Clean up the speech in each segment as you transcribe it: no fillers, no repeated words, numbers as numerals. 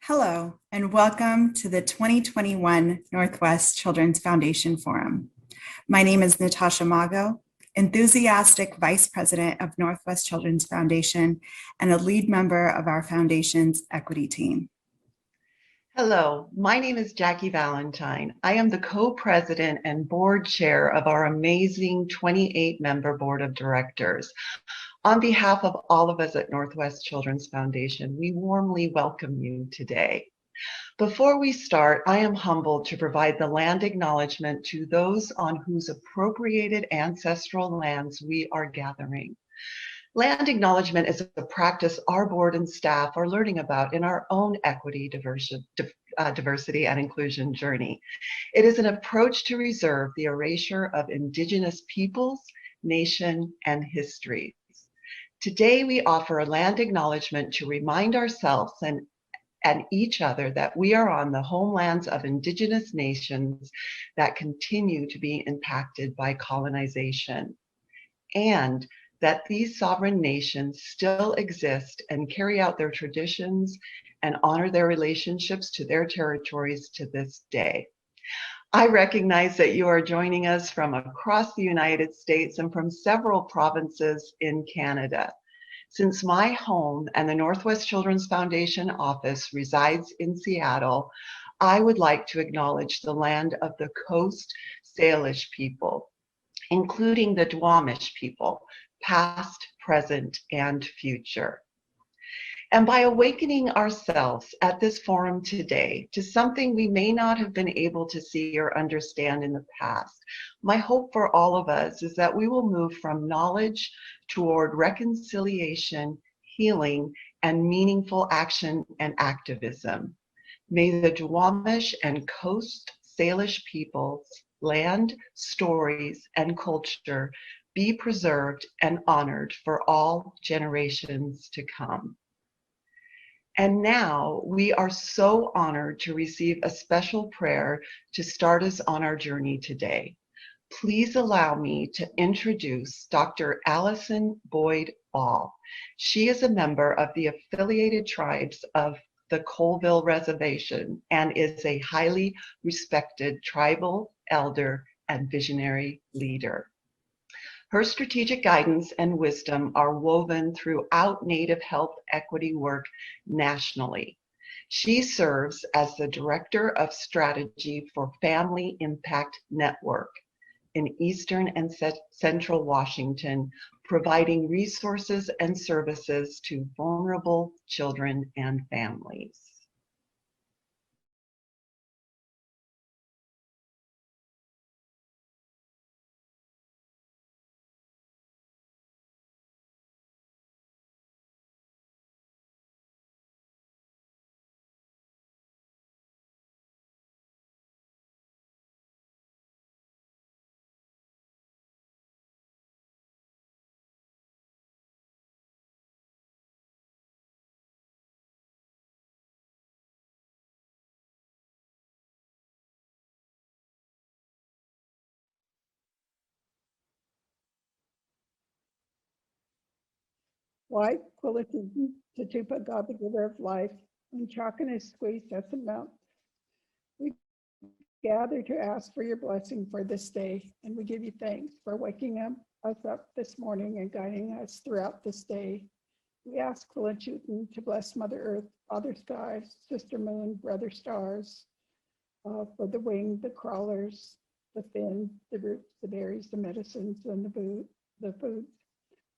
Hello, and welcome to the 2021 Northwest Children's Foundation Forum. My name is Natasha Mago, enthusiastic Vice President of Northwest Children's Foundation and a lead member of our foundation's equity team. Hello, my name is Jackie Valentine. I am the co-president and board chair of our amazing 28-member board of directors. On behalf of all of us at Northwest Children's Foundation, we warmly welcome you today. Before we start, I am humbled to provide the land acknowledgement to those on whose appropriated ancestral lands we are gathering. Land acknowledgement is a practice our board and staff are learning about in our own equity, diversity, and inclusion journey. It is an approach to reserve the erasure of Indigenous peoples, nation, and histories. Today, we offer a land acknowledgement to remind ourselves and each other that we are on the homelands of Indigenous nations that continue to be impacted by colonization, and that these sovereign nations still exist and carry out their traditions and honor their relationships to their territories to this day. I recognize that you are joining us from across the United States and from several provinces in Canada. Since my home and the Northwest Children's Foundation office resides in Seattle, I would like to acknowledge the land of the Coast Salish people, including the Duwamish people, past, present, and future. And by awakening ourselves at this forum today to something we may not have been able to see or understand in the past, my hope for all of us is that we will move from knowledge toward reconciliation, healing, and meaningful action and activism. May the Duwamish and Coast Salish peoples' land, stories, and culture be preserved and honored for all generations to come. And now we are so honored to receive a special prayer to start us on our journey today. Please allow me to introduce Dr. Allison Boyd Ball. She is a member of the affiliated tribes of the Colville Reservation and is a highly respected tribal elder and visionary leader. Her strategic guidance and wisdom are woven throughout Native health equity work nationally. She serves as the Director of Strategy for Family Impact Network in Eastern and Central Washington, providing resources and services to vulnerable children and families. Life, quality to tupa God, the giver of life, and chalking is squeezed at the mouth. We gather to ask for your blessing for this day, and we give you thanks for waking us up this morning and guiding us throughout this day. We ask Quilichutin to bless Mother Earth, Father Sky, Sister Moon, Brother Stars, for the wing, the crawlers, the fin, the roots, the berries, the medicines, and the food.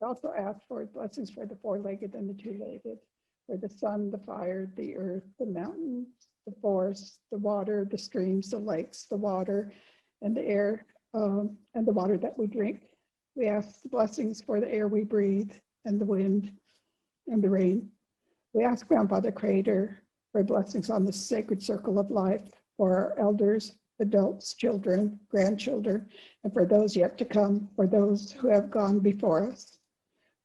We also ask for blessings for the four-legged and the two-legged, for the sun, the fire, the earth, the mountains, the forests, the water, the streams, the lakes, the water, and the air, and the water that we drink. We ask the blessings for the air we breathe, and the wind, and the rain. We ask Grandfather Creator for blessings on the sacred circle of life, for our elders, adults, children, grandchildren, and for those yet to come, for those who have gone before us.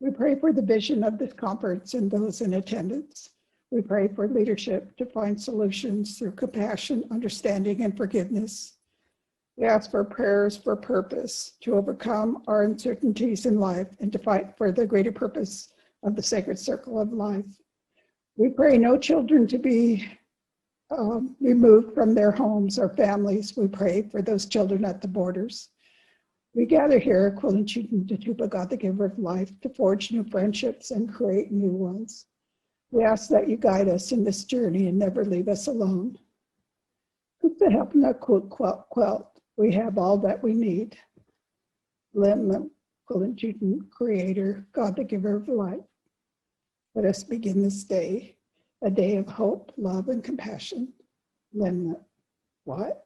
We pray for the vision of this conference and those in attendance. We pray for leadership to find solutions through compassion, understanding, and forgiveness. We ask for prayers for purpose to overcome our uncertainties in life and to fight for the greater purpose of the sacred circle of life. We pray no children to be removed from their homes or families. We pray for those children at the borders. We gather here at Quillentupa, God, the giver of life, to forge new friendships and create new ones. We ask that you guide us in this journey and never leave us alone. To help quilt, we have all that we need. Lim, Quillentupa, creator, God, the giver of life. Let us begin this day, a day of hope, love, and compassion. Lim, what?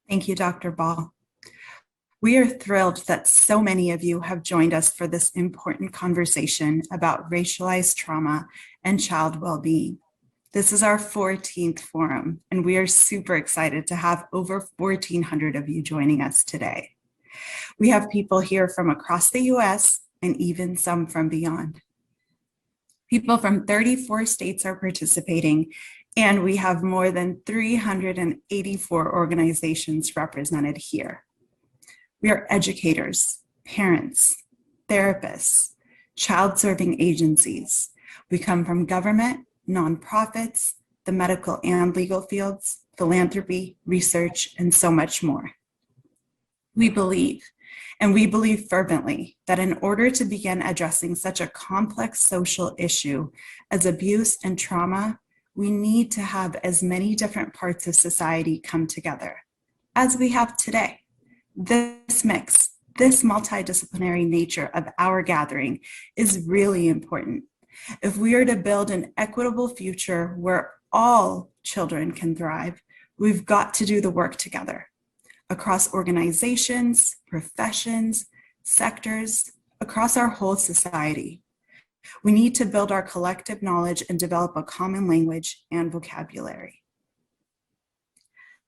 Thank you, Dr. Ball. We are thrilled that so many of you have joined us for this important conversation about racialized trauma and child well-being. This is our 14th forum, and we are super excited to have over 1,400 of you joining us today. We have people here from across the US and even some from beyond. People from 34 states are participating, and we have more than 384 organizations represented here. We are educators, parents, therapists, child-serving agencies. We come from government, nonprofits, the medical and legal fields, philanthropy, research, and so much more. We believe fervently that in order to begin addressing such a complex social issue as abuse and trauma, we need to have as many different parts of society come together, as we have today. This mix, this multidisciplinary nature of our gathering is really important. If we are to build an equitable future where all children can thrive, we've got to do the work together across organizations, professions, sectors, across our whole society. We need to build our collective knowledge and develop a common language and vocabulary.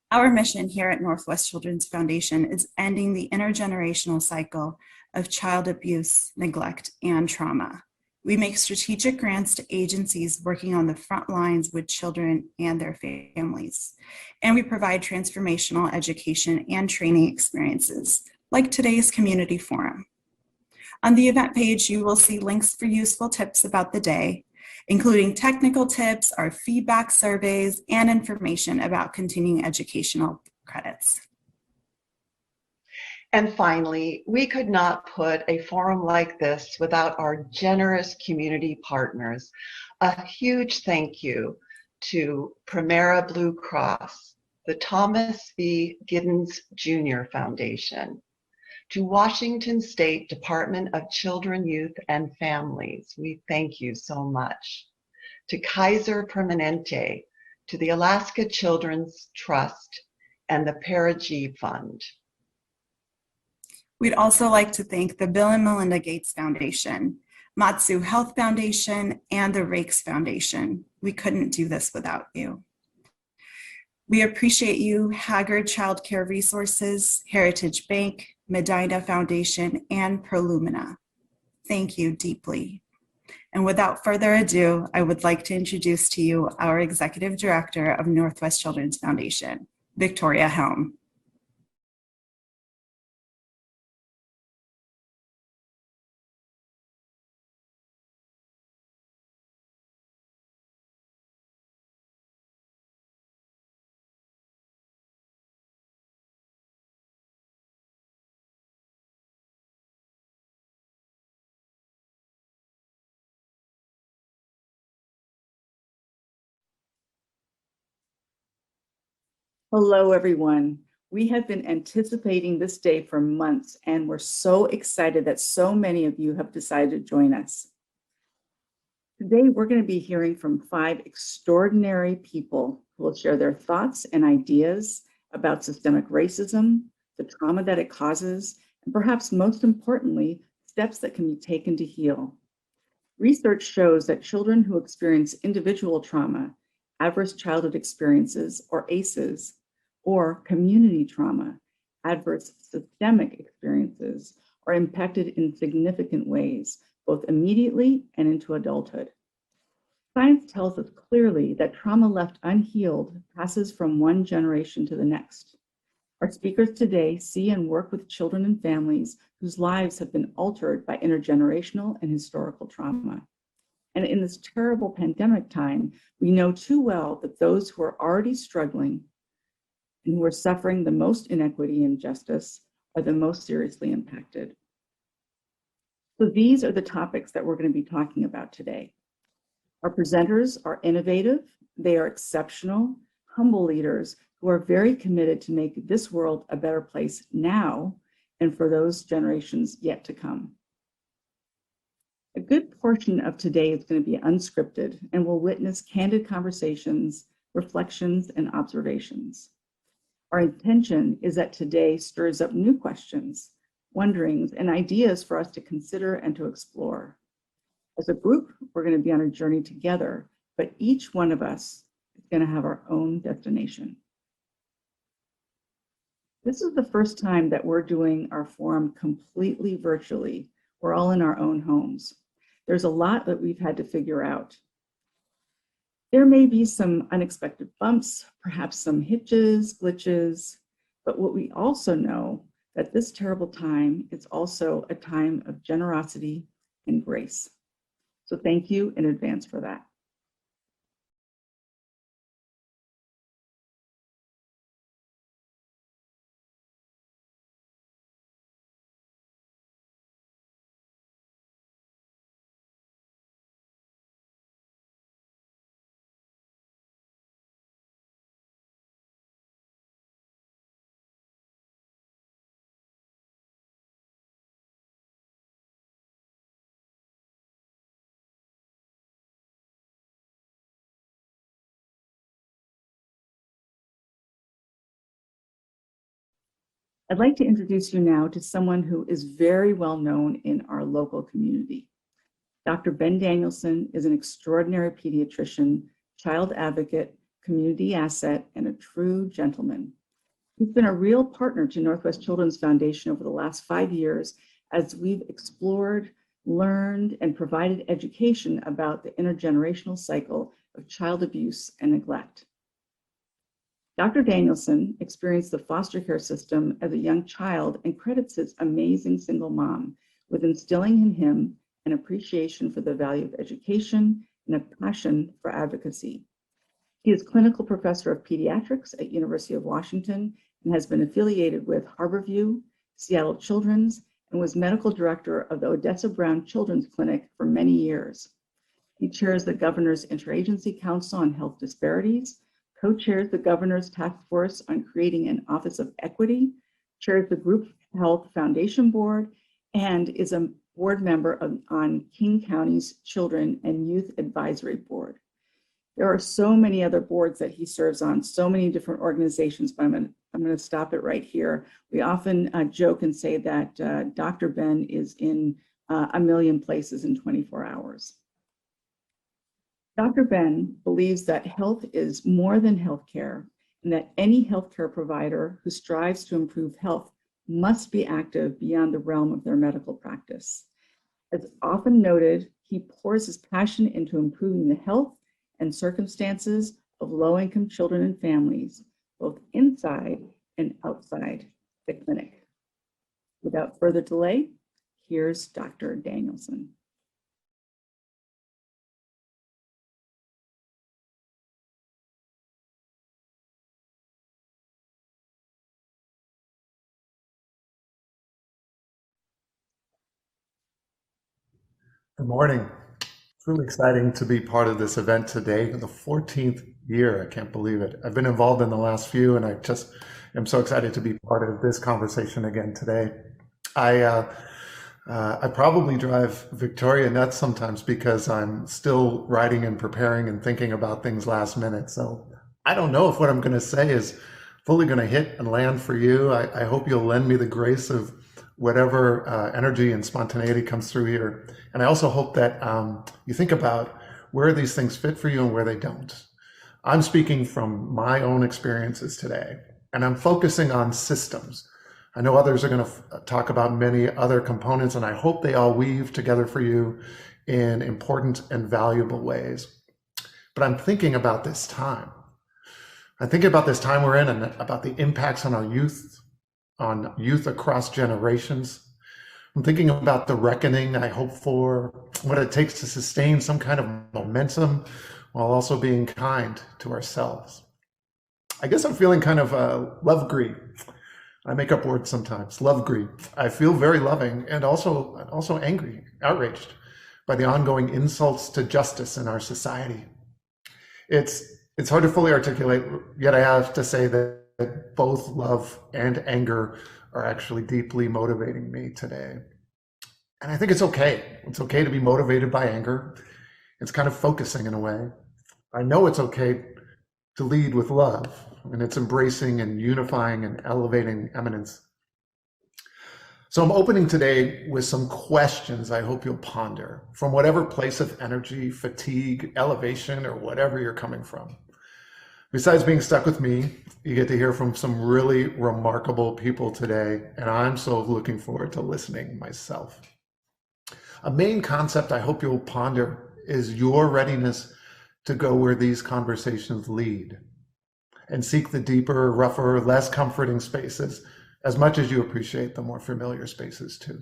Our mission here at Northwest Children's Foundation is ending the intergenerational cycle of child abuse, neglect, and trauma. We make strategic grants to agencies working on the front lines with children and their families. And we provide transformational education and training experiences, like today's community forum. On the event page, you will see links for useful tips about the day, including technical tips, our feedback surveys, and information about continuing educational credits. And finally, we could not put a forum like this without our generous community partners. A huge thank you to Primera Blue Cross, the Thomas V. Giddens Jr. Foundation, to Washington State Department of Children, Youth, and Families. We thank you so much. To Kaiser Permanente, to the Alaska Children's Trust, and the Para-G Fund. We'd also like to thank the Bill and Melinda Gates Foundation, Matsu Health Foundation, and the Rakes Foundation. We couldn't do this without you. We appreciate you, Haggard Child Care Resources, Heritage Bank, Medina Foundation, and Prolumina. Thank you deeply. And without further ado, I would like to introduce to you our Executive Director of Northwest Children's Foundation, Victoria Helm. Hello, everyone. We have been anticipating this day for months, and we're so excited that so many of you have decided to join us. Today, we're going to be hearing from 5 extraordinary people who will share their thoughts and ideas about systemic racism, the trauma that it causes, and perhaps most importantly, steps that can be taken to heal. Research shows that children who experience individual trauma adverse childhood experiences, or ACEs, or community trauma, adverse systemic experiences, are impacted in significant ways, both immediately and into adulthood. Science tells us clearly that trauma left unhealed passes from one generation to the next. Our speakers today see and work with children and families whose lives have been altered by intergenerational and historical trauma. And in this terrible pandemic time, we know too well that those who are already struggling and who are suffering the most inequity and injustice are the most seriously impacted. So these are the topics that we're going to be talking about today. Our presenters are innovative, they are exceptional, humble leaders who are very committed to make this world a better place now and for those generations yet to come. A good portion of today is going to be unscripted and will witness candid conversations, reflections, and observations. Our intention is that today stirs up new questions, wonderings, and ideas for us to consider and to explore. As a group, we're going to be on a journey together, but each one of us is going to have our own destination. This is the first time that we're doing our forum completely virtually. We're all in our own homes. There's a lot that we've had to figure out. There may be some unexpected bumps, perhaps some hitches, glitches, but what we also know that this terrible time is also a time of generosity and grace. So thank you in advance for that. I'd like to introduce you now to someone who is very well known in our local community. Dr. Ben Danielson is an extraordinary pediatrician, child advocate, community asset, and a true gentleman. He's been a real partner to Northwest Children's Foundation over the last 5 years as we've explored, learned, and provided education about the intergenerational cycle of child abuse and neglect. Dr. Danielson experienced the foster care system as a young child and credits his amazing single mom with instilling in him an appreciation for the value of education and a passion for advocacy. He is clinical professor of pediatrics at University of Washington and has been affiliated with Harborview, Seattle Children's, and was medical director of the Odessa Brown Children's Clinic for many years. He chairs the Governor's Interagency Council on Health Disparities, co-chairs the Governor's Task Force on creating an Office of Equity, chairs the Group Health Foundation Board, and is a board member on King County's Children and Youth Advisory Board. There are so many other boards that he serves on, so many different organizations, but I'm going to stop it right here. We often joke and say that Dr. Ben is in a million places in 24 hours. Dr. Ben believes that health is more than healthcare, and that any healthcare provider who strives to improve health must be active beyond the realm of their medical practice. As often noted, he pours his passion into improving the health and circumstances of low-income children and families, both inside and outside the clinic. Without further delay, here's Dr. Danielson. Good morning. It's really exciting to be part of this event today, the 14th year. I can't believe it. I've been involved in the last few, and I just am so excited to be part of this conversation again today. I probably drive Victoria nuts sometimes because I'm still writing and preparing and thinking about things last minute. So I don't know if what I'm going to say is fully going to hit and land for you. I hope you'll lend me the grace of whatever energy and spontaneity comes through here. And I also hope that you think about where these things fit for you and where they don't. I'm speaking from my own experiences today, and I'm focusing on systems. I know others are going to talk about many other components, and I hope they all weave together for you in important and valuable ways. But I'm thinking about this time. I'm thinking about this time we're in and about the impacts on youth across generations. I'm thinking about the reckoning I hope for, what it takes to sustain some kind of momentum while also being kind to ourselves. I guess I'm feeling kind of love-gree. I make up words sometimes, love-gree. I feel very loving and also angry, outraged by the ongoing insults to justice in our society. It's hard to fully articulate, yet I have to say that both love and anger are actually deeply motivating me today. And I think it's okay. It's okay to be motivated by anger. It's kind of focusing in a way. I know it's okay to lead with love, and it's embracing and unifying and elevating eminence. So I'm opening today with some questions I hope you'll ponder from whatever place of energy, fatigue, elevation, or whatever you're coming from. Besides being stuck with me, you get to hear from some really remarkable people today, and I'm so looking forward to listening myself. A main concept I hope you'll ponder is your readiness to go where these conversations lead and seek the deeper, rougher, less comforting spaces as much as you appreciate the more familiar spaces too.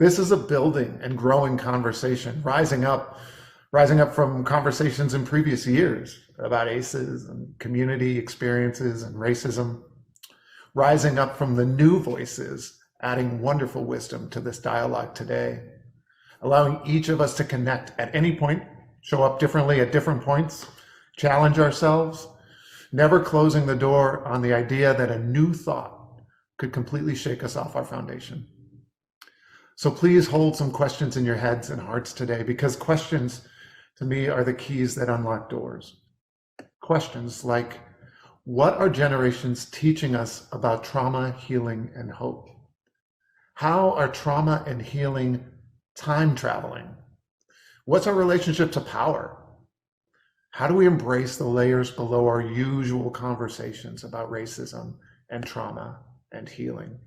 This is a building and growing conversation, rising up from conversations in previous years about ACEs and community experiences and racism, rising up from the new voices, adding wonderful wisdom to this dialogue today, allowing each of us to connect at any point, show up differently at different points, challenge ourselves, never closing the door on the idea that a new thought could completely shake us off our foundation. So please hold some questions in your heads and hearts today, because questions to me are the keys that unlock doors. Questions like, what are generations teaching us about trauma, healing, and hope? How are trauma and healing time traveling? What's our relationship to power? How do we embrace the layers below our usual conversations about racism and trauma and healing?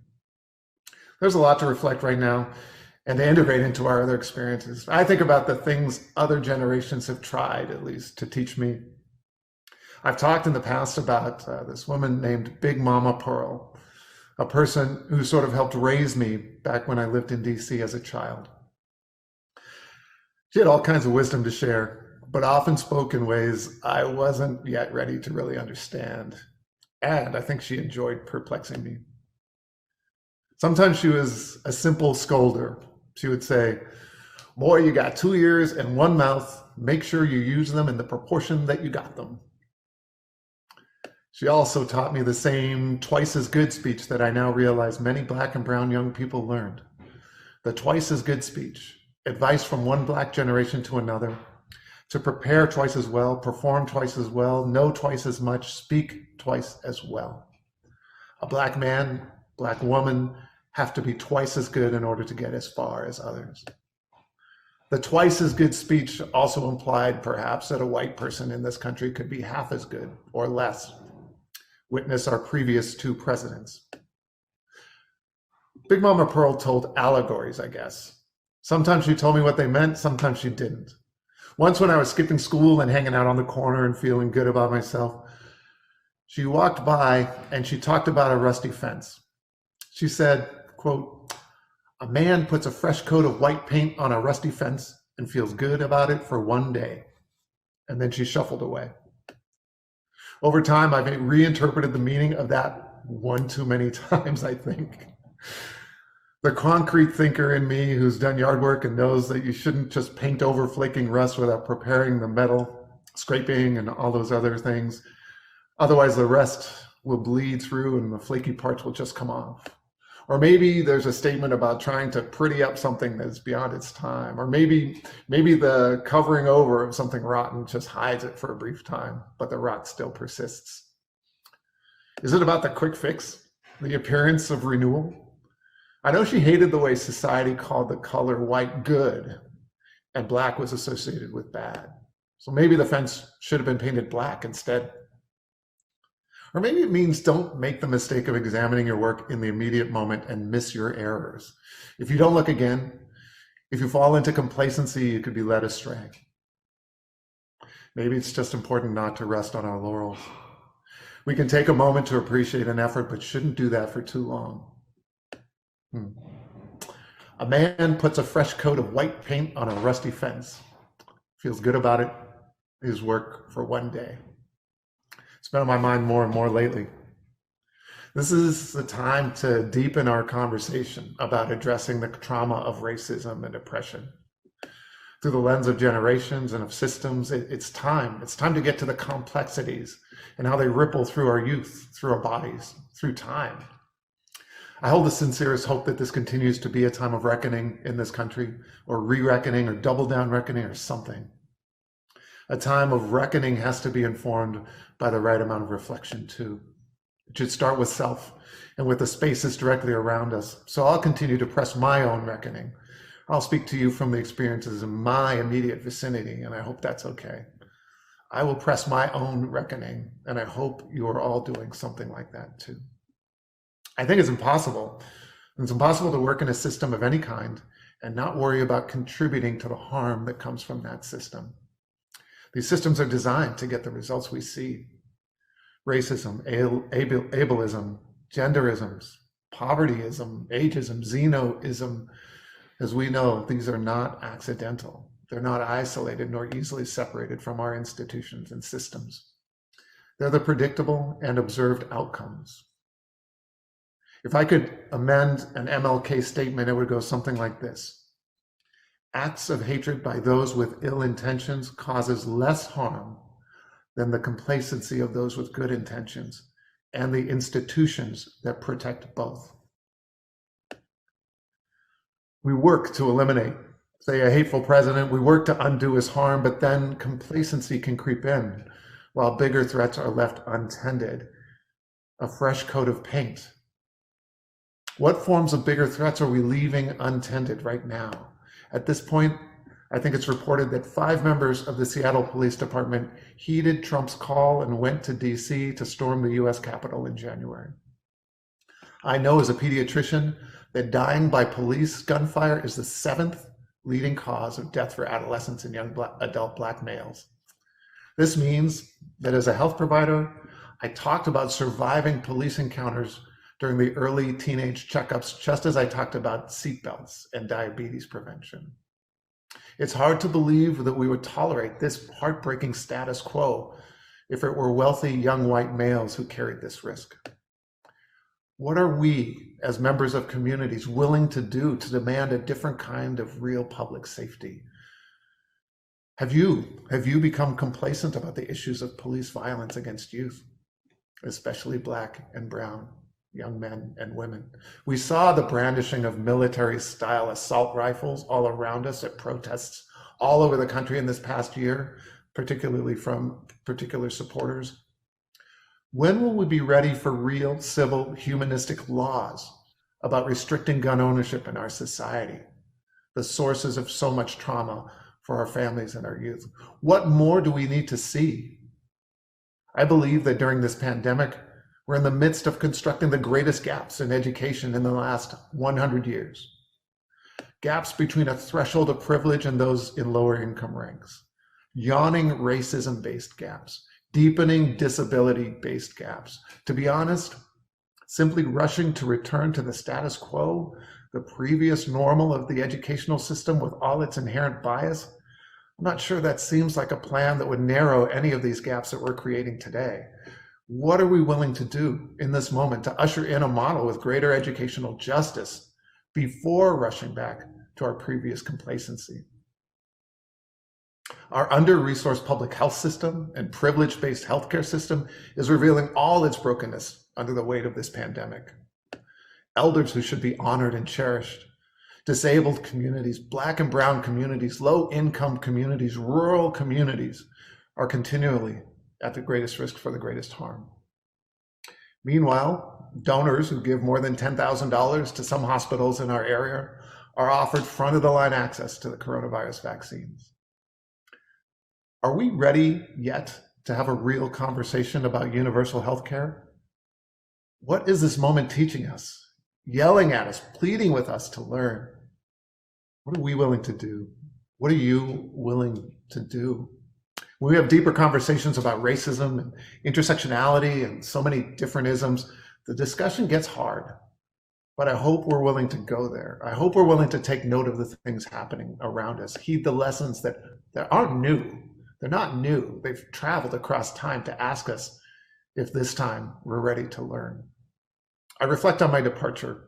There's a lot to reflect right now and to integrate into our other experiences. I think about the things other generations have tried, at least, to teach me. I've talked in the past about this woman named Big Mama Pearl, a person who sort of helped raise me back when I lived in DC as a child. She had all kinds of wisdom to share, but often spoke in ways I wasn't yet ready to really understand. And I think she enjoyed perplexing me. Sometimes she was a simple scolder. She would say, "Boy, you got 2 ears and 1 mouth. Make sure you use them in the proportion that you got them." She also taught me the same twice as good speech that I now realize many Black and brown young people learned. The twice as good speech, advice from one Black generation to another, to prepare twice as well, perform twice as well, know twice as much, speak twice as well. A Black man, Black woman have to be twice as good in order to get as far as others. The twice as good speech also implied perhaps that a white person in this country could be half as good or less. Witness our previous 2 presidents. Big Mama Pearl told allegories, I guess. Sometimes she told me what they meant, sometimes she didn't. Once when I was skipping school and hanging out on the corner and feeling good about myself, she walked by and she talked about a rusty fence. She said, quote, "A man puts a fresh coat of white paint on a rusty fence and feels good about it for 1 day." And then she shuffled away. Over time, I've reinterpreted the meaning of that one too many times, I think. The concrete thinker in me who's done yard work and knows that you shouldn't just paint over flaking rust without preparing the metal, scraping, and all those other things. Otherwise, the rest will bleed through and the flaky parts will just come off. Or maybe there's a statement about trying to pretty up something that's beyond its time. Or maybe the covering over of something rotten just hides it for a brief time, but the rot still persists. Is it about the quick fix, the appearance of renewal? I know she hated the way society called the color white good and Black was associated with bad. So maybe the fence should have been painted black instead. Or maybe it means don't make the mistake of examining your work in the immediate moment and miss your errors. If you don't look again, if you fall into complacency, you could be led astray. Maybe it's just important not to rest on our laurels. We can take a moment to appreciate an effort, but shouldn't do that for too long. A man puts a fresh coat of white paint on a rusty fence. Feels good about it. His work for one day. It's been on my mind more and more lately. This is the time to deepen our conversation about addressing the trauma of racism and oppression. Through the lens of generations and of systems, it's time to get to the complexities and how they ripple through our youth, through our bodies, through time. I hold the sincerest hope that this continues to be a time of reckoning in this country, or re-reckoning, or double down reckoning, or something. A time of reckoning has to be informed by the right amount of reflection too. It should start with self and with the spaces directly around us. So I'll continue to press my own reckoning. I'll speak to you from the experiences in my immediate vicinity, and I hope that's okay. I will press my own reckoning, and I hope you are all doing something like that too. I think it's impossible. It's impossible to work in a system of any kind and not worry about contributing to the harm that comes from that system. These systems are designed to get the results we see. Racism, ableism, genderisms, povertyism, ageism, xenoism. As we know, these are not accidental. They're not isolated nor easily separated from our institutions and systems. They're the predictable and observed outcomes. If I could amend an MLK statement, it would go something like this. Acts of hatred by those with ill intentions causes less harm than the complacency of those with good intentions and the institutions that protect both. We work to eliminate, say, a hateful president. We work to undo his harm, but then complacency can creep in while bigger threats are left untended. A fresh coat of paint. What forms of bigger threats are we leaving untended right now? At this point, I think it's reported that 5 members of the Seattle Police Department heeded Trump's call and went to DC to storm the US Capitol in January. I know as a pediatrician that dying by police gunfire is the 7th leading cause of death for adolescents and young adult Black males. This means that as a health provider, I talked about surviving police encounters during the early teenage checkups, just as I talked about seatbelts and diabetes prevention. It's hard to believe that we would tolerate this heartbreaking status quo if it were wealthy young white males who carried this risk. What are we, as members of communities, willing to do to demand a different kind of real public safety? Have you become complacent about the issues of police violence against youth, especially Black and brown young men and women? We saw the brandishing of military-style assault rifles all around us at protests all over the country in this past year, particularly from particular supporters. When will we be ready for real civil humanistic laws about restricting gun ownership in our society, the sources of so much trauma for our families and our youth? What more do we need to see? I believe that during this pandemic, we're in the midst of constructing the greatest gaps in education in the last 100 years. Gaps between a threshold of privilege and those in lower income ranks. Yawning racism-based gaps. Deepening disability-based gaps. To be honest, simply rushing to return to the status quo, the previous normal of the educational system with all its inherent bias, I'm not sure that seems like a plan that would narrow any of these gaps that we're creating today. What are we willing to do in this moment to usher in a model with greater educational justice before rushing back to our previous complacency? Our under-resourced public health system and privilege-based healthcare system is revealing all its brokenness under the weight of this pandemic. Elders who should be honored and cherished, disabled communities, Black and brown communities, low-income communities, rural communities are continually at the greatest risk for the greatest harm. Meanwhile, donors who give more than $10,000 to some hospitals in our area are offered front-of-the-line access to the coronavirus vaccines. Are we ready yet to have a real conversation about universal health care? What is this moment teaching us, yelling at us, pleading with us to learn? What are we willing to do? What are you willing to do? When we have deeper conversations about racism and intersectionality and so many different isms, the discussion gets hard. But I hope we're willing to go there. I hope we're willing to take note of the things happening around us, heed the lessons that aren't new. They're not new. They've traveled across time to ask us if this time we're ready to learn. I reflect on my departure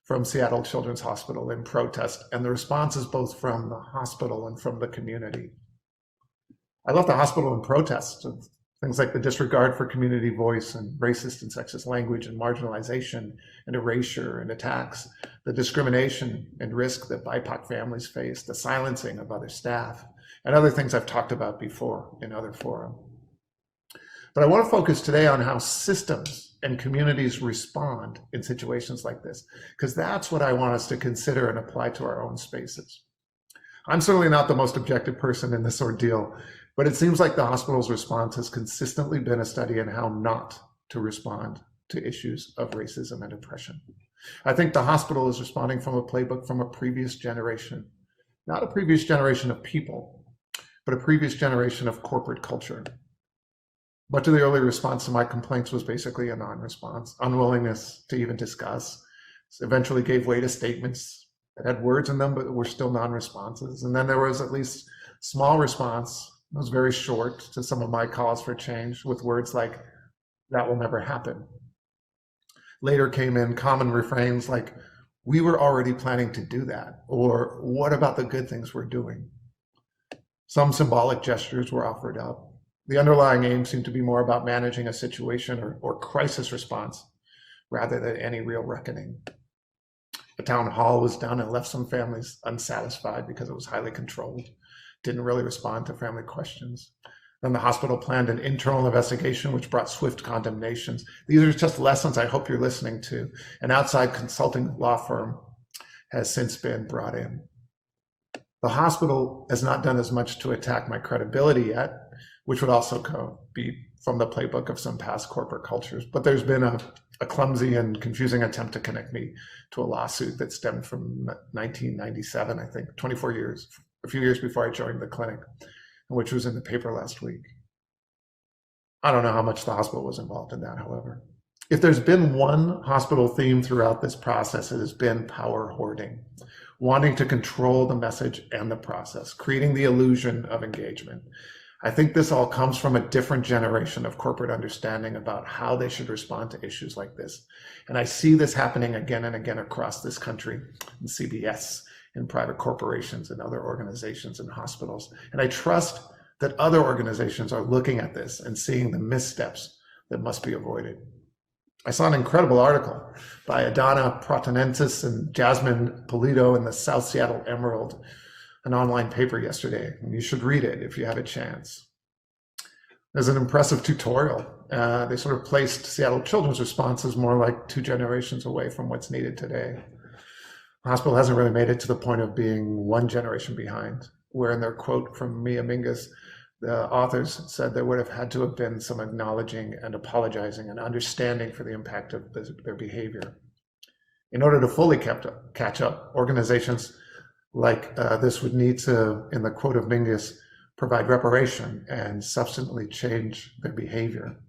from Seattle Children's Hospital in protest and the responses both from the hospital and from the community. I left the hospital in protest of things like the disregard for community voice and racist and sexist language and marginalization and erasure and attacks, the discrimination and risk that BIPOC families face, the silencing of other staff, and other things I've talked about before in other forums. But I want to focus today on how systems and communities respond in situations like this, because that's what I want us to consider and apply to our own spaces. I'm certainly not the most objective person in this ordeal, but it seems like the hospital's response has consistently been a study in how not to respond to issues of racism and oppression. I think the hospital is responding from a playbook from a previous generation, not a previous generation of people, but a previous generation of corporate culture. Much of the early response to my complaints was basically a non-response, unwillingness to even discuss. Eventually gave way to statements that had words in them, but were still non-responses. And then there was at least small response. It was very short to some of my calls for change with words like, that will never happen. Later came in common refrains like, we were already planning to do that, or what about the good things we're doing? Some symbolic gestures were offered up. The underlying aim seemed to be more about managing a situation or crisis response rather than any real reckoning. The town hall was done and left some families unsatisfied because it was highly controlled, didn't really respond to family questions. Then the hospital planned an internal investigation, which brought swift condemnations. These are just lessons I hope you're listening to. An outside consulting law firm has since been brought in. The hospital has not done as much to attack my credibility yet, which would also be from the playbook of some past corporate cultures. But there's been a clumsy and confusing attempt to connect me to a lawsuit that stemmed from 1997, I think, 24 years, a few years before I joined the clinic, which was in the paper last week. I don't know how much the hospital was involved in that, however. If there's been one hospital theme throughout this process, it has been power hoarding, wanting to control the message and the process, creating the illusion of engagement. I think this all comes from a different generation of corporate understanding about how they should respond to issues like this. And I see this happening again and again across this country in CBS, in private corporations and other organizations and hospitals. And I trust that other organizations are looking at this and seeing the missteps that must be avoided. I saw an incredible article by Adana Protonensis and Jasmine Polito in the South Seattle Emerald, an online paper yesterday, and you should read it if you have a chance. There's an impressive tutorial. They sort of placed Seattle Children's responses more like 2 generations away from what's needed today. The hospital hasn't really made it to the point of being 1 generation behind, where in their quote from Mia Mingus, the authors said there would have had to have been some acknowledging and apologizing and understanding for the impact of their behavior. In order to fully catch up, organizations like this would need to, in the quote of Mingus, provide reparation and substantially change their behavior.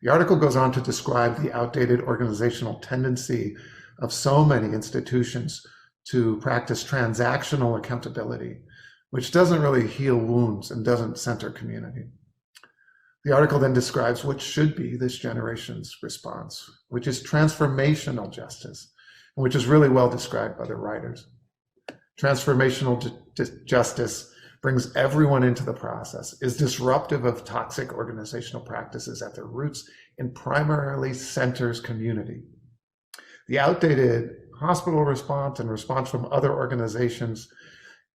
The article goes on to describe the outdated organizational tendency of so many institutions to practice transactional accountability, which doesn't really heal wounds and doesn't center community. The article then describes what should be this generation's response, which is transformational justice, which is really well described by the writers. Transformational justice brings everyone into the process, is disruptive of toxic organizational practices at their roots, and primarily centers community. The outdated hospital response and response from other organizations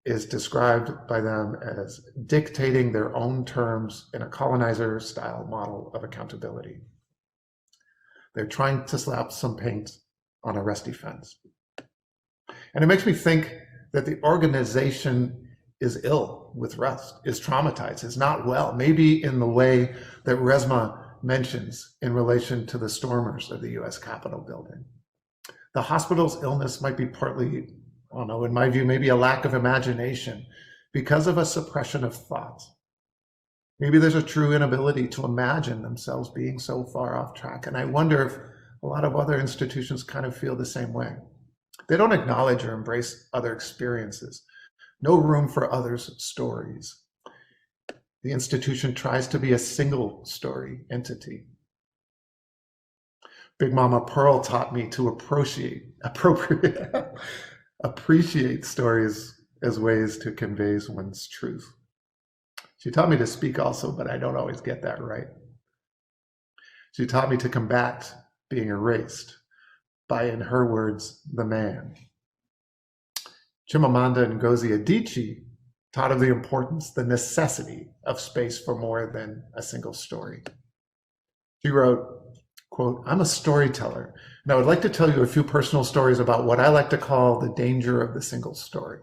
is described by them as dictating their own terms in a colonizer-style model of accountability. They're trying to slap some paint on a rusty fence. And it makes me think that the organization is ill with rust, is traumatized, is not well, maybe in the way that Resma mentions in relation to the stormers of the US Capitol building. The hospital's illness might be partly, I don't know, in my view, maybe a lack of imagination because of a suppression of thought. Maybe there's a true inability to imagine themselves being so far off track. And I wonder if a lot of other institutions kind of feel the same way. They don't acknowledge or embrace other experiences. No room for others' stories. The institution tries to be a single story entity. Big Mama Pearl taught me to appreciate stories as ways to convey one's truth. She taught me to speak also, but I don't always get that right. She taught me to combat being erased by, in her words, the man. Chimamanda Ngozi Adichie taught of the importance, the necessity of space for more than a single story. She wrote, quote, "I'm a storyteller, and I would like to tell you a few personal stories about what I like to call the danger of the single story.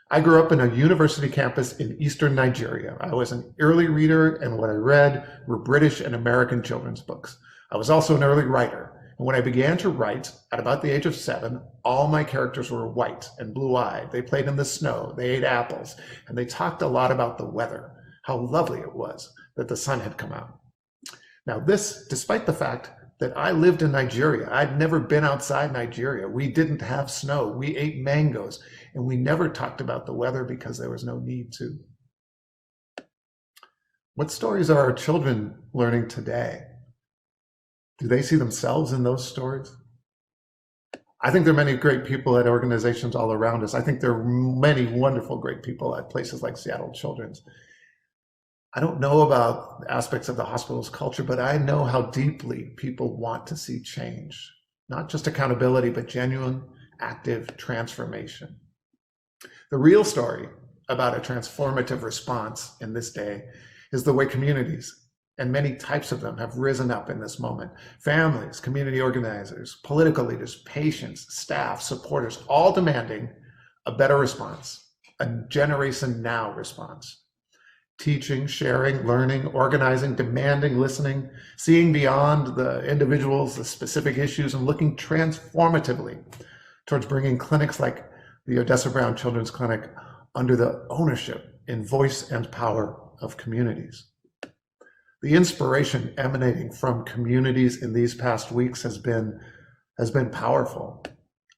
I grew up in a university campus in eastern Nigeria. I was an early reader, and what I read were British and American children's books. I was also an early writer. And when I began to write at about the age of 7, all my characters were white and blue-eyed. They played in the snow, they ate apples, and they talked a lot about the weather, how lovely it was that the sun had come out. Now this, despite the fact that I lived in Nigeria. I'd never been outside Nigeria. We didn't have snow. We ate mangoes, and we never talked about the weather because there was no need to. What stories are our children learning today? Do they see themselves in those stories? I think there are many great people at organizations all around us. I think there are many wonderful, great people at places like Seattle Children's. I don't know about aspects of the hospital's culture, but I know how deeply people want to see change, not just accountability, but genuine, active transformation. The real story about a transformative response in this day is the way communities, and many types of them, have risen up in this moment. Families, community organizers, political leaders, patients, staff, supporters, all demanding a better response, a generation now response. Teaching, sharing, learning, organizing, demanding, listening, seeing beyond the individuals, the specific issues, and looking transformatively towards bringing clinics like the Odessa Brown Children's Clinic under the ownership and voice and power of communities. The inspiration emanating from communities in these past weeks has been powerful.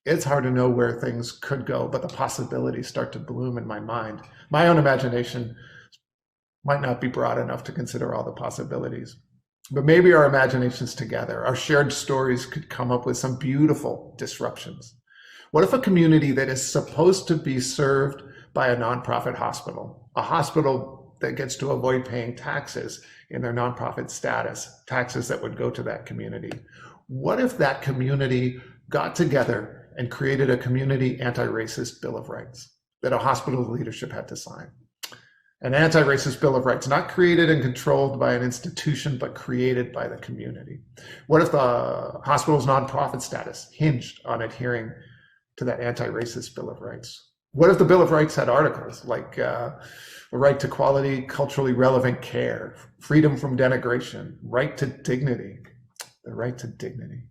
It's hard to know where things could go, but the possibilities start to bloom in my mind. My own imagination might not be broad enough to consider all the possibilities, but maybe our imaginations together, our shared stories, could come up with some beautiful disruptions. What if a community that is supposed to be served by a nonprofit hospital, a hospital that gets to avoid paying taxes in their nonprofit status, taxes that would go to that community? What if that community got together and created a community anti-racist Bill of Rights that a hospital leadership had to sign? An anti-racist Bill of Rights, not created and controlled by an institution, but created by the community. What if the hospital's nonprofit status hinged on adhering to that anti-racist Bill of Rights? What if the Bill of Rights had articles like the right to quality, culturally relevant care, freedom from denigration, right to dignity, the right to dignity,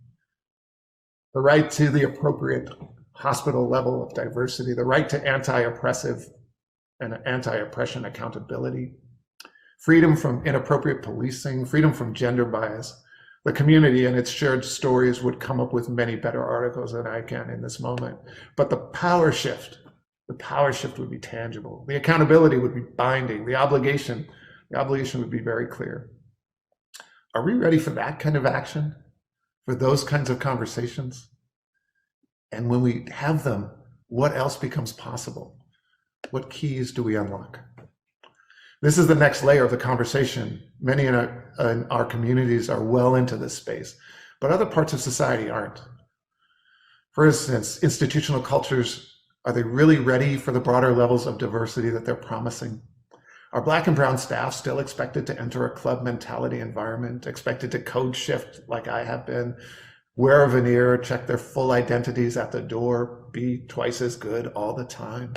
the right to the appropriate hospital level of diversity, the right to anti-oppressive and anti-oppression accountability, freedom from inappropriate policing, freedom from gender bias? The community and its shared stories would come up with many better articles than I can in this moment. But the power shift would be tangible. The accountability would be binding. The obligation would be very clear. Are we ready for that kind of action? For those kinds of conversations? And when we have them, what else becomes possible? What keys do we unlock? This is the next layer of the conversation. Many in our communities are well into this space, but other parts of society aren't. For instance, institutional cultures, are they really ready for the broader levels of diversity that they're promising? Are Black and brown staff still expected to enter a club mentality environment, expected to code shift like I have been, wear a veneer, check their full identities at the door, be twice as good all the time?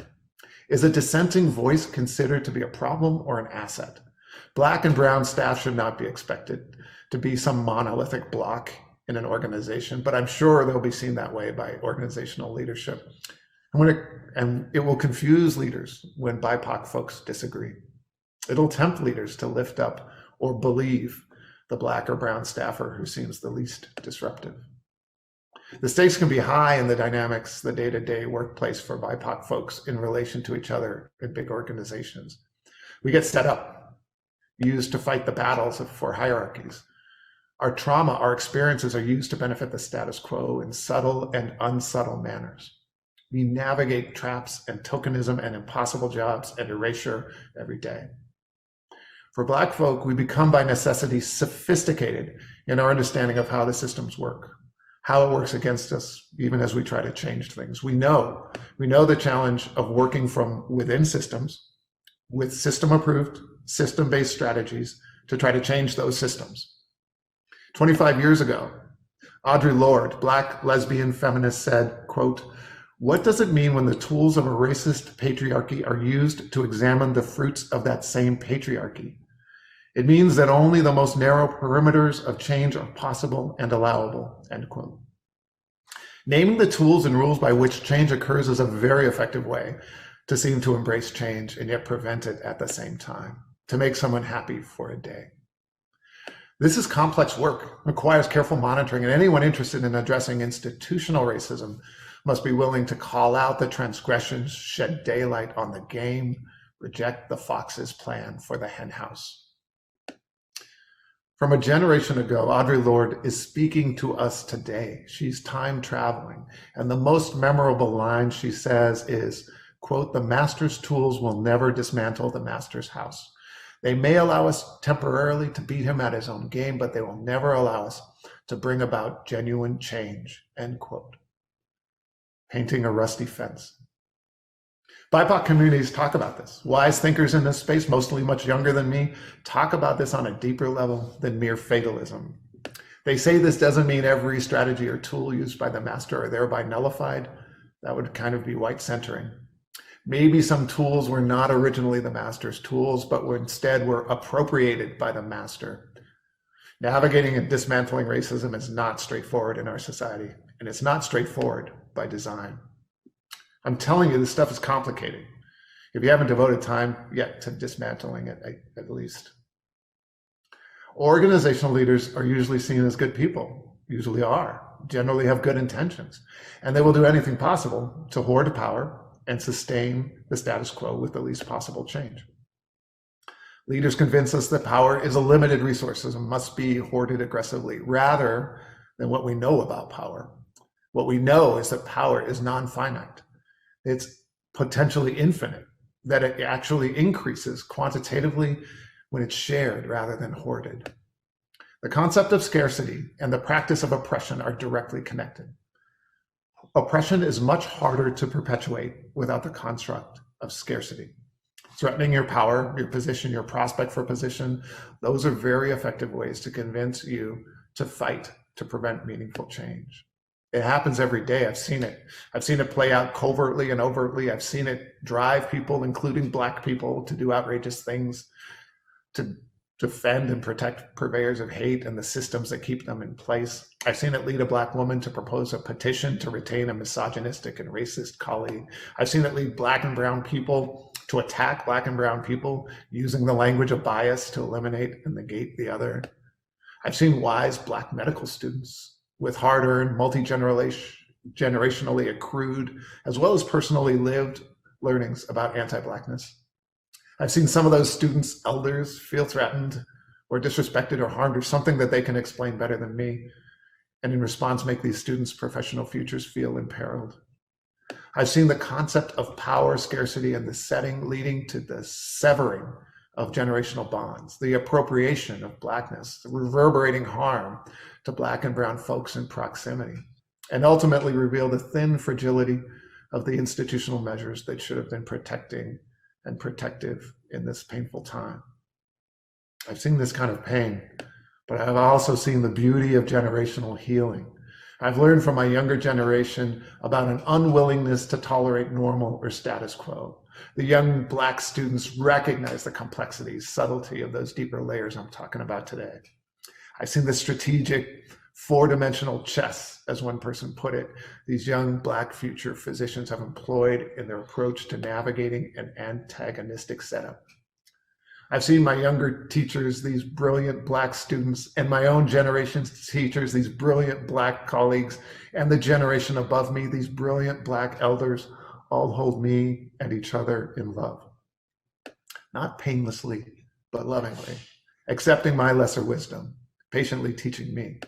Is a dissenting voice considered to be a problem or an asset? Black and brown staff should not be expected to be some monolithic block in an organization, but I'm sure they'll be seen that way by organizational leadership. And it will confuse leaders when BIPOC folks disagree. It'll tempt leaders to lift up or believe the Black or brown staffer who seems the least disruptive. The stakes can be high in the dynamics, the day-to-day workplace for BIPOC folks in relation to each other in big organizations. We get set up, used to fight the battles for hierarchies. Our trauma, our experiences are used to benefit the status quo in subtle and unsubtle manners. We navigate traps and tokenism and impossible jobs and erasure every day. For Black folk, we become by necessity sophisticated in our understanding of how the systems work, how it works against us, even as we try to change things. We know the challenge of working from within systems with system-approved, system-based strategies to try to change those systems. 25 years ago, Audre Lorde, Black lesbian feminist, said, quote, "What does it mean when the tools of a racist patriarchy are used to examine the fruits of that same patriarchy? It means that only the most narrow perimeters of change are possible and allowable," end quote. Naming the tools and rules by which change occurs is a very effective way to seem to embrace change and yet prevent it at the same time, to make someone happy for a day. This is complex work, requires careful monitoring, and anyone interested in addressing institutional racism must be willing to call out the transgressions, shed daylight on the game, reject the fox's plan for the henhouse. From a generation ago, Audre Lorde is speaking to us today. She's time traveling, and the most memorable line she says is, quote, "The master's tools will never dismantle the master's house. They may allow us temporarily to beat him at his own game, but they will never allow us to bring about genuine change," end quote. Painting a rusty fence. BIPOC communities talk about this. Wise thinkers in this space, mostly much younger than me, talk about this on a deeper level than mere fatalism. They say this doesn't mean every strategy or tool used by the master are thereby nullified. That would kind of be white centering. Maybe some tools were not originally the master's tools, but instead were appropriated by the master. Navigating and dismantling racism is not straightforward in our society, and it's not straightforward by design. I'm telling you, this stuff is complicated. If you haven't devoted time yet to dismantling it, at least. Organizational leaders are usually seen as good people, usually are, generally have good intentions, and they will do anything possible to hoard power and sustain the status quo with the least possible change. Leaders convince us that power is a limited resource and must be hoarded aggressively, rather than what we know about power. What we know is that power is non-finite. It's potentially infinite, that it actually increases quantitatively when it's shared rather than hoarded. The concept of scarcity and the practice of oppression are directly connected. Oppression is much harder to perpetuate without the construct of scarcity. Threatening your power, your position, your prospect for position, those are very effective ways to convince you to fight to prevent meaningful change. It happens every day. I've seen it. I've seen it play out covertly and overtly. I've seen it drive people, including Black people, to do outrageous things, to defend and protect purveyors of hate and the systems that keep them in place. I've seen it lead a Black woman to propose a petition to retain a misogynistic and racist colleague. I've seen it lead Black and brown people to attack Black and brown people using the language of bias to eliminate and negate the other. I've seen wise Black medical students with hard-earned, multi-generationally accrued, as well as personally lived learnings about anti-Blackness. I've seen some of those students' elders feel threatened or disrespected or harmed or something that they can explain better than me, and in response make these students' professional futures feel imperiled. I've seen the concept of power scarcity and the setting leading to the severing of generational bonds, the appropriation of Blackness, the reverberating harm to Black and brown folks in proximity, and ultimately reveal the thin fragility of the institutional measures that should have been protecting and protective in this painful time. I've seen this kind of pain, but I've also seen the beauty of generational healing. I've learned from my younger generation about an unwillingness to tolerate normal or status quo. The young Black students recognize the complexity, subtlety of those deeper layers I'm talking about today. I've seen the strategic four-dimensional chess, as one person put it, these young Black future physicians have employed in their approach to navigating an antagonistic setup. I've seen my younger teachers, these brilliant Black students, and my own generation's teachers, these brilliant Black colleagues, and the generation above me, these brilliant Black elders, all hold me and each other in love. Not painlessly, but lovingly, accepting my lesser wisdom, patiently teaching me,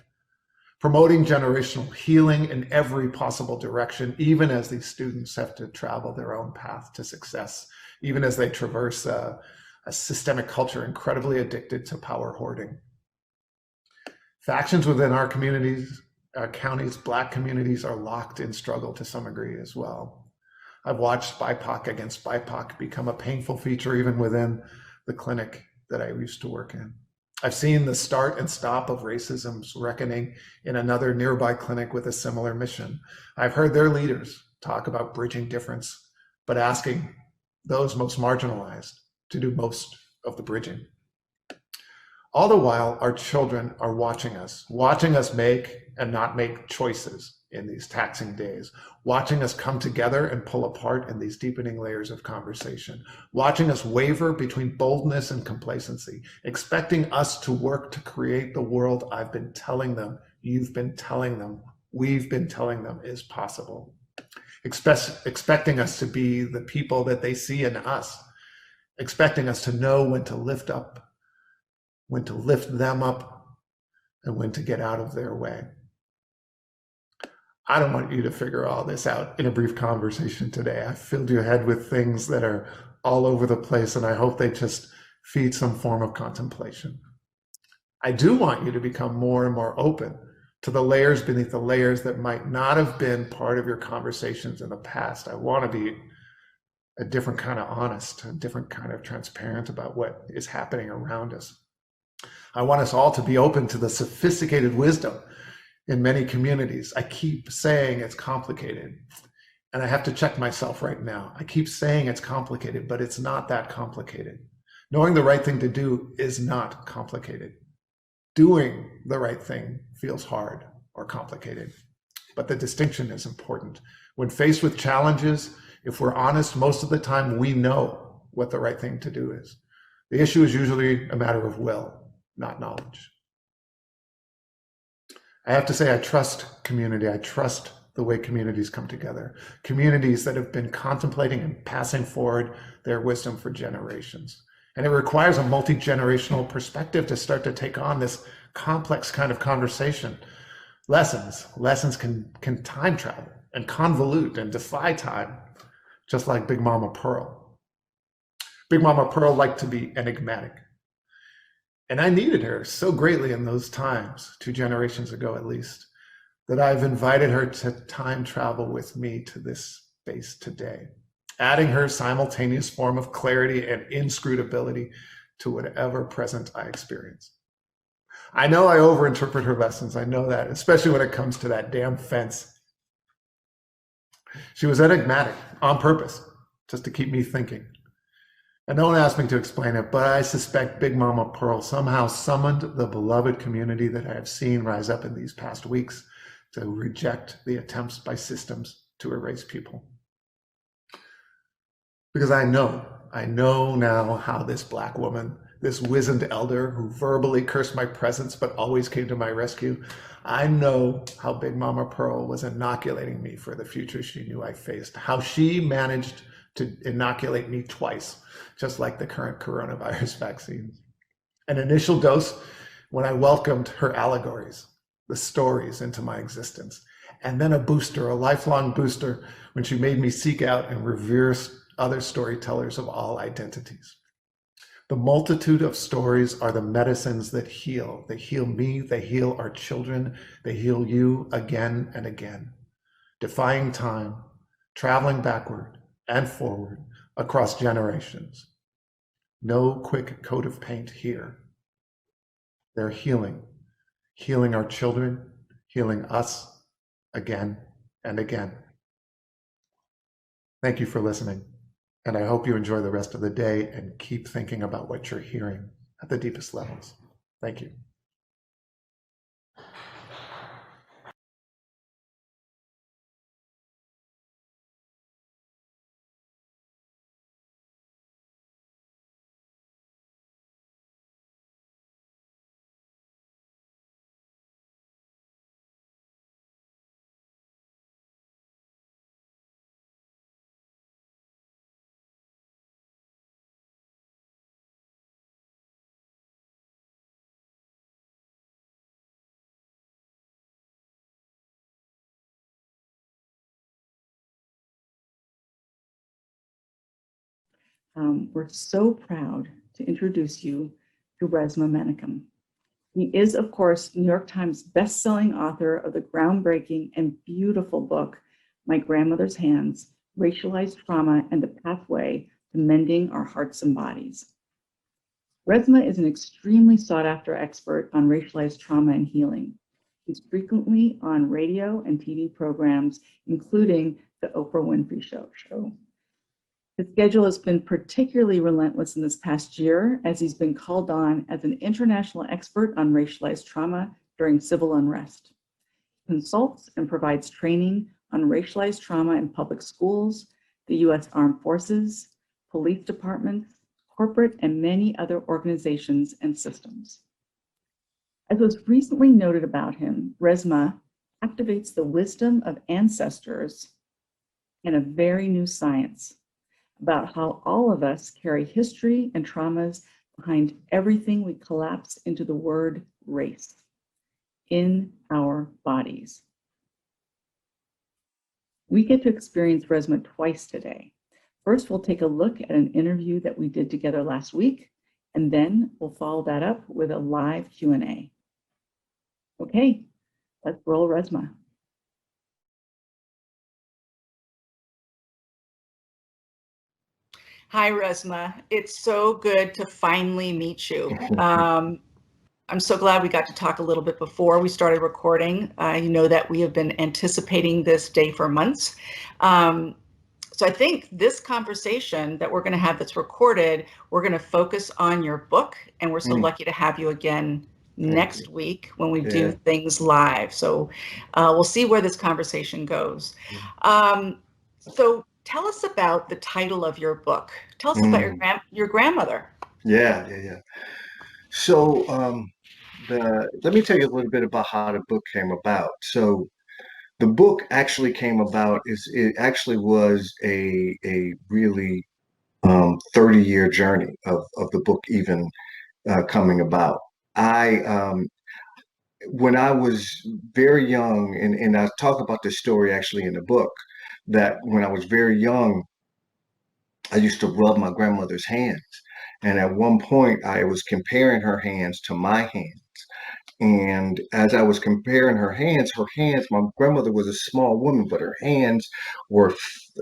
promoting generational healing in every possible direction, even as these students have to travel their own path to success, even as they traverse a systemic culture incredibly addicted to power hoarding. Factions within our communities, our counties, Black communities are locked in struggle to some degree as well. I've watched BIPOC against BIPOC become a painful feature even within the clinic that I used to work in. I've seen the start and stop of racism's reckoning in another nearby clinic with a similar mission. I've heard their leaders talk about bridging difference, but asking those most marginalized to do most of the bridging. All the while, our children are watching us make and not make choices in these taxing days, watching us come together and pull apart in these deepening layers of conversation, watching us waver between boldness and complacency, expecting us to work to create the world I've been telling them, you've been telling them, we've been telling them is possible. Expecting us to be the people that they see in us, expecting us to know when to lift up, when to lift them up, and when to get out of their way. I don't want you to figure all this out in a brief conversation today. I filled your head with things that are all over the place, and I hope they just feed some form of contemplation. I do want you to become more and more open to the layers beneath the layers that might not have been part of your conversations in the past. I want to be a different kind of honest, a different kind of transparent about what is happening around us. I want us all to be open to the sophisticated wisdom in many communities. I keep saying it's complicated, and I have to check myself right now. I keep saying it's complicated, but it's not that complicated. Knowing the right thing to do is not complicated. Doing the right thing feels hard or complicated, but the distinction is important. When faced with challenges, if we're honest, most of the time we know what the right thing to do is. The issue is usually a matter of will, not knowledge. I have to say, I trust community. I trust the way communities come together. Communities that have been contemplating and passing forward their wisdom for generations. And it requires a multi-generational perspective to start to take on this complex kind of conversation. Lessons can time travel and convolute and defy time, just like Big Mama Pearl. Big Mama Pearl liked to be enigmatic. And I needed her so greatly in those times, 2 generations ago at least, that I've invited her to time travel with me to this space today, adding her simultaneous form of clarity and inscrutability to whatever present I experience. I know I overinterpret her lessons. I know that, especially when it comes to that damn fence. She was enigmatic on purpose, just to keep me thinking. And no one asked me to explain it, but I suspect Big Mama Pearl somehow summoned the beloved community that I have seen rise up in these past weeks to reject the attempts by systems to erase people. Because I know now how this Black woman, this wizened elder who verbally cursed my presence but always came to my rescue, I know how Big Mama Pearl was inoculating me for the future she knew I faced, how she managed to inoculate me twice, just like the current coronavirus vaccines. An initial dose when I welcomed her allegories, the stories into my existence, and then a booster, a lifelong booster, when she made me seek out and revere other storytellers of all identities. The multitude of stories are the medicines that heal. They heal me, they heal our children, they heal you again and again. Defying time, traveling backward and forward across generations. No quick coat of paint here. They're healing our children, healing us, again and again. Thank you for listening, and I hope you enjoy the rest of the day and keep thinking about what you're hearing at the deepest levels. Thank you. We're so proud to introduce you to Resmaa Menakem. He is, of course, New York Times bestselling author of the groundbreaking and beautiful book, My Grandmother's Hands, Racialized Trauma and the Pathway to Mending Our Hearts and Bodies. Resmaa is an extremely sought-after expert on racialized trauma and healing. He's frequently on radio and TV programs, including The Oprah Winfrey Show. His schedule has been particularly relentless in this past year as he's been called on as an international expert on racialized trauma during civil unrest. He consults and provides training on racialized trauma in public schools, the U.S. Armed Forces, police departments, corporate, and many other organizations and systems. As was recently noted about him, Resmaa activates the wisdom of ancestors in a very new science about how all of us carry history and traumas behind everything we collapse into the word race in our bodies. We get to experience Resmaa twice today. First, we'll take a look at an interview that we did together last week, and then we'll follow that up with a live Q&A. Okay, let's roll Resmaa. Hi, Resmaa. It's so good to finally meet you. I'm so glad we got to talk a little bit before we started recording. You know that we have been anticipating this day for months. So I think this conversation that we're going to have that's recorded, we're going to focus on your book, and we're so lucky to have you again next week when we do things live. So we'll see where this conversation goes. So tell us about the title of your book. Tell us about your grandmother. Yeah. So let me tell you a little bit about how the book came about. So the book actually came about it actually was a really 30-year journey of the book even coming about. When I was very young, and I talk about this story actually in the book, that when I was very young, I used to rub my grandmother's hands. And at one point, I was comparing her hands to my hands. And as I was comparing her hands, my grandmother was a small woman, but her hands were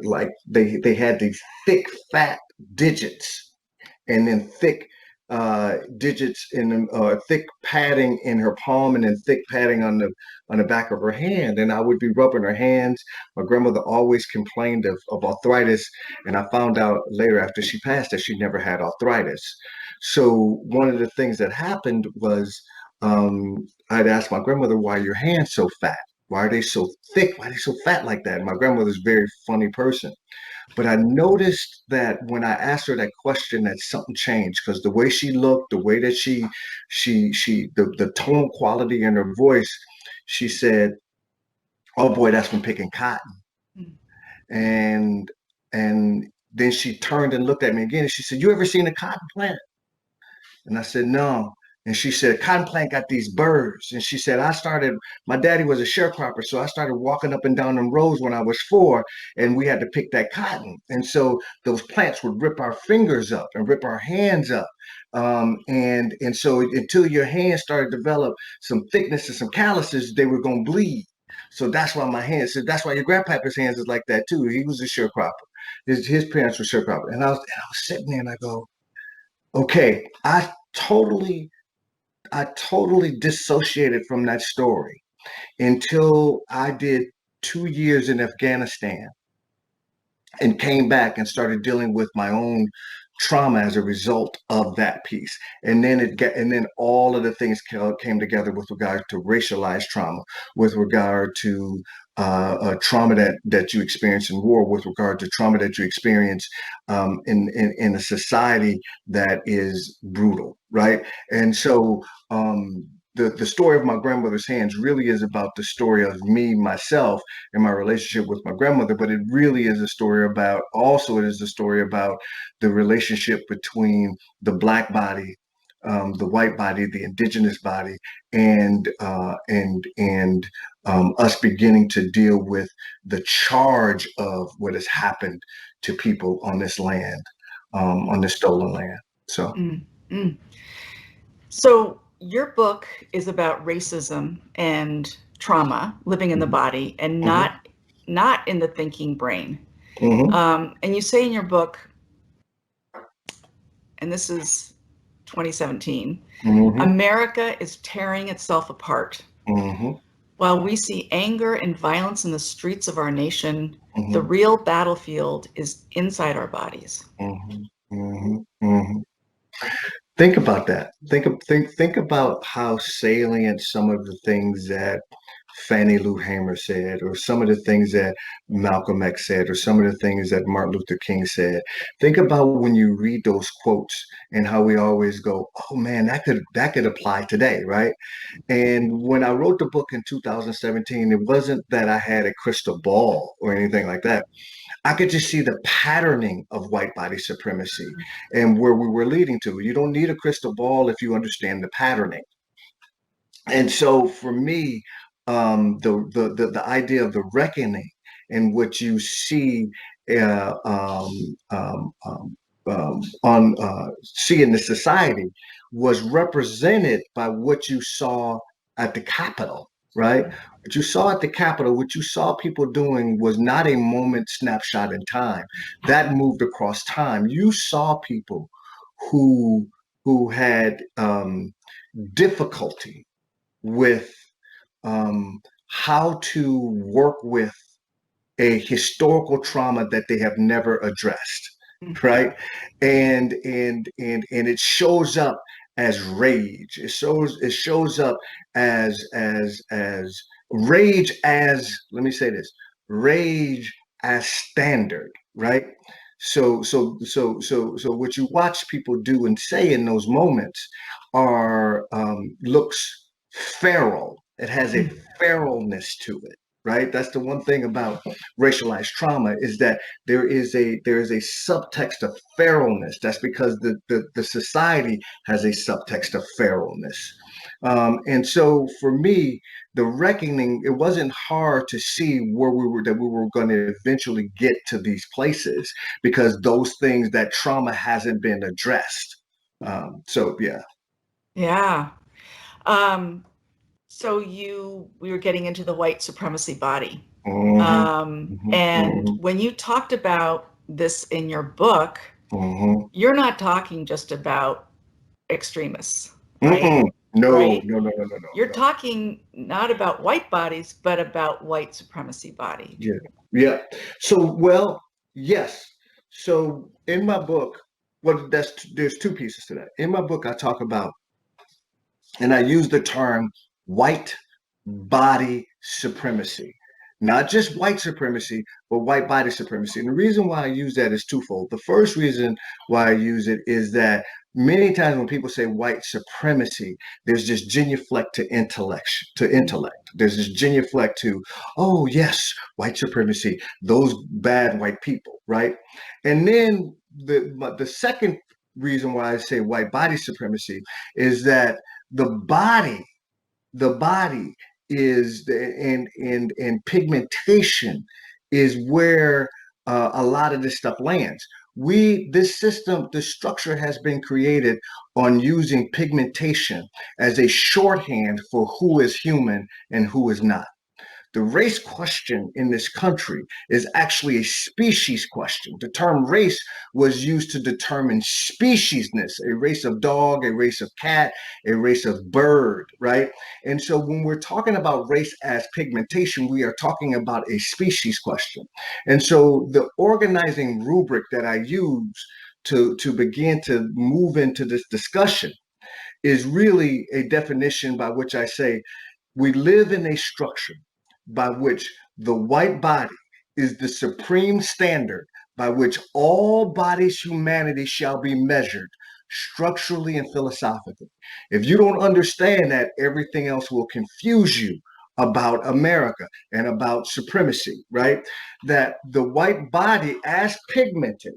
like they had these thick, fat digits, and then thick digits in thick padding in her palm, and then thick padding on the back of her hand. And I would be rubbing her hands. My grandmother always complained of arthritis, and I found out later after she passed that she never had arthritis. So one of the things that happened was I'd ask my grandmother, "Why are your hands so fat? Why are they so thick? Why are they so fat like that?" And my grandmother's a very funny person. But I noticed that when I asked her that question, that something changed, because the way she looked, the way that the tone quality in her voice, she said, "Oh boy, that's from picking cotton." And then she turned and looked at me again, and she said, "You ever seen a cotton plant?" And I said, "No." And she said, "Cotton plant got these birds." And she said, my daddy was a sharecropper, so I started walking up and down them rows when I was 4, and we had to pick that cotton. And so those plants would rip our fingers up and rip our hands up. And so until your hands started to develop some thickness and some calluses, they were going to bleed. So that's why that's why your grandpapa's hands is like that too. He was a sharecropper. His parents were sharecroppers. And I was sitting there and I go, okay, I totally dissociated from that story until I did 2 years in Afghanistan and came back and started dealing with my own trauma as a result of that piece. And then all of the things came together with regard to racialized trauma, with regard to trauma that you experience in war, with regard to trauma that you experience in a society that is brutal, right? And so the story of my grandmother's hands really is about the story of me, myself, and my relationship with my grandmother, but it really is a story about, also it is a story about the relationship between the Black body, the white body, the indigenous body, and us beginning to deal with the charge of what has happened to people on this land, on this stolen land. So. So your book is about racism and trauma living in the body and not in the thinking brain. And you say in your book, and this is 2017, America is tearing itself apart. While we see anger and violence in the streets of our nation, the real battlefield is inside our bodies. Think about that. Think about how salient some of the things that Fannie Lou Hamer said, or some of the things that Malcolm X said, or some of the things that Martin Luther King said. Think about when you read those quotes and how we always go, "Oh man, that could apply today," right? And when I wrote the book in 2017, it wasn't that I had a crystal ball or anything like that. I could just see the patterning of white body supremacy and where we were leading to. You don't need a crystal ball if you understand the patterning. And so for me, the idea of the reckoning in what you see see in the society was represented by what you saw at the Capitol, right? What you saw at the Capitol, what you saw people doing was not a moment snapshot in time. That moved across time. You saw people who had difficulty with how to work with a historical trauma that they have never addressed, right? And it shows up as rage. It shows up as rage as, let me say this, rage as standard, right? So what you watch people do and say in those moments are looks feral. It has a feralness to it, right? That's the one thing about racialized trauma, is that there is a subtext of feralness. That's because the society has a subtext of feralness. And so for me, the reckoning, it wasn't hard to see where we were going to eventually get to these places, because those things, that trauma hasn't been addressed. So yeah. Yeah. So we were getting into the white supremacy body. And when you talked about this in your book, you're not talking just about extremists, right? No, right? no. You're talking not about white bodies, but about white supremacy body. Yeah. So, well, yes. So in my book, well, there's two pieces to that. In my book, I talk about, and I use the term white body supremacy. Not just white supremacy, but white body supremacy. And the reason why I use that is twofold. The first reason why I use it is that many times when people say white supremacy, there's this genuflect to intellect. There's this genuflect to, oh yes, white supremacy, those bad white people, right? And then the second reason why I say white body supremacy is that the body is and pigmentation is where a lot of this stuff lands. This system, the structure has been created on using pigmentation as a shorthand for who is human and who is not. The race question in this country is actually a species question. The term race was used to determine speciesness, a race of dog, a race of cat, a race of bird, right? And so when we're talking about race as pigmentation, we are talking about a species question. And so the organizing rubric that I use to begin to move into this discussion is really a definition by which I say we live in a structure by which the white body is the supreme standard by which all bodies humanity shall be measured structurally and philosophically. If you don't understand that, everything else will confuse you about America and about supremacy, right? That the white body as pigmented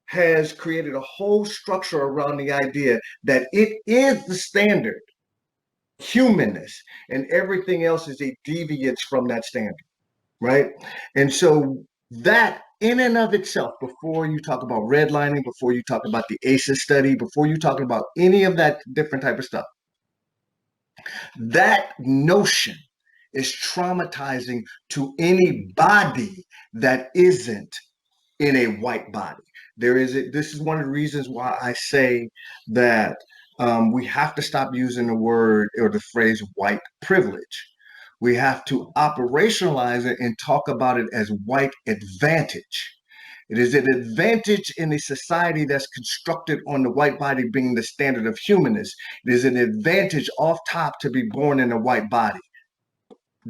has created a whole structure around the idea that it is the standard humanness, and everything else is a deviance from that standard, right? And so that in and of itself, before you talk about redlining, before you talk about the ACEs study, before you talk about any of that different type of stuff, that notion is traumatizing to anybody that isn't in a white body. This is one of the reasons why I say that we have to stop using the word or the phrase white privilege. We have to operationalize it and talk about it as white advantage. It is an advantage in a society that's constructed on the white body being the standard of humanness. It is an advantage off top to be born in a white body,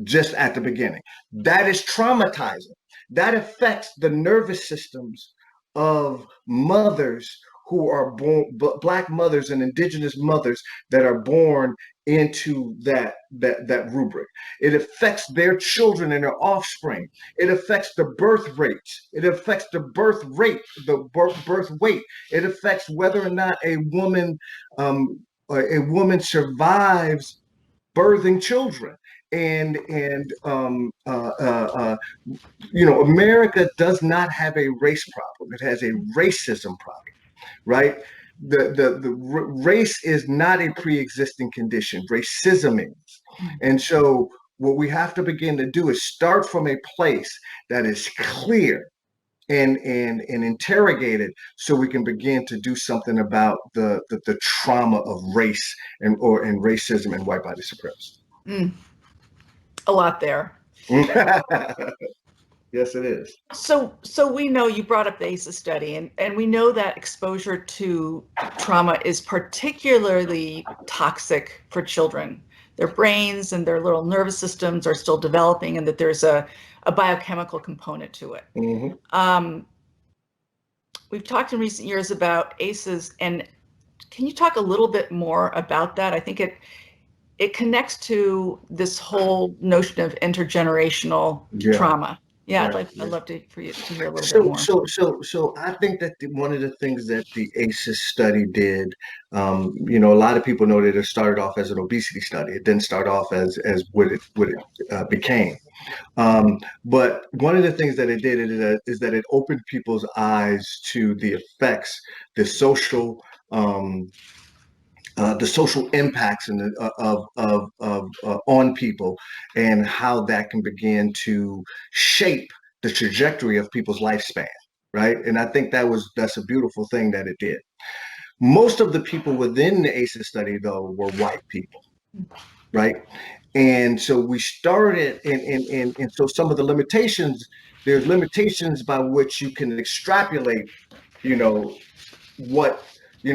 just at the beginning. That is traumatizing. That affects the nervous systems of mothers who are born, Black mothers and indigenous mothers that are born into that rubric. It affects their children and their offspring. It affects the birth rates. It affects the birth rate, the birth weight. It affects whether or not a woman survives birthing children. And America does not have a race problem. It has a racism problem, right? The race is not a pre-existing condition. Racism is. And so what we have to begin to do is start from a place that is clear and interrogated, so we can begin to do something about the trauma of race and racism and white body supremacy. A lot there. Yes, it is. So we know you brought up the ACEs study, and we know that exposure to trauma is particularly toxic for children. Their brains and their little nervous systems are still developing, and that there's a biochemical component to it. Mm-hmm. We've talked in recent years about ACEs, and can you talk a little bit more about that? I think it connects to this whole notion of intergenerational trauma. Yeah, right. I'd love for you to hear a little bit more. So I think that one of the things that the ACEs study did, a lot of people know that it started off as an obesity study. It didn't start off as what it became. But one of the things that it did is that it opened people's eyes to the effects, the social impacts on people, and how that can begin to shape the trajectory of people's lifespan, right? And I think that's a beautiful thing that it did. Most of the people within the ACEs study, though, were white people, right? And so we started, and so some of the limitations, there's limitations by which you can extrapolate,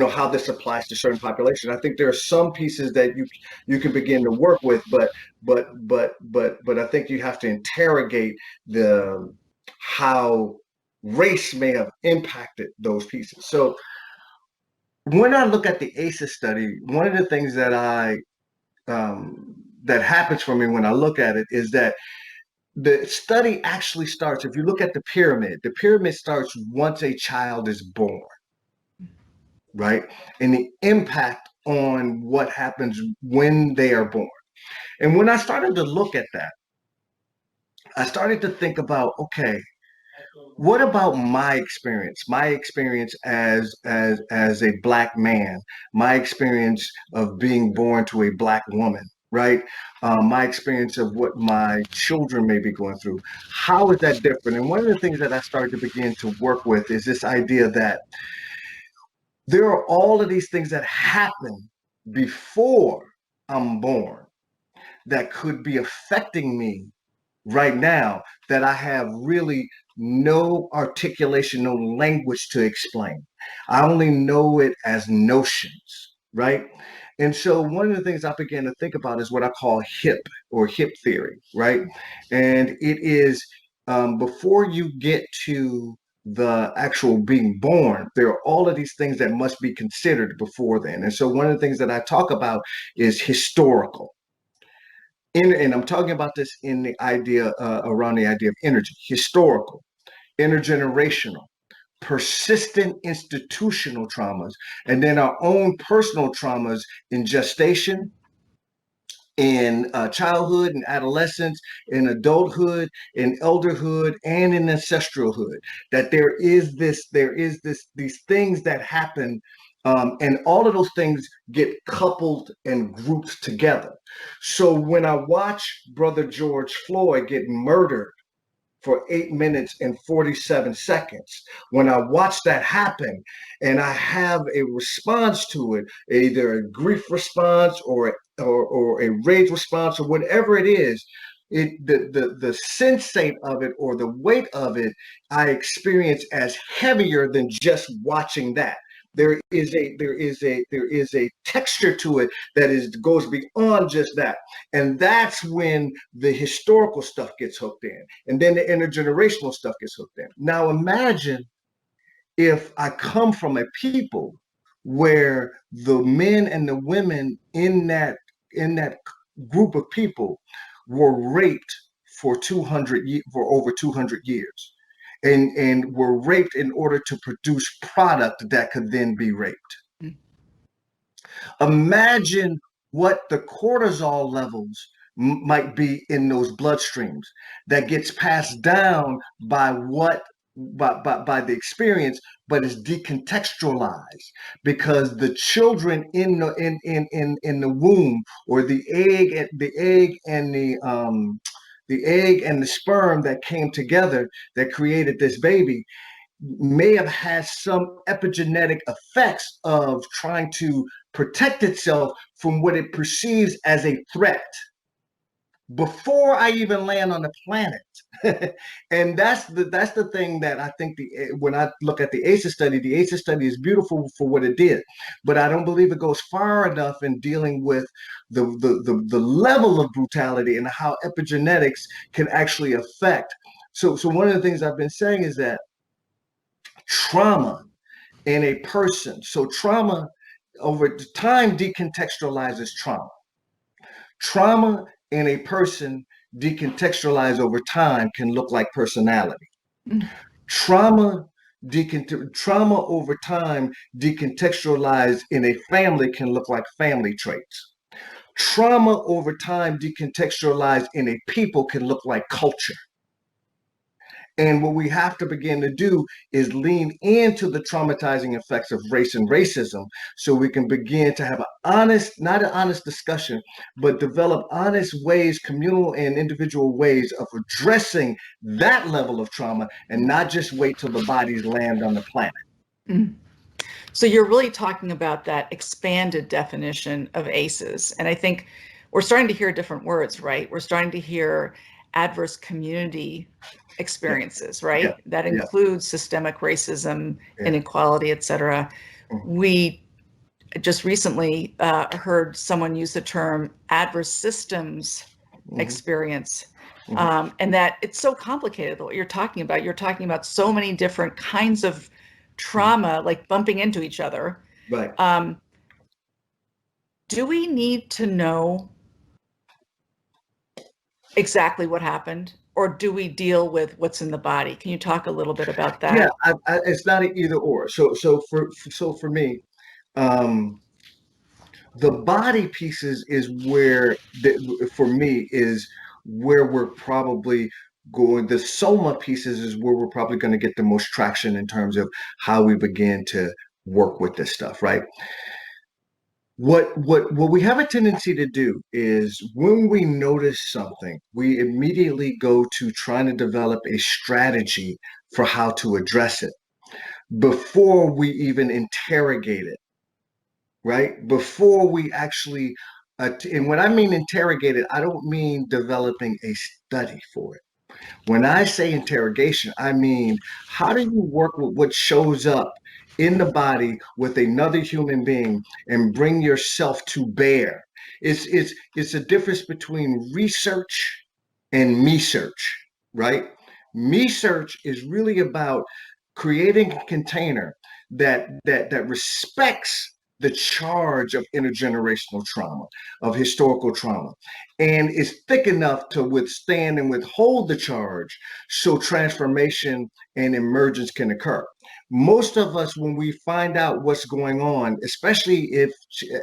how this applies to certain population. I think there are some pieces that you can begin to work with, but I think you have to interrogate how race may have impacted those pieces. So when I look at the ACEs study, one of the things that that happens for me when I look at it is that the study actually starts, if you look at the pyramid starts once a child is born, right? And the impact on what happens when they are born. And when I started to look at that, I started to think about, okay, what about my experience as a Black man, my experience of being born to a Black woman, right? My experience of what my children may be going through. How is that different? And one of the things that I started to begin to work with is this idea that there are all of these things that happen before I'm born that could be affecting me right now that I have really no articulation, no language to explain. I only know it as notions, right? And so one of the things I began to think about is what I call HIP or HIP theory, right? And it is before you get to the actual being born, there are all of these things that must be considered before then. And so one of the things that I talk about is historical. And I'm talking about this in the idea around the idea of energy, historical, intergenerational, persistent institutional traumas, and then our own personal traumas in gestation, in childhood and adolescence, in adulthood, in elderhood, and in ancestralhood. That these things that happen, and all of those things get coupled and grouped together. So when I watch Brother George Floyd get murdered for 8 minutes and 47 seconds. When I watch that happen and I have a response to it, either a grief response or a rage response or whatever it is, the sensate of it or the weight of it, I experience as heavier than just watching that. There is a texture to it that goes beyond just that. And that's when the historical stuff gets hooked in. And then the intergenerational stuff gets hooked in. Now imagine if I come from a people where the men and the women in that group of people were raped for over 200 years and were raped in order to produce product that could then be raped. Imagine what the cortisol levels might be in those bloodstreams that gets passed down by the experience, but is decontextualized because the children in the womb, or the egg and the sperm that came together that created this baby, may have had some epigenetic effects of trying to protect itself from what it perceives as a threat before I even land on the planet. And that's the thing that I think when I look at the ACEs study is beautiful for what it did, but I don't believe it goes far enough in dealing with the level of brutality and how epigenetics can actually affect. So one of the things I've been saying is that trauma in a person. So trauma over time decontextualizes trauma. Trauma in a person decontextualized over time can look like personality. Trauma over time decontextualized in a family can look like family traits. Trauma over time decontextualized in a people can look like culture. And what we have to begin to do is lean into the traumatizing effects of race and racism so we can begin to have not an honest discussion, but develop honest ways, communal and individual ways of addressing that level of trauma and not just wait till the bodies land on the planet. Mm. So you're really talking about that expanded definition of ACEs. And I think we're starting to hear different words, right? We're starting to hear adverse community experiences, right? Yeah. That includes systemic racism, inequality, et cetera. We just recently heard someone use the term adverse systems experience. And that it's so complicated, what you're talking about. You're talking about so many different kinds of trauma, like bumping into each other. Right. Do we need to know exactly what happened, or do we deal with what's in the body? Can you talk a little bit about that? Yeah, it's not an either or. So for me, the body pieces is where for me is where we're probably going. The soma pieces is where we're probably going to get the most traction in terms of how we begin to work with this stuff, right? What we have a tendency to do is when we notice something, we immediately go to trying to develop a strategy for how to address it before we even interrogate it, right? Before we actually, and when I mean interrogate it, I don't mean developing a study for it. When I say interrogation, I mean, how do you work with what shows up in the body with another human being and bring yourself to bear? It's a difference between research and me search, right? Me search is really about creating a container that respects the charge of intergenerational trauma, of historical trauma, and is thick enough to withstand and withhold the charge so transformation and emergence can occur. Most of us, when we find out what's going on, especially if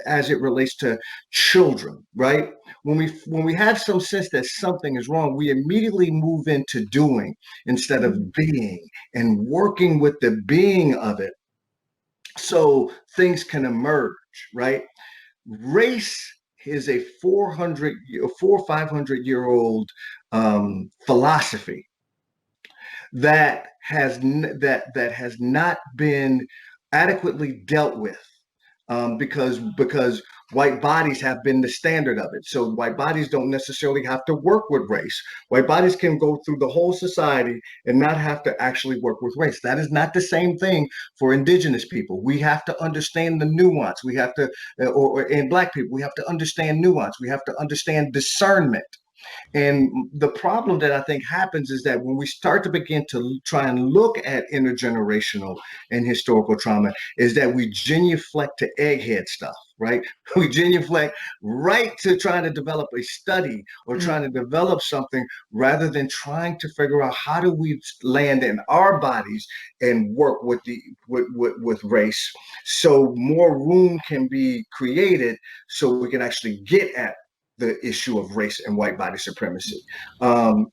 as it relates to children, right? When we have some sense that something is wrong, we immediately move into doing instead of being and working with the being of it so things can emerge, right? Race is a 500 year old philosophy that has not been adequately dealt with because white bodies have been the standard of it. So white bodies don't necessarily have to work with race. White bodies can go through the whole society and not have to actually work with race. That is not the same thing for indigenous people. We have to understand the nuance. We have to, or in Black people, we have to understand nuance. We have to understand discernment. And the problem that I think happens is that when we start to begin to try and look at intergenerational and historical trauma, is that we genuflect to egghead stuff, right? We genuflect right to trying to develop a study or trying to develop something rather than trying to figure out how do we land in our bodies and work with with race so more room can be created so we can actually get at the issue of race and white body supremacy.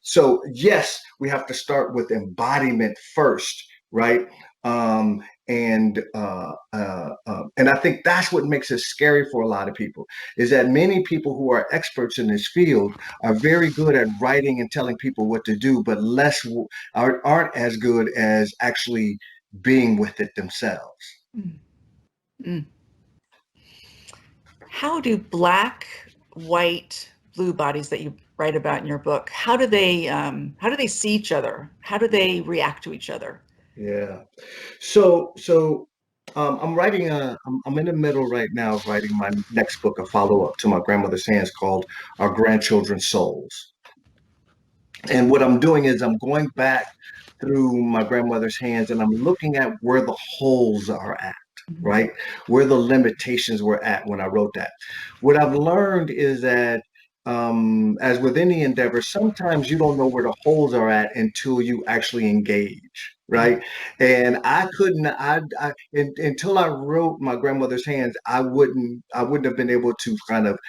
So yes, we have to start with embodiment first, right? And I think that's what makes it scary for a lot of people is that many people who are experts in this field are very good at writing and telling people what to do, but aren't as good as actually being with it themselves. Mm. How do Black, white, blue bodies that you write about in your book, how do they see each other? How do they react to each other? Yeah. So I'm writing I'm in the middle right now of writing my next book, a follow-up to my grandmother's hands called Our Grandchildren's Souls. And what I'm doing is I'm going back through my grandmother's hands and I'm looking at where the holes are at, right? Where the limitations were at when I wrote that. What I've learned is that as with any endeavor, sometimes you don't know where the holes are at until you actually engage, right? And I couldn't, until I wrote my grandmother's hands, I wouldn't have been able to kind of,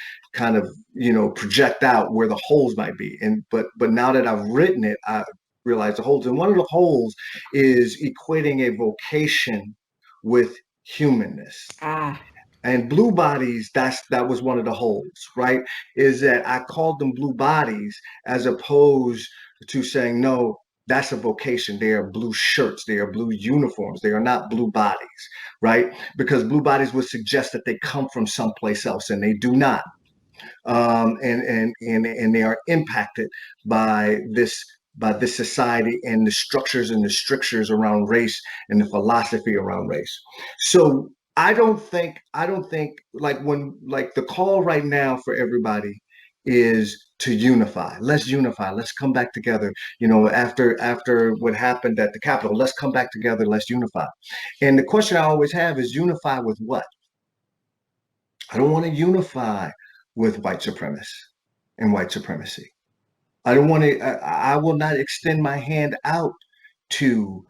project out where the holes might be. But now that I've written it, I realize the holes. And one of the holes is equating a vocation with humanness. And blue bodies, that was one of the holes, right? Is that I called them blue bodies as opposed to saying, no, that's a vocation. They are blue shirts. They are blue uniforms. They are not blue bodies, right? Because blue bodies would suggest that they come from someplace else, and they do not. And they are impacted by this society and the structures and the strictures around race and the philosophy around race. So I don't think like the call right now for everybody is to unify. Let's unify. Let's come back together. After what happened at the Capitol, let's come back together. Let's unify. And the question I always have is unify with what? I don't want to unify with white supremacists and white supremacy. I don't want to. I will not extend my hand out to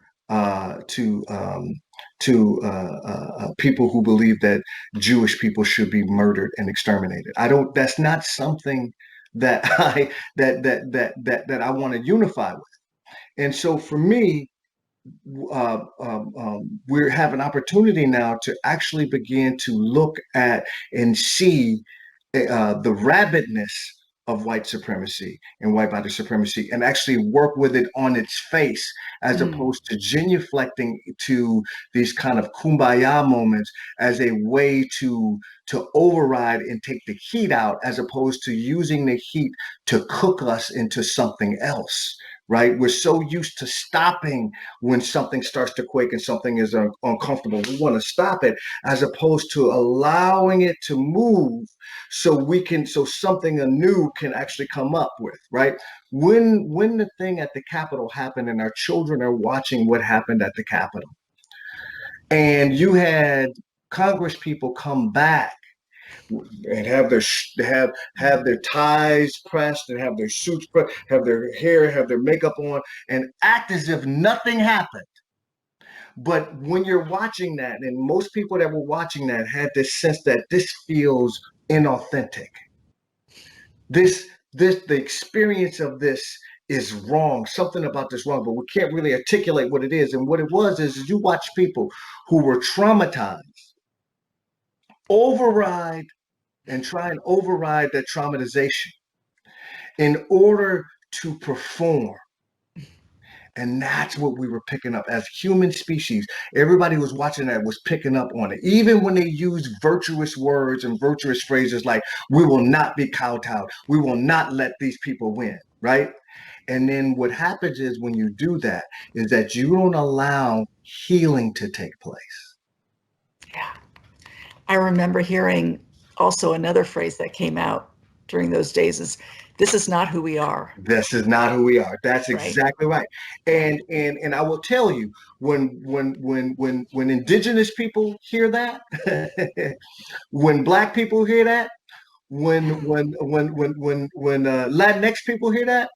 people who believe that Jewish people should be murdered and exterminated. I don't. That's not something that I want to unify with. And so for me, we have an opportunity now to actually begin to look at and see the rabidness of white supremacy and white body supremacy, and actually work with it on its face, as opposed to genuflecting to these kind of kumbaya moments as a way to override and take the heat out, as opposed to using the heat to cook us into something else. Right? We're so used to stopping when something starts to quake and something is uncomfortable. We want to stop it, as opposed to allowing it to move, so something anew can actually come up with, right? When the thing at the Capitol happened and our children are watching what happened at the Capitol, and you had Congress people come back and have their ties pressed and have their suits pressed, have their hair, have their makeup on, and act as if nothing happened. But when you're watching that, and most people that were watching that had this sense that this feels inauthentic. The experience of this is wrong. Something about this wrong, but we can't really articulate what it is. And what it was is you watch people who were traumatized try and override that traumatization in order to perform. And that's what we were picking up as human species. Everybody who was watching that was picking up on it. Even when they used virtuous words and virtuous phrases like, we will not be kowtowed, we will not let these people win, right? And then what happens is when you do that is that you don't allow healing to take place. Yeah. I remember hearing also another phrase that came out during those days is, this is not who we are. This is not who we are. That's Right. exactly right. And I will tell you, when indigenous people hear that, when Black people hear that, when Latinx people hear that,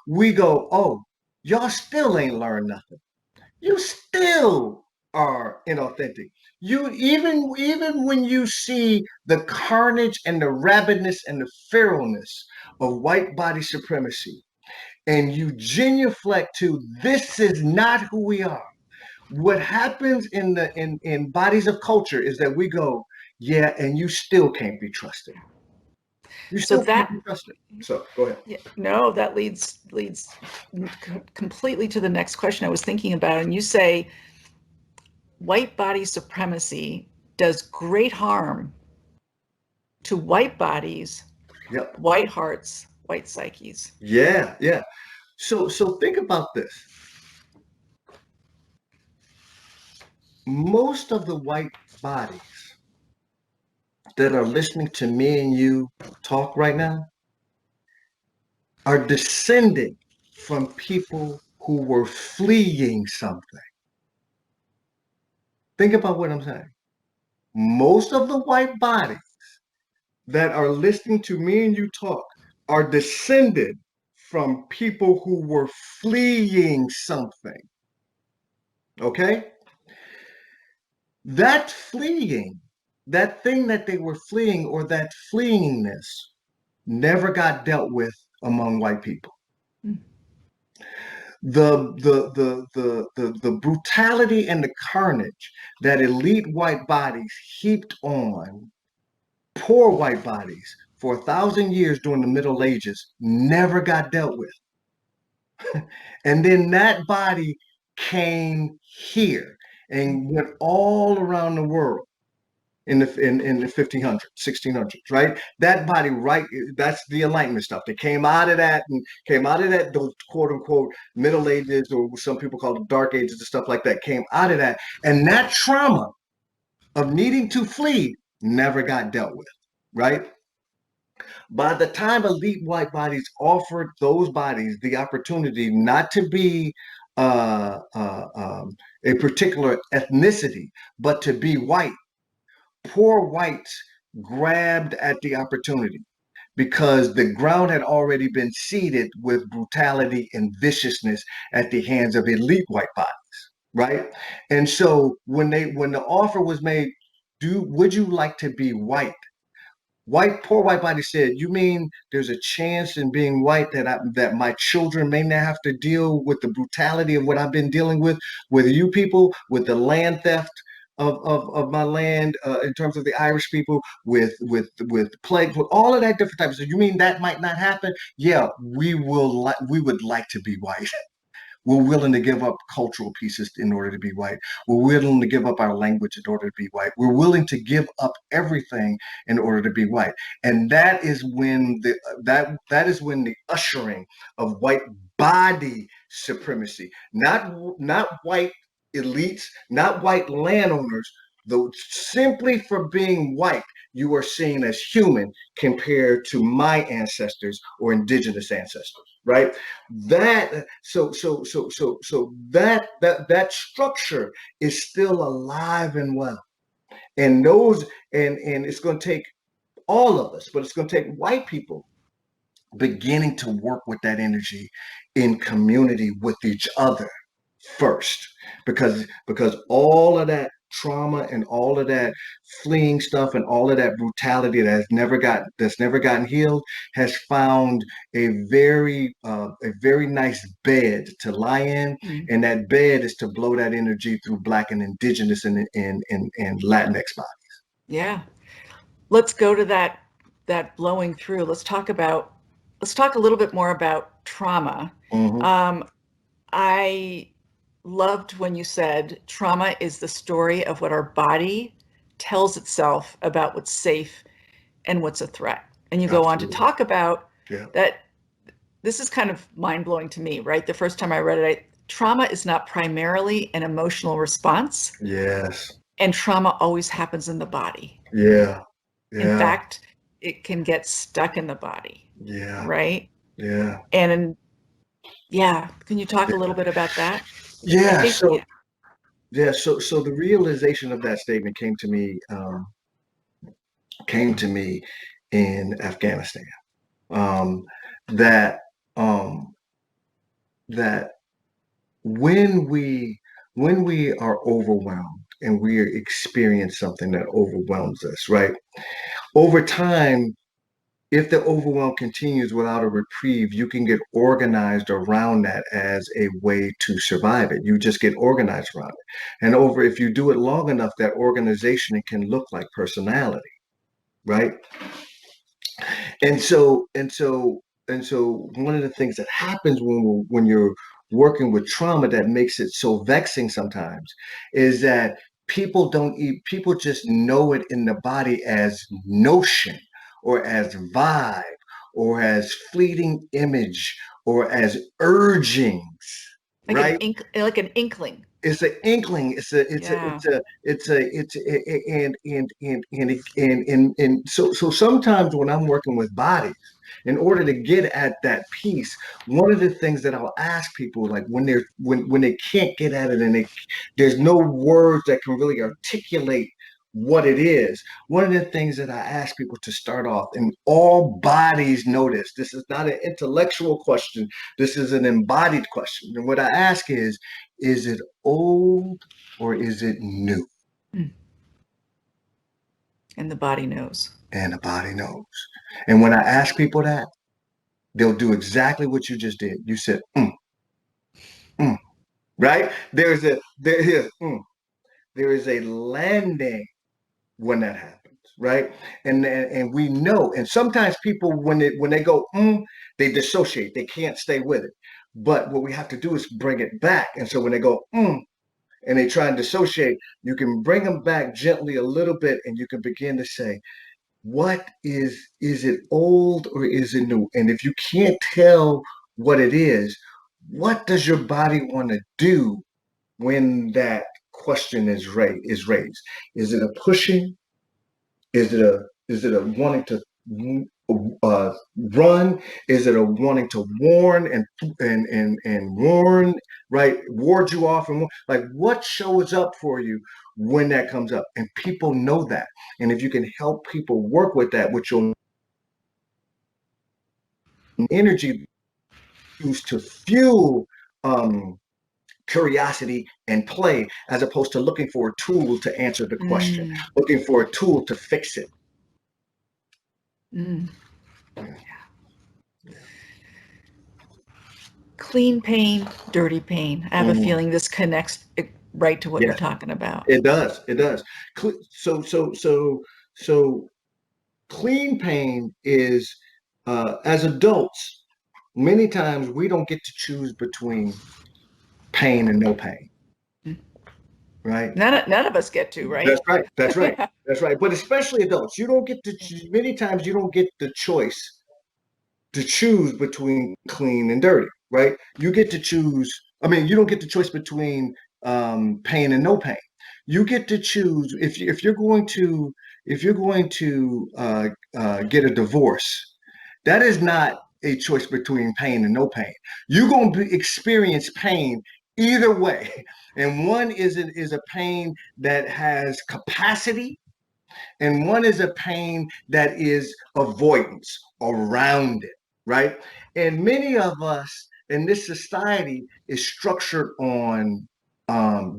we go, oh, y'all still ain't learned nothing. You still are inauthentic. You even when you see the carnage and the rabidness and the feralness of white body supremacy, and you genuflect to this is not who we are. What happens in bodies of culture is that we go, yeah, and you still can't be trusted. You still can't be trusted. So go ahead. Yeah, no, that leads completely to the next question I was thinking about. And you say white body supremacy does great harm to white bodies, Yep. white hearts, white psyches. Yeah, yeah. So think about this. Most of the white bodies that are listening to me and you talk right now are descended from people who were fleeing something. Think about what I'm saying. Most of the white bodies that are listening to me and you talk are descended from people who were fleeing something. Okay? That fleeing, that thing that they were fleeing, or that fleeingness, never got dealt with among white people. The brutality and the carnage that elite white bodies heaped on poor white bodies for 1,000 years during the Middle Ages never got dealt with. And then that body came here and went all around the world in the 1500s, 1600s, right? That body, right? That's the Enlightenment stuff that came out of that, and came out of that, those quote unquote Middle Ages, or some people call it Dark Ages and stuff like that, came out of that. And that trauma of needing to flee never got dealt with, right? By the time elite white bodies offered those bodies the opportunity not to be a particular ethnicity, but to be white, poor whites grabbed at the opportunity because the ground had already been seeded with brutality and viciousness at the hands of elite white bodies, right? And so when the offer was made, would you like to be white? Poor white body said, you mean there's a chance in being white that my children may not have to deal with the brutality of what I've been dealing with you people, with the land theft of my land, in terms of the Irish people, with plague, with all of that different types. So you mean that might not happen? Yeah, we would like to be white. We're willing to give up cultural pieces in order to be white. We're willing to give up our language in order to be white. We're willing to give up everything in order to be white. And that is when the ushering of white body supremacy, not white elites, not white landowners, though simply for being white, you are seen as human compared to my ancestors or indigenous ancestors, right? That that structure is still alive and well. And it's going to take all of us, but it's going to take white people beginning to work with that energy in community with each other first, because all of that trauma and all of that fleeing stuff and all of that brutality that's never gotten healed has found a very nice bed to lie in. And that bed is to blow that energy through Black and Indigenous and Latinx bodies. Yeah. Let's go to that blowing through. Let's talk a little bit more about trauma. I loved when you said trauma is the story of what our body tells itself about what's safe and what's a threat. And you go on to talk about that. This is kind of mind-blowing to me, right? The first time I read it, trauma is not primarily an emotional response. Yes. And trauma always happens in the body. Yeah. In fact, it can get stuck in the body. Yeah. Right? Yeah. And can you talk a little bit about that? Yeah. So the realization of that statement came to me in Afghanistan. That when we are overwhelmed and we experience something that overwhelms us, right? Over time, if the overwhelm continues without a reprieve, you can get organized around that as a way to survive it. You just get organized around it. And if you do it long enough, that organization can look like personality, right? And so one of the things that happens when you're working with trauma that makes it so vexing sometimes is that people just know it in the body as notion or as vibe or as fleeting image or as urgings, right? Like an inkling. It's an inkling. So sometimes when I'm working with bodies, in order to get at that piece, one of the things that I'll ask people, like when they can't get at it and there's no words that can really articulate what it is, one of the things that I ask people to start off, and all bodies know this is not an intellectual question, this is an embodied question. And what I ask is it old or is it new? And the body knows. And the body knows. And when I ask people that, they'll do exactly what you just did. You said, right? There is a landing when that happens, right? And we know. And sometimes people, when they go, they dissociate. They can't stay with it. But what we have to do is bring it back. And so when they go, and they try and dissociate, you can bring them back gently a little bit, and you can begin to say, what is it old or is it new? And if you can't tell what it is, what does your body want to do when that question is raised? Is it a pushing? Is it a wanting to run? Is it a wanting to warn and warn, right? Ward you off and like what shows up for you when that comes up? And people know that. And if you can help people work with that, which your energy used to fuel curiosity and play, as opposed to looking for a tool to answer the question, looking for a tool to fix it. Mm. Yeah. Clean pain, dirty pain. I have a feeling this connects right to what you're talking about. It does. It does. So clean pain is, as adults, many times we don't get to choose between pain and no pain, right? None of us get to, right? That's right. That's right. That's right. But especially adults, you don't get to choose, many times you don't get the choice to choose between clean and dirty, right? You get to choose, I mean, you don't get the choice between pain and no pain. You get to choose if you're going to get a divorce. That is not a choice between pain and no pain. You're going to experience pain either way, and one is a pain that has capacity, and one is a pain that is avoidance around it, right? And many of us in this society is structured on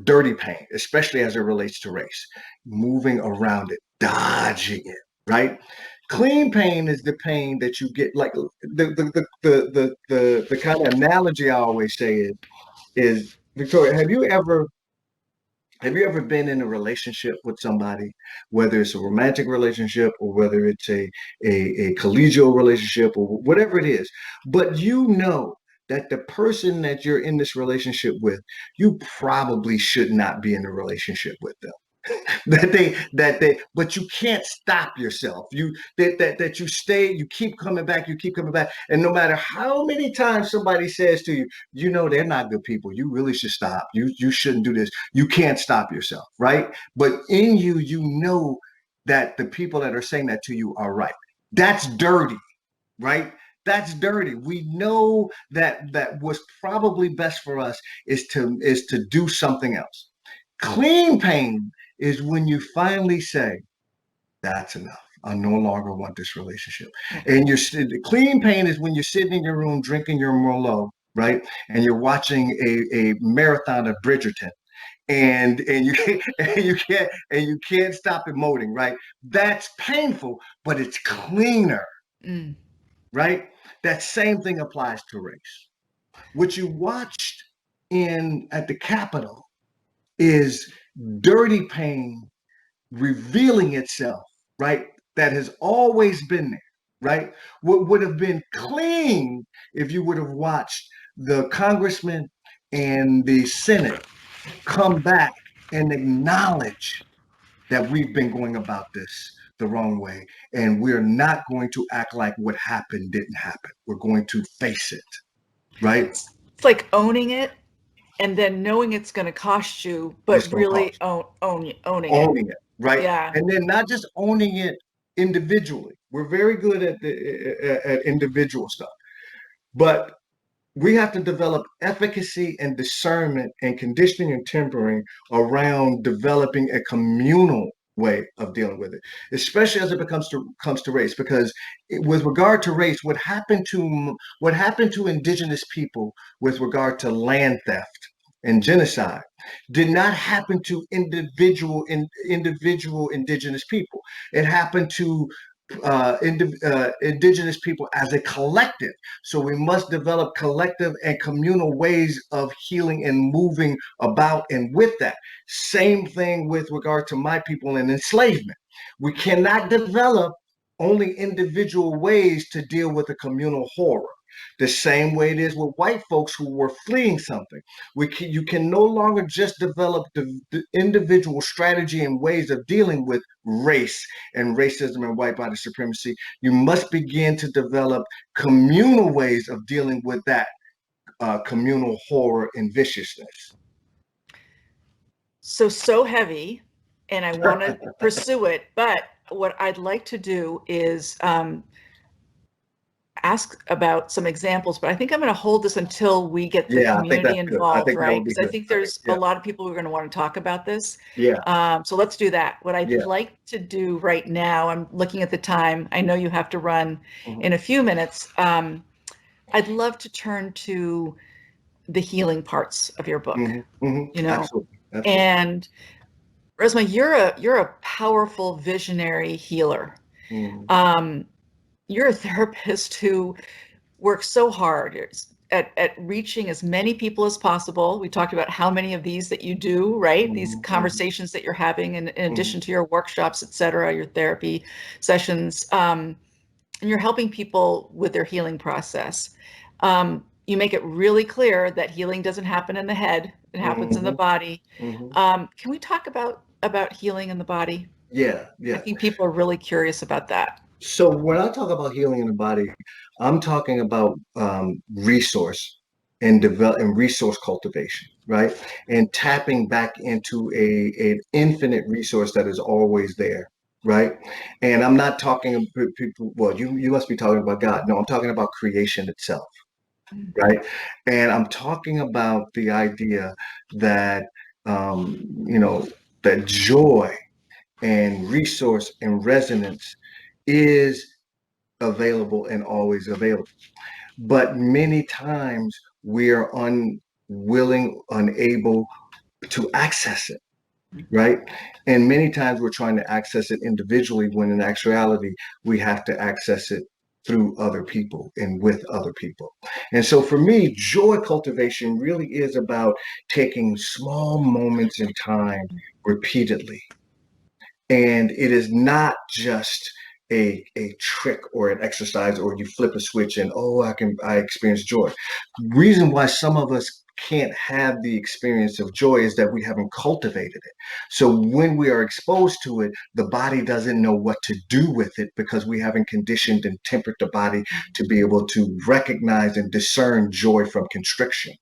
dirty pain, especially as it relates to race, moving around it, dodging it, right? Clean pain is the pain that you get, like the kind of analogy I always say is Victoria, have you ever been in a relationship with somebody, whether it's a romantic relationship or whether it's a collegial relationship or whatever it is, but you know that the person that you're in this relationship with, you probably should not be in a relationship with them. But you can't stop yourself. That you stay, you keep coming back, and no matter how many times somebody says to you, you know they're not good people, you really should stop, you shouldn't do this, you can't stop yourself, right? But in you, you know that the people that are saying that to you are right. That's dirty, right? That's dirty. We know that what's probably best for us is to do something else. Clean pain is when you finally say, that's enough. I no longer want this relationship. And clean pain is when you're sitting in your room drinking your Merlot, right? And you're watching a marathon of Bridgerton. And you can't stop emoting, right? That's painful, but it's cleaner, right? That same thing applies to race. What you watched at the Capitol is dirty pain revealing itself, right? That has always been there, right? What would have been clean if you would have watched the congressman and the Senate come back and acknowledge that we've been going about this the wrong way, and we're not going to act like what happened didn't happen. We're going to face it, right? It's like owning it and then knowing it's going to cost you, but really owning it. Right? Yeah. And then not just owning it individually. We're very good at individual stuff, but we have to develop efficacy and discernment and conditioning and tempering around developing a communal way of dealing with it, especially as it comes to race. Because with regard to race, what happened to indigenous people with regard to land theft and genocide did not happen to individual indigenous people. It happened to indigenous people as a collective. So we must develop collective and communal ways of healing and moving about and with that. Same thing with regard to my people and enslavement. We cannot develop only individual ways to deal with a communal horror. The same way it is with white folks who were fleeing something. You can no longer just develop the individual strategy and ways of dealing with race and racism and white body supremacy. You must begin to develop communal ways of dealing with that communal horror and viciousness. So heavy, and I want to pursue it, but what I'd like to do is ask about some examples, but I think I'm going to hold this until we get the community involved, right? Because I think there's a lot of people who are going to want to talk about this. Yeah. So let's do that. What I'd like to do right now, I'm looking at the time. I know you have to run in a few minutes. I'd love to turn to the healing parts of your book. You know, Absolutely. And Resmaa, you're a powerful visionary healer. you're a therapist who works so hard at reaching as many people as possible. We talked about how many of these that you do, right? These conversations that you're having in addition to your workshops, et cetera, your therapy sessions, and you're helping people with their healing process. You make it really clear that healing doesn't happen in the head, it happens in the body. Can we talk about healing in the body? Yeah, I yeah. think people are really curious about that. So when I talk about healing in the body, I'm talking about resource and resource cultivation, right? And tapping back into an infinite resource that is always there, right? And I'm not talking about people. Well, you must be talking about God. No, I'm talking about creation itself, right? And I'm talking about the idea that you know that joy and resource and resonance is available and always available. But many times we are unwilling, unable to access it, right? And many times we're trying to access it individually when in actuality, we have to access it through other people and with other people. And so for me, joy cultivation really is about taking small moments in time repeatedly. And it is not just a trick or an exercise or you flip a switch and I experience joy. Reason why some of us can't have the experience of joy is that we haven't cultivated it. So when we are exposed to it, the body doesn't know what to do with it because we haven't conditioned and tempered the body to be able to recognize and discern joy from constriction.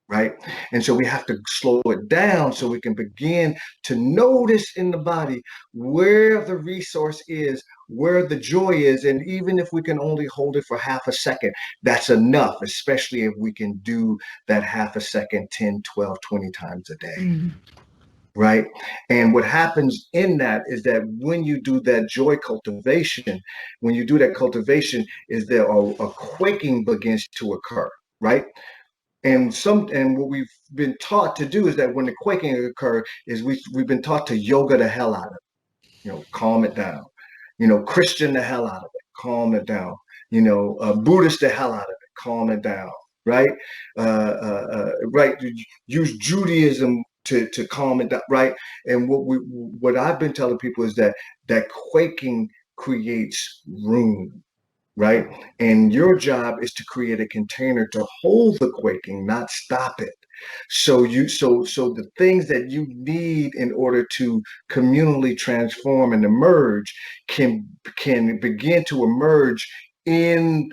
Right. And so we have to slow it down so we can begin to notice in the body where the resource is, where the joy is. And even if we can only hold it for half a second, that's enough, especially if we can do that half a second 10, 12, 20 times a day. Right. And what happens in that is that when you do that joy cultivation, when you do that cultivation, is there a quaking begins to occur. Right. And what we've been taught to do is that when the quaking occurs, is we've been taught to yoga the hell out of it, calm it down, Christian the hell out of it, calm it down, Buddhist the hell out of it, calm it down, right? Right. Use Judaism to calm it down, right? And what I've been telling people is that quaking creates room. Right. And your job is to create a container to hold the quaking, not stop it. So the things that you need in order to communally transform and emerge can begin to emerge in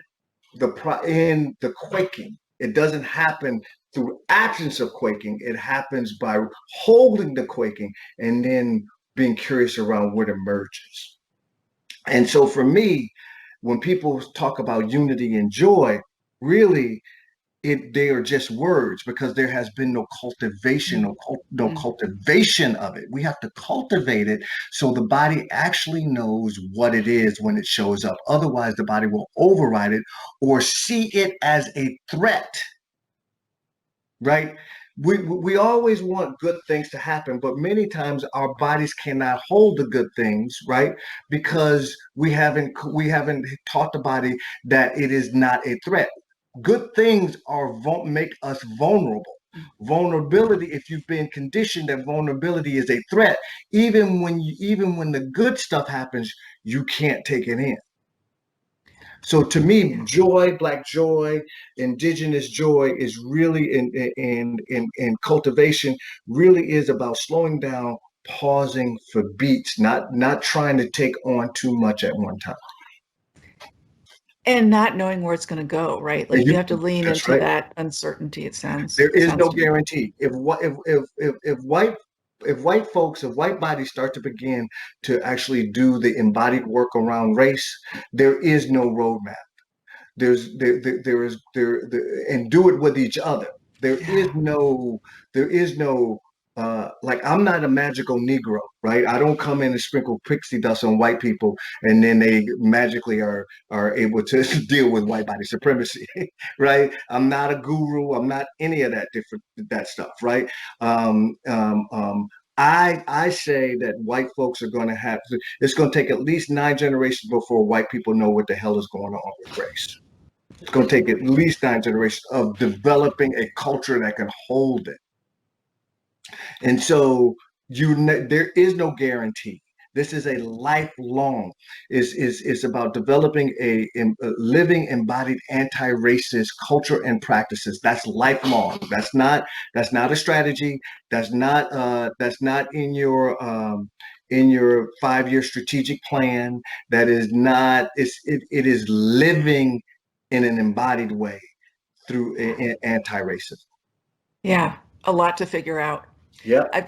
the quaking. It doesn't happen through absence of quaking. It happens by holding the quaking and then being curious around what emerges. And so for me, when people talk about unity and joy, really they are just words because there has been no cultivation, no cultivation of it. We have to cultivate it so the body actually knows what it is when it shows up. Otherwise, the body will override it or see it as a threat, right? We always want good things to happen, but many times our bodies cannot hold the good things, right? Because we haven't taught the body that it is not a threat. Good things make us vulnerable. Vulnerability, if you've been conditioned that vulnerability is a threat, even when the good stuff happens, you can't take it in. So to me, joy, Black joy, indigenous joy is really in cultivation, really is about slowing down, pausing for beats, not trying to take on too much at one time. And not knowing where it's going to go, right? Like you have to lean into right. that uncertainty. It sounds. There is no guarantee. If white bodies start to begin to actually do the embodied work around race, there is no roadmap. There is and do it with each other. There is no like I'm not a magical Negro, right? I don't come in and sprinkle pixie dust on white people and then they magically are able to deal with white body supremacy, right? I'm not a guru. I'm not any of that stuff, right? I say that white folks are going to have to, it's going to take at least 9 generations before white people know what the hell is going on with race. It's going to take at least 9 generations of developing a culture that can hold it. And so there is no guarantee. This is a lifelong. Is about developing a living embodied anti-racist culture and practices. That's lifelong. That's not a strategy. That's not in your 5-year strategic plan. That is not. It is living in an embodied way through anti-racism. Yeah, a lot to figure out. Yeah. I've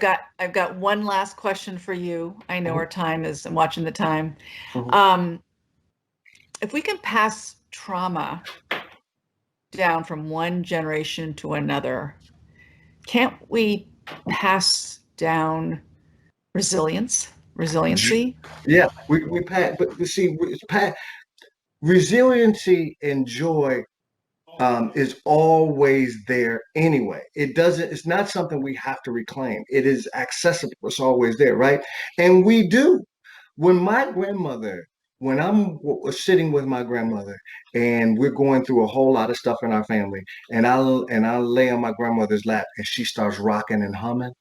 got one last question for you. I know our time is, I'm watching the time. If we can pass trauma down from one generation to another, can't we pass down resiliency? Yeah, we pass, but you see, resiliency and joy is always there anyway. It's not something we have to reclaim. It is accessible. It's always there, right? And we do. When I'm sitting with my grandmother and we're going through a whole lot of stuff in our family, and I'll lay on my grandmother's lap and she starts rocking and humming.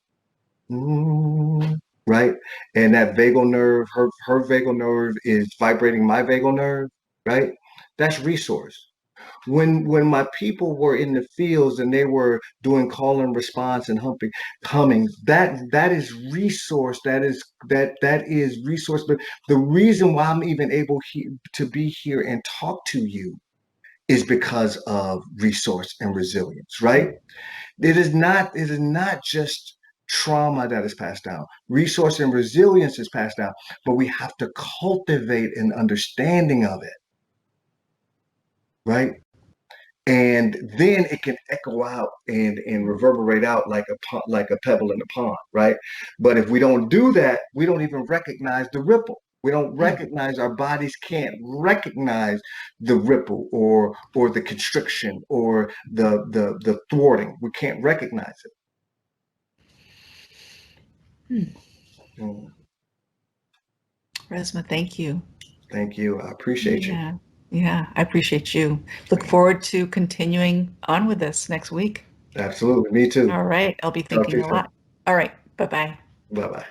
Right? And that vagal nerve, her vagal nerve is vibrating my vagal nerve, right? That's resource. When my people were in the fields and they were doing call and response and humming, that is resource. That is resource. But the reason why I'm even able to be here and talk to you is because of resource and resilience, right? It is not just trauma that is passed down. Resource and resilience is passed down, but we have to cultivate an understanding of it, right? And then it can echo out and reverberate out like a pebble in a pond, right? But if we don't do that, we don't even recognize the ripple. We don't recognize, our bodies can't recognize the ripple or the constriction or the thwarting. We can't recognize it. Resmaa, thank you. Thank you. I appreciate you. Yeah, I appreciate you. Look forward to continuing on with this next week. Absolutely. Me too. All right. I'll be thinking a lot. All right. Bye-bye. Bye-bye.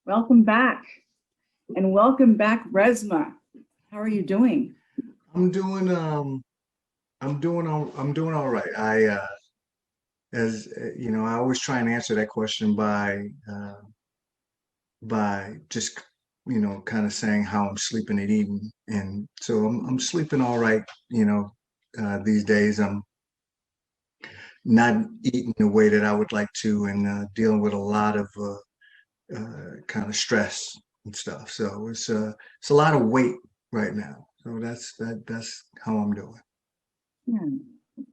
Welcome back. And welcome back, Resmaa. How are you doing? I'm doing all right. As you know, I always try and answer that question by just, kind of saying how I'm sleeping and eating. And so I'm sleeping all right, these days. I'm not eating the way that I would like to, and dealing with a lot of kind of stress and stuff. So it's a lot of weight right now. So that's how I'm doing. Yeah,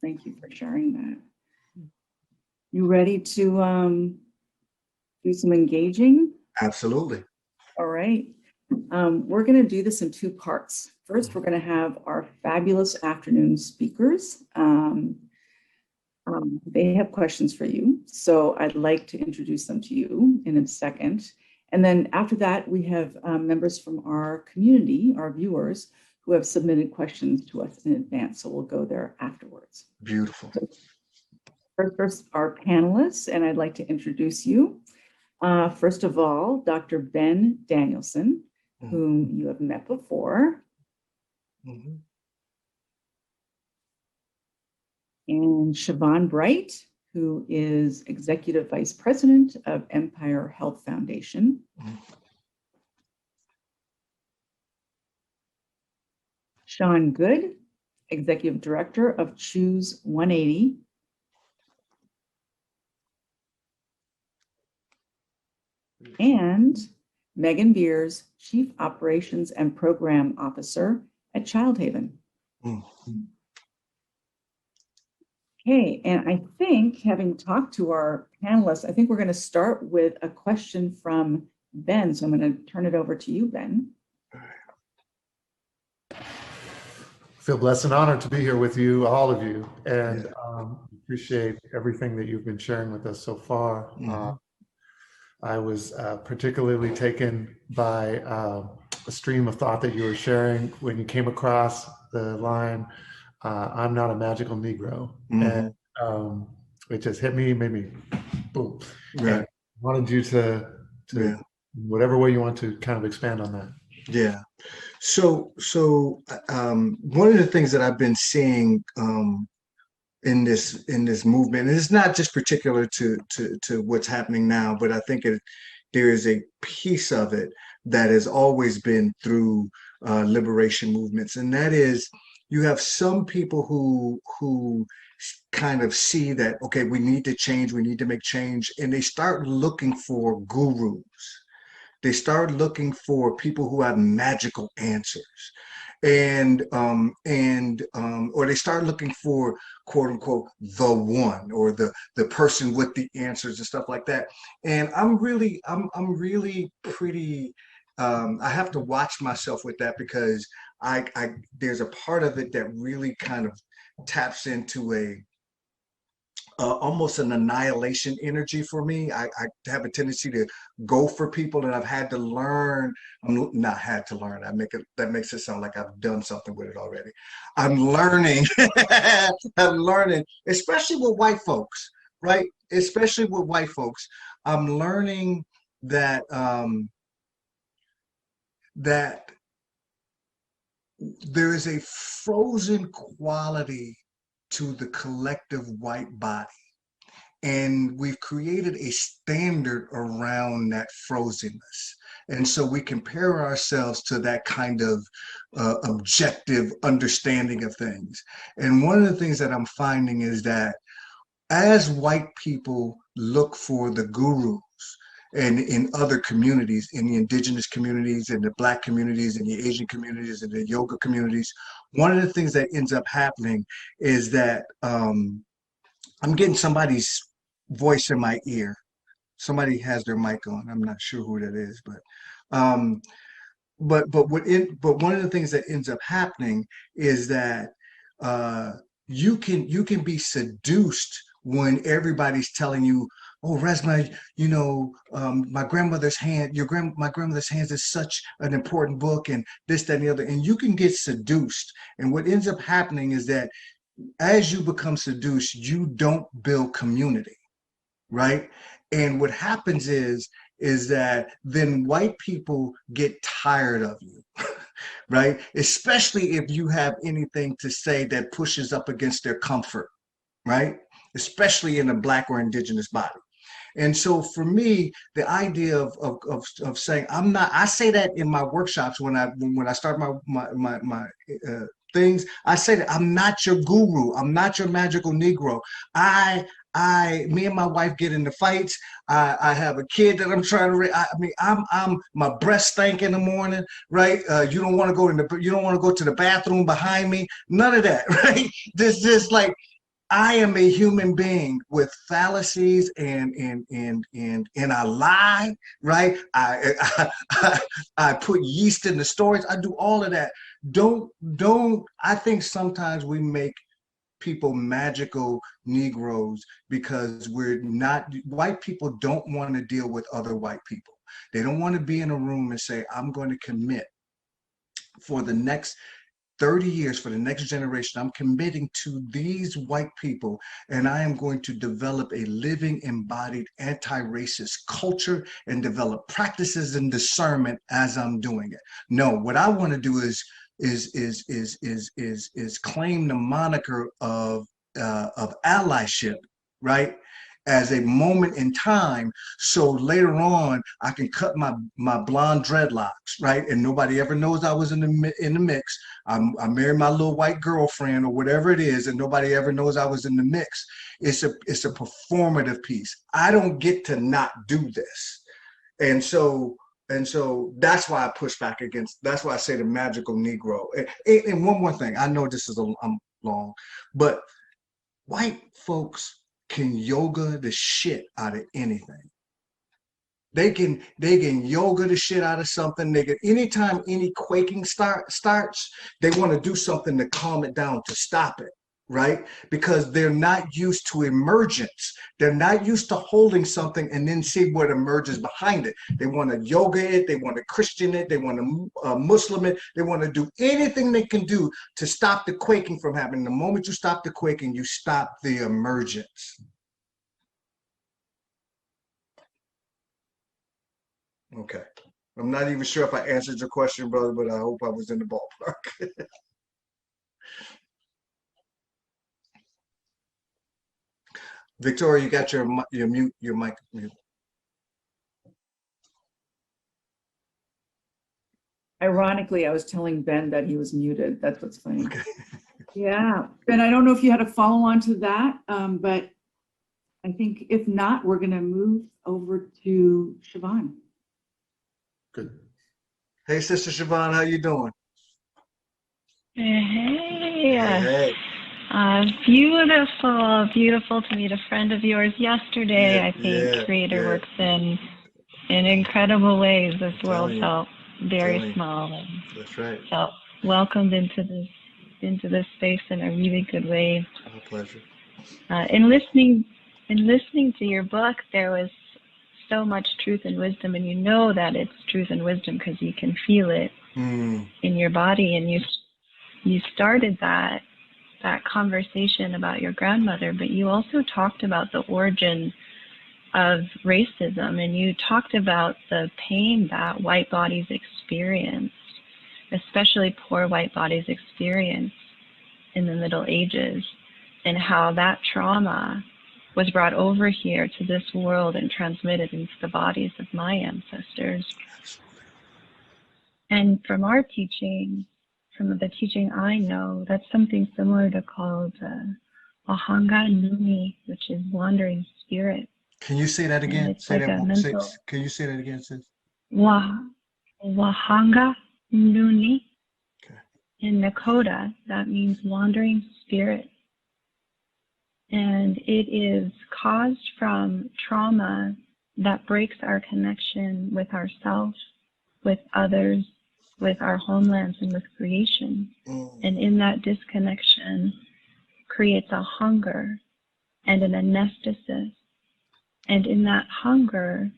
thank you for sharing that. You ready to do some engaging? Absolutely. All right. We're going to do this in 2 parts. First, we're going to have our fabulous afternoon speakers. They have questions for you, so I'd like to introduce them to you in a second. And then after that, we have members from our community, our viewers, who have submitted questions to us in advance, so we'll go there afterwards. Beautiful. So first, our panelists, and I'd like to introduce you. First of all, Dr. Ben Danielson, whom you have met before. And Siobhan Bright, who is Executive Vice President of Empire Health Foundation. Sean Good, Executive Director of Choose 180. And Megan Beers, Chief Operations and Program Officer at Child Haven. Okay, and I think, having talked to our panelists, I think we're going to start with a question from Ben. So I'm going to turn it over to you, Ben. I feel blessed and honored to be here with you, all of you, and appreciate everything that you've been sharing with us so far. I was particularly taken by a stream of thought that you were sharing when you came across the line, I'm not a magical Negro. And it just hit me, made me boom. Right. And I wanted you to whatever way you want to kind of expand on that. Yeah. So one of the things that I've been seeing in this movement, and it's not just particular to what's happening now, but I think there is a piece of it that has always been through liberation movements, and that is you have some people who kind of see that, okay, we need to change, we need to make change, and they start looking for gurus. They start looking for people who have magical answers. Or they start looking for quote unquote the one, or the person with the answers and stuff like that. And I'm really pretty I have to watch myself with that, because I there's a part of it that really kind of taps into a almost an annihilation energy for me. I have a tendency to go for people, and I've had to learn. I'm not had to learn. That makes it sound like I've done something with it already. I'm learning. I'm learning, especially with white folks, right? Especially with white folks. I'm learning that that there is a frozen quality to the collective white body. And we've created a standard around that frozenness. And so we compare ourselves to that kind of objective understanding of things. And one of the things that I'm finding is that as white people look for the gurus, and in other communities, in the indigenous communities, in the Black communities, in the Asian communities, in the yoga communities, one of the things that ends up happening is that I'm getting somebody's voice in my ear. Somebody has their mic on. I'm not sure who that is, but one of the things that ends up happening is that you can be seduced when everybody's telling you, oh, Resma, you know, my grandmother's hand, my grandmother's hands is such an important book, and this, that, and the other, and you can get seduced. And what ends up happening is that as you become seduced, you don't build community, right? And what happens is that then white people get tired of you, right? Especially if you have anything to say that pushes up against their comfort, right? Especially in a Black or indigenous body. And so for me, the idea of saying I'm not, I say that in my workshops when I start my things, I say that I'm not your guru, I'm not your magical Negro. Me and my wife get into fights. I have a kid that I'm trying to. I'm my breath stank in the morning, right? You don't want to go to the bathroom behind me. None of that, right? This is like, I am a human being with fallacies and I lie, right? I put yeast in the stories. I do all of that. I think sometimes we make people magical Negroes because white people don't want to deal with other white people. They don't want to be in a room and say, I'm going to commit for the next 30 years, for the next generation, I'm committing to these white people, and I am going to develop a living, embodied, anti-racist culture and develop practices and discernment as I'm doing it. No, what I want to do is claim the moniker of allyship, right? as a moment in time, so later on I can cut my blonde dreadlocks, right? And nobody ever knows I was in the mix. I married my little white girlfriend or whatever it is, and nobody ever knows I was in the mix. It's a performative piece. I don't get to not do this. And so that's why I push back against, that's why I say the magical Negro. And one more thing, I know this is I'm long, but white folks can yoga the shit out of anything. They can yoga the shit out of something. They can, anytime any quaking starts, they want to do something to calm it down, to stop it, right? Because they're not used to emergence. They're not used to holding something and then see what emerges behind it. They want to yoga it, they want to Christian it, they want to Muslim it, they want to do anything they can do to stop the quaking from happening. The moment you stop the quaking, you stop the emergence. Okay. I'm not even sure if I answered your question, brother, but I hope I was in the ballpark. Victoria, you got your mic mute. Ironically, I was telling Ben that he was muted. That's what's funny. Okay. Yeah. Ben, I don't know if you had a follow on to that, but I think if not, we're going to move over to Siobhan. Good. Hey, Sister Siobhan, how you doing? Hey. Beautiful to meet a friend of yours yesterday. Yeah, I think Creator works in incredible ways. This world felt very small, and that's right. felt welcomed into this space in a really good way. My pleasure. In listening to your book, there was so much truth and wisdom, and you know that it's truth and wisdom because you can feel it in your body, and you started that conversation about your grandmother, but you also talked about the origin of racism, and you talked about the pain that white bodies experience, especially poor white bodies experience in the Middle Ages, and how that trauma was brought over here to this world and transmitted into the bodies of my ancestors. And from our teaching, from the teaching I know, that's something similar to called Wahanga Nuni, which is wandering spirit. Can you say that again? Can you say that again, sis? Wahanga Nuni. Okay. In Nakota, that means wandering spirit. And it is caused from trauma that breaks our connection with ourselves, with others, with our homelands, and with creation. And in that disconnection creates a hunger and an anesthesis. And in that hunger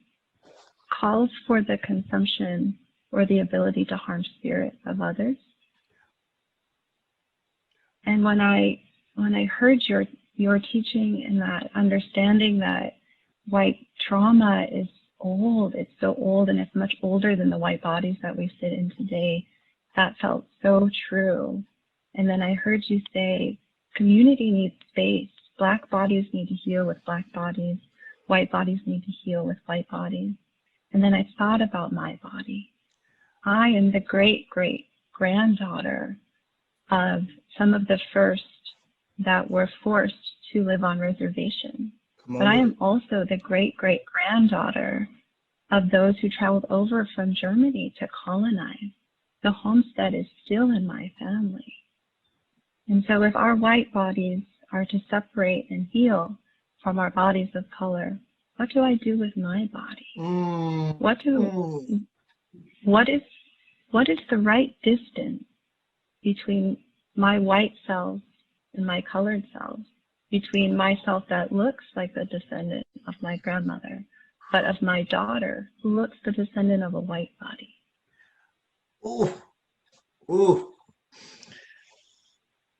calls for the consumption or the ability to harm spirit of others. And when I heard your teaching and that understanding that white trauma is old, it's so old, and it's much older than the white bodies that we sit in today, that felt so true. And then I heard you say community needs space. Black bodies need to heal with black bodies. White bodies need to heal with white bodies. And then I thought about my body. I am the great-great-granddaughter of some of the first that were forced to live on reservation. But I am also the great-great-granddaughter of those who traveled over from Germany to colonize. The homestead is still in my family. And so if our white bodies are to separate and heal from our bodies of color, what do I do with my body? What is the right distance between my white cells and my colored cells, between myself that looks like the descendant of my grandmother, but of my daughter who looks the descendant of a white body? Ooh.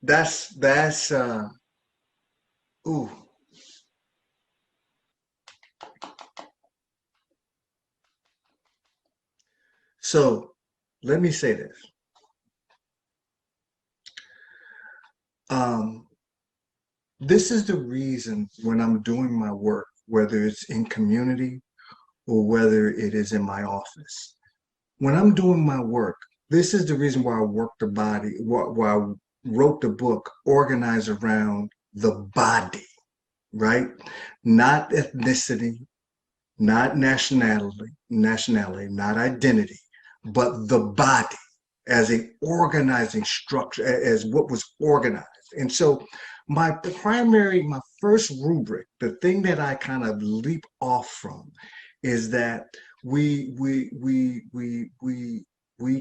That's ooh. So let me say this. This is the reason when I'm doing my work whether it's in community or whether it is in my office. When I'm doing my work, this is the reason why I work the body, why I wrote the book, Organize Around the Body, right? Not ethnicity, not nationality, not identity, but the body as a organizing structure, as what was organized. And so my first rubric, the thing that I kind of leap off from is that we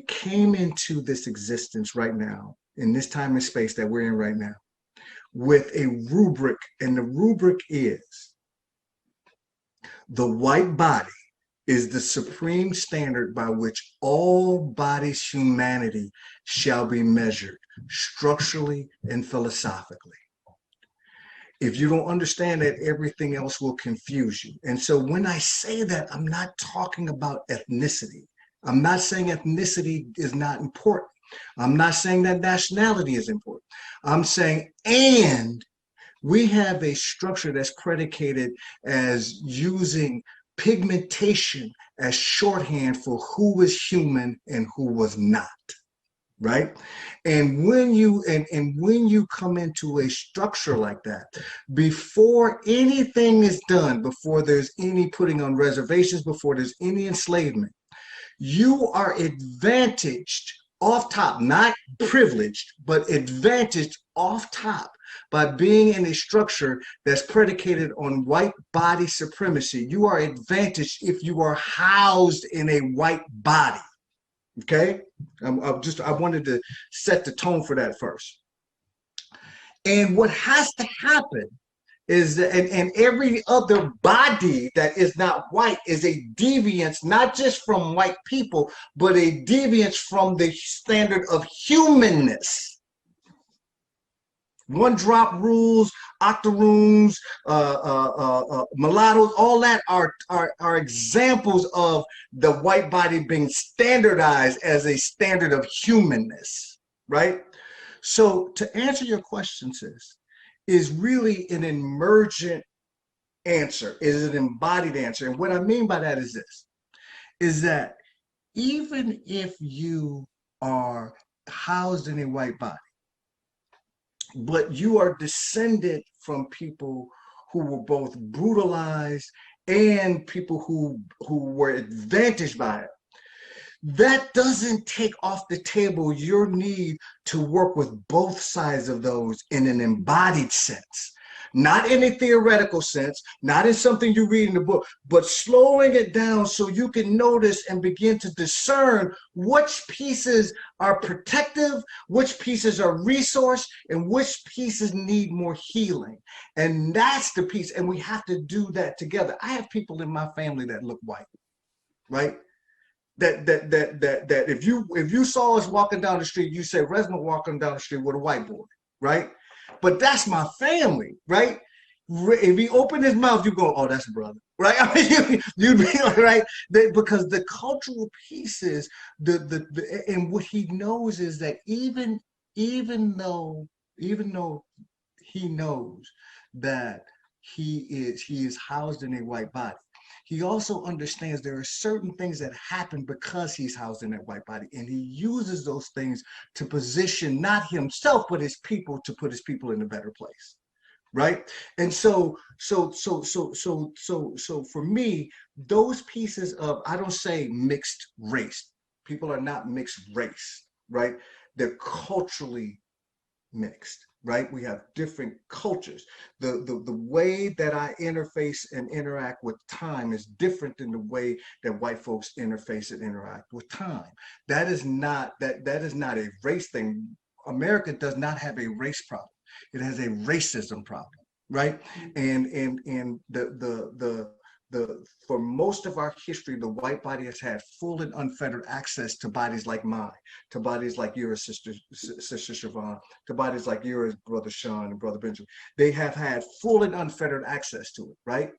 came into this existence right now, in this time and space that we're in right now, with a rubric, and the rubric is the white body is the supreme standard by which all bodies' humanity shall be measured structurally and philosophically. If you don't understand that, everything else will confuse you. And so when I say that, I'm not talking about ethnicity. I'm not saying ethnicity is not important. I'm not saying that nationality is important. I'm saying, and we have a structure that's predicated as using pigmentation as shorthand for who was human and who was not, right? And when you when you come into a structure like that, before anything is done, before there's any putting on reservations, before there's any enslavement, you are advantaged off top, not privileged, but advantaged off top by being in a structure that's predicated on white body supremacy. You are advantaged if you are housed in a white body. Okay, I wanted to set the tone for that first. And what has to happen is that, and every other body that is not white is a deviance, not just from white people, but a deviance from the standard of humanness. One drop rules, octoroons, mulattoes, all that are examples of the white body being standardized as a standard of humanness, right? So to answer your question, sis, is really an emergent answer, is an embodied answer. And what I mean by that is this, is that even if you are housed in a white body, but you are descended from people who were both brutalized and people who were advantaged by it, that doesn't take off the table your need to work with both sides of those in an embodied sense. Not in a theoretical sense, not in something you read in the book, but slowing it down so you can notice and begin to discern which pieces are protective, which pieces are resource, and which pieces need more healing. And that's the piece, and we have to do that together. I have people in my family that look white, right? That if you saw us walking down the street, you say Resma walking down the street with a white boy, right? But that's my family, right? If he opened his mouth, you go, oh, that's a brother, right? I mean, you'd be right, because the cultural pieces, and what he knows is that even though he knows that he is housed in a white body, he also understands there are certain things that happen because he's housed in that white body, and he uses those things to position not himself but his people, to put his people in a better place, right? And so for me, those pieces of, I don't say mixed race. People are not mixed race, right? They're culturally mixed, right? We have different cultures. The way that I interface and interact with time is different than the way that white folks interface and interact with time. That is not a race thing. America does not have a race problem. It has a racism problem, right? And for most of our history, the white body has had full and unfettered access to bodies like mine, to bodies like yours, sister Siobhan, to bodies like yours, brother Sean and brother Benjamin. They have had full and unfettered access to it, right?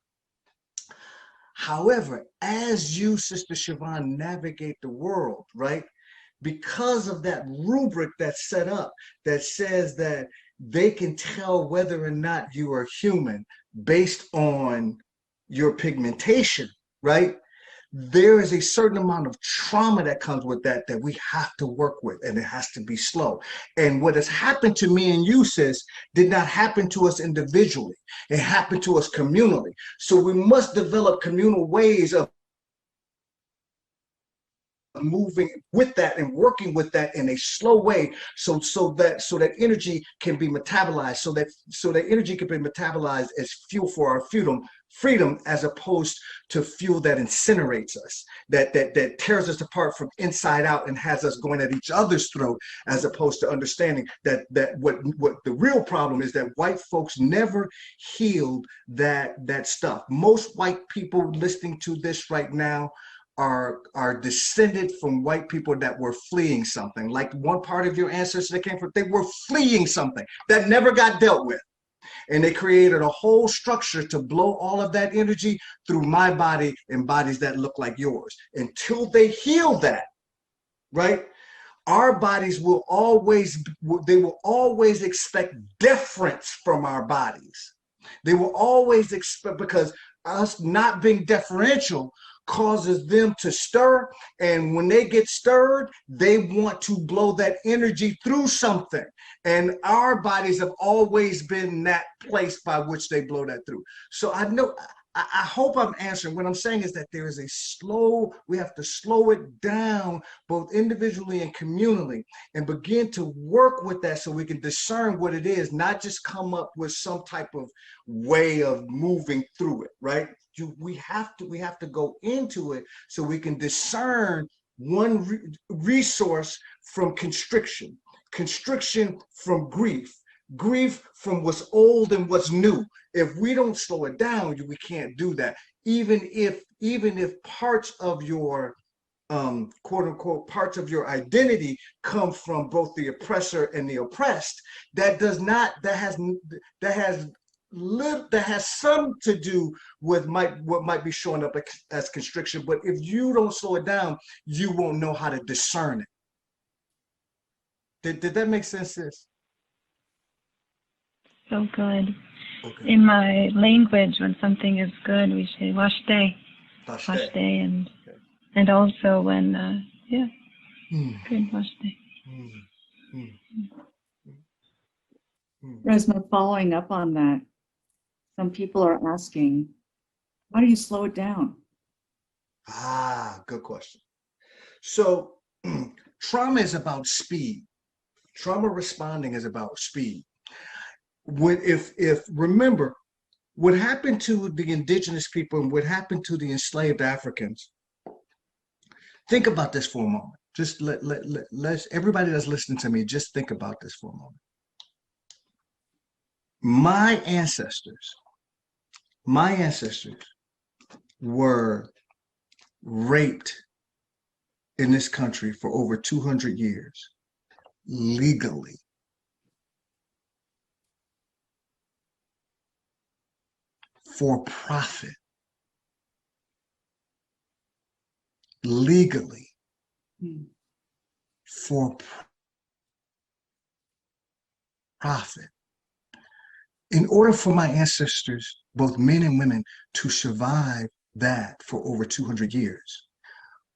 However, as you, sister Siobhan, navigate the world, right? Because of that rubric that's set up that says that they can tell whether or not you are human based on your pigmentation, right? There is a certain amount of trauma that comes with that we have to work with, and it has to be slow. And what has happened to me and you, sis, did not happen to us individually. It happened to us communally. So we must develop communal ways of moving with that and working with that in a slow way, so that energy can be metabolized, so that energy can be metabolized as fuel for our freedom, as opposed to fuel that incinerates us, that tears us apart from inside out and has us going at each other's throat, as opposed to understanding that what the real problem is, that white folks never healed that stuff. Most white people listening to this right now are descended from white people that were fleeing something. Like one part of your ancestors that came from, they were fleeing something that never got dealt with. And they created a whole structure to blow all of that energy through my body and bodies that look like yours. Until they heal that, right? Our bodies will always expect deference from our bodies. They will always expect, because us not being deferential causes them to stir, and when they get stirred, they want to blow that energy through something, and our bodies have always been that place by which they blow that through. So I hope I'm answering. What I'm saying is that there is we have to slow it down, both individually and communally, and begin to work with that so we can discern what it is, not just come up with some type of way of moving through it, right? We have to go into it so we can discern one resource from constriction from grief from what's old and what's new. If we don't slow it down, we can't do that. Even if parts of your quote unquote parts of your identity come from both the oppressor and the oppressed, that has some to do with what might be showing up as constriction. But if you don't slow it down, you won't know how to discern it. Did that make sense, sis? So good. Okay. In my language, when something is good, we say "washte," and also when good "washte." Resma, following up on that, some people are asking, how do you slow it down? Good question. So trauma is about speed. Trauma responding is about speed. Remember, what happened to the indigenous people and what happened to the enslaved Africans, think about this for a moment. Just let's everybody that's listening to me, just think about this for a moment. My ancestors were raped in this country for over 200 years, legally. For profit. Legally. For profit. In order for my ancestors, both men and women, to survive that for over 200 years,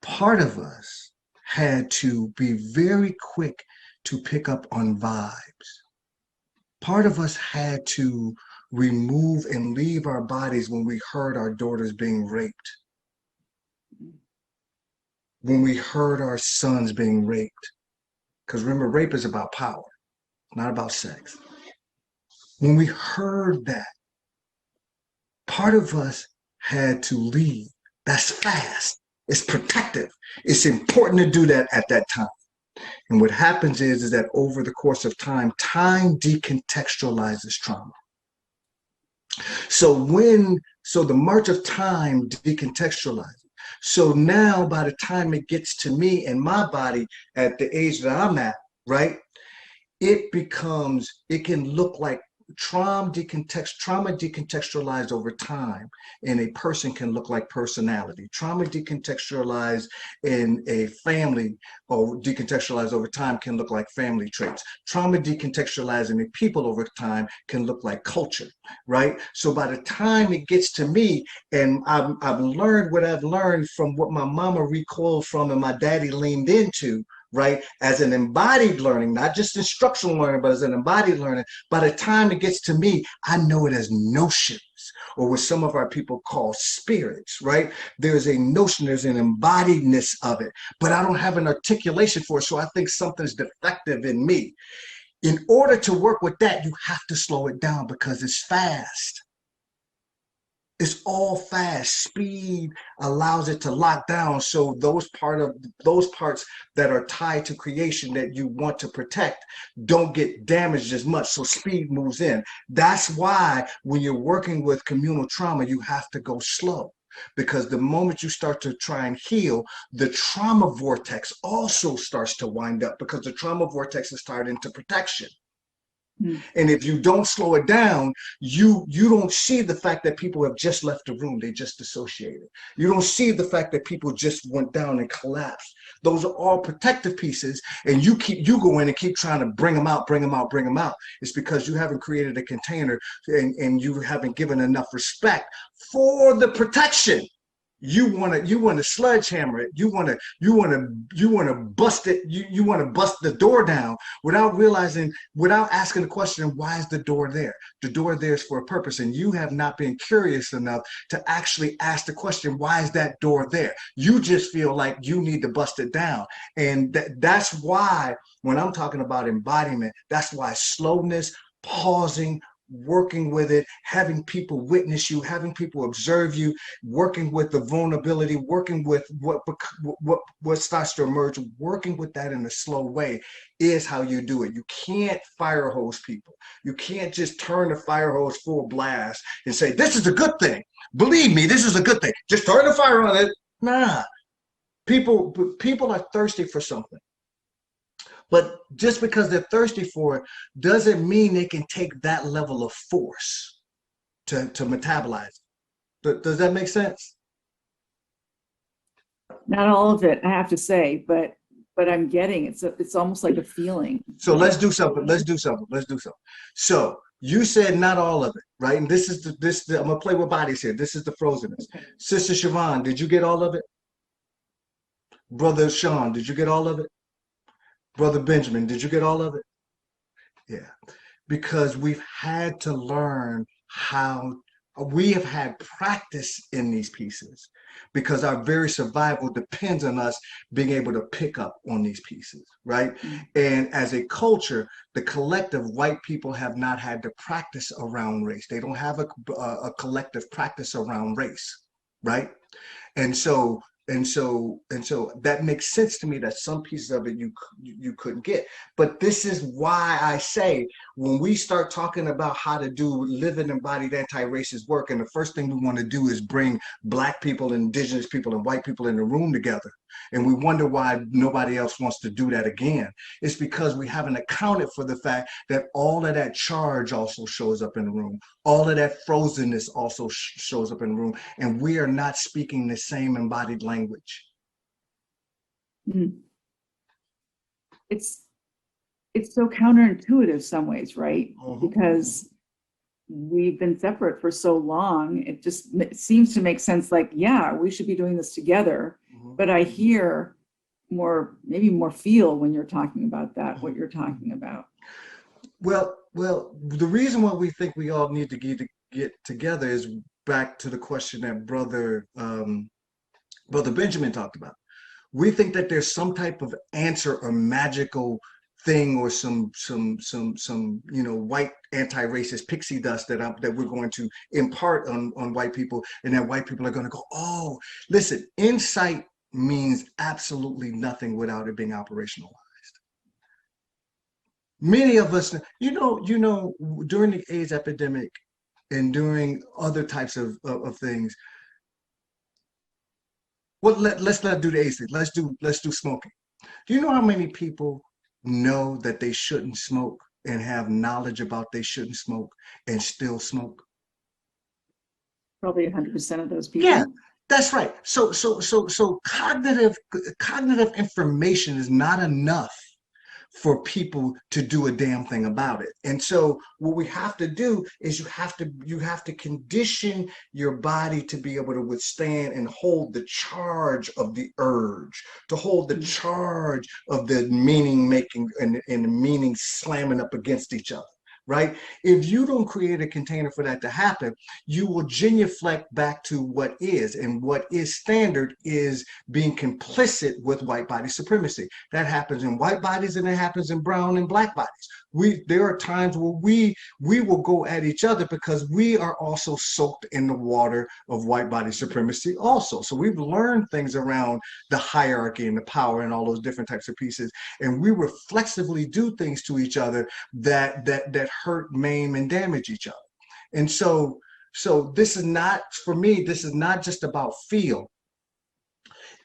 part of us had to be very quick to pick up on vibes. Part of us had to remove and leave our bodies when we heard our daughters being raped, when we heard our sons being raped. Because remember, rape is about power, not about sex. When we heard that, part of us had to leave. That's fast. It's protective. It's important to do that at that time. And what happens is that over the course of time decontextualizes trauma. So the march of time decontextualizes. So now by the time it gets to me and my body at the age that I'm at, right, it can look like trauma decontextualized over time in a person can look like personality. Trauma decontextualized in a family or decontextualized over time can look like family traits. Trauma decontextualized in a people over time can look like culture, right? So by the time it gets to me, and I've learned what I've learned from what my mama recoiled from and my daddy leaned into, right? As an embodied learning, not just instructional learning, but as an embodied learning, by the time it gets to me, I know it as notions, or what some of our people call spirits, right? There's a notion, there's an embodiedness of it, but I don't have an articulation for it. So I think something's defective in me. In order to work with that, you have to slow it down because it's fast. It's all fast. Speed allows it to lock down. So those parts that are tied to creation that you want to protect don't get damaged as much. So speed moves in. That's why when you're working with communal trauma, you have to go slow. Because the moment you start to try and heal, the trauma vortex also starts to wind up because the trauma vortex is tied into protection. And if you don't slow it down, you don't see the fact that people have just left the room, they just dissociated. You don't see the fact that people just went down and collapsed. Those are all protective pieces, and you go in and keep trying to bring them out. It's because you haven't created a container and you haven't given enough respect for the protection. You want to sledgehammer it. You want to bust it. You want to bust the door down without asking the question, why is the door there? The door there is for a purpose, and you have not been curious enough to actually ask the question, why is that door there? You just feel like you need to bust it down, and that's why when I'm talking about embodiment, that's why slowness, pausing, working with it, having people witness you, having people observe you, working with the vulnerability, working with what starts to emerge, working with that in a slow way is how you do it. You can't fire hose people. You can't just turn the fire hose full blast and say, this is a good thing. Believe me, this is a good thing. Just turn the fire on it. Nah. People are thirsty for something. But just because they're thirsty for it doesn't mean they can take that level of force to metabolize it. Does that make sense? Not all of it, I have to say, but I'm getting it's almost like a feeling. So let's do something. So you said not all of it, right? And I'm gonna play with bodies here. This is the frozenness. Okay. Sister Siobhan, did you get all of it? Brother Sean, did you get all of it? Brother Benjamin, did you get all of it? Yeah, because we've had to learn we have had practice in these pieces because our very survival depends on us being able to pick up on these pieces, right? Mm-hmm. And as a culture, the collective white people have not had to practice around race. They don't have a collective practice around race, right? And so that makes sense to me that some pieces of it you couldn't get. But this is why I say when we start talking about how to do living embodied anti-racist work, and the first thing we want to do is bring Black people, Indigenous people, and white people in the room together, and we wonder why nobody else wants to do that again, it's because we haven't accounted for the fact that all of that charge also shows up in the room. All of that frozenness also shows up in the room, and we are not speaking the same embodied language. It's so counterintuitive some ways, right? Mm-hmm. Because we've been separate for so long. It seems to make sense, like, yeah, we should be doing this together. Mm-hmm. But I hear maybe more feel when you're talking about that, what you're talking about. Well, the reason why we think we all need to get together is back to the question that Brother Benjamin talked about. We think that there's some type of answer or magical thing or some white anti-racist pixie dust that we're going to impart on white people, and that white people are going to go, oh, listen, insight means absolutely nothing without it being operationalized. Many of us, during the AIDS epidemic and during other types of things, let's not do the AIDS thing. Let's do smoking. Do you know how many people know that they shouldn't smoke and have knowledge about they shouldn't smoke and still smoke? Probably 100% of those people. Yeah, that's right. So cognitive information is not enough for people to do a damn thing about it. And so what we have to do is you have to condition your body to be able to withstand and hold the charge of the urge, to hold the charge of the meaning making and the meaning slamming up against each other. Right? If you don't create a container for that to happen, you will genuflect back to what is, and what is standard is being complicit with white body supremacy. That happens in white bodies and it happens in brown and black bodies. There are times where we will go at each other because we are also soaked in the water of white body supremacy also. So we've learned things around the hierarchy and the power and all those different types of pieces, and we reflexively do things to each other that hurt, maim, and damage each other. And so this is not, for me, this is not just about feel.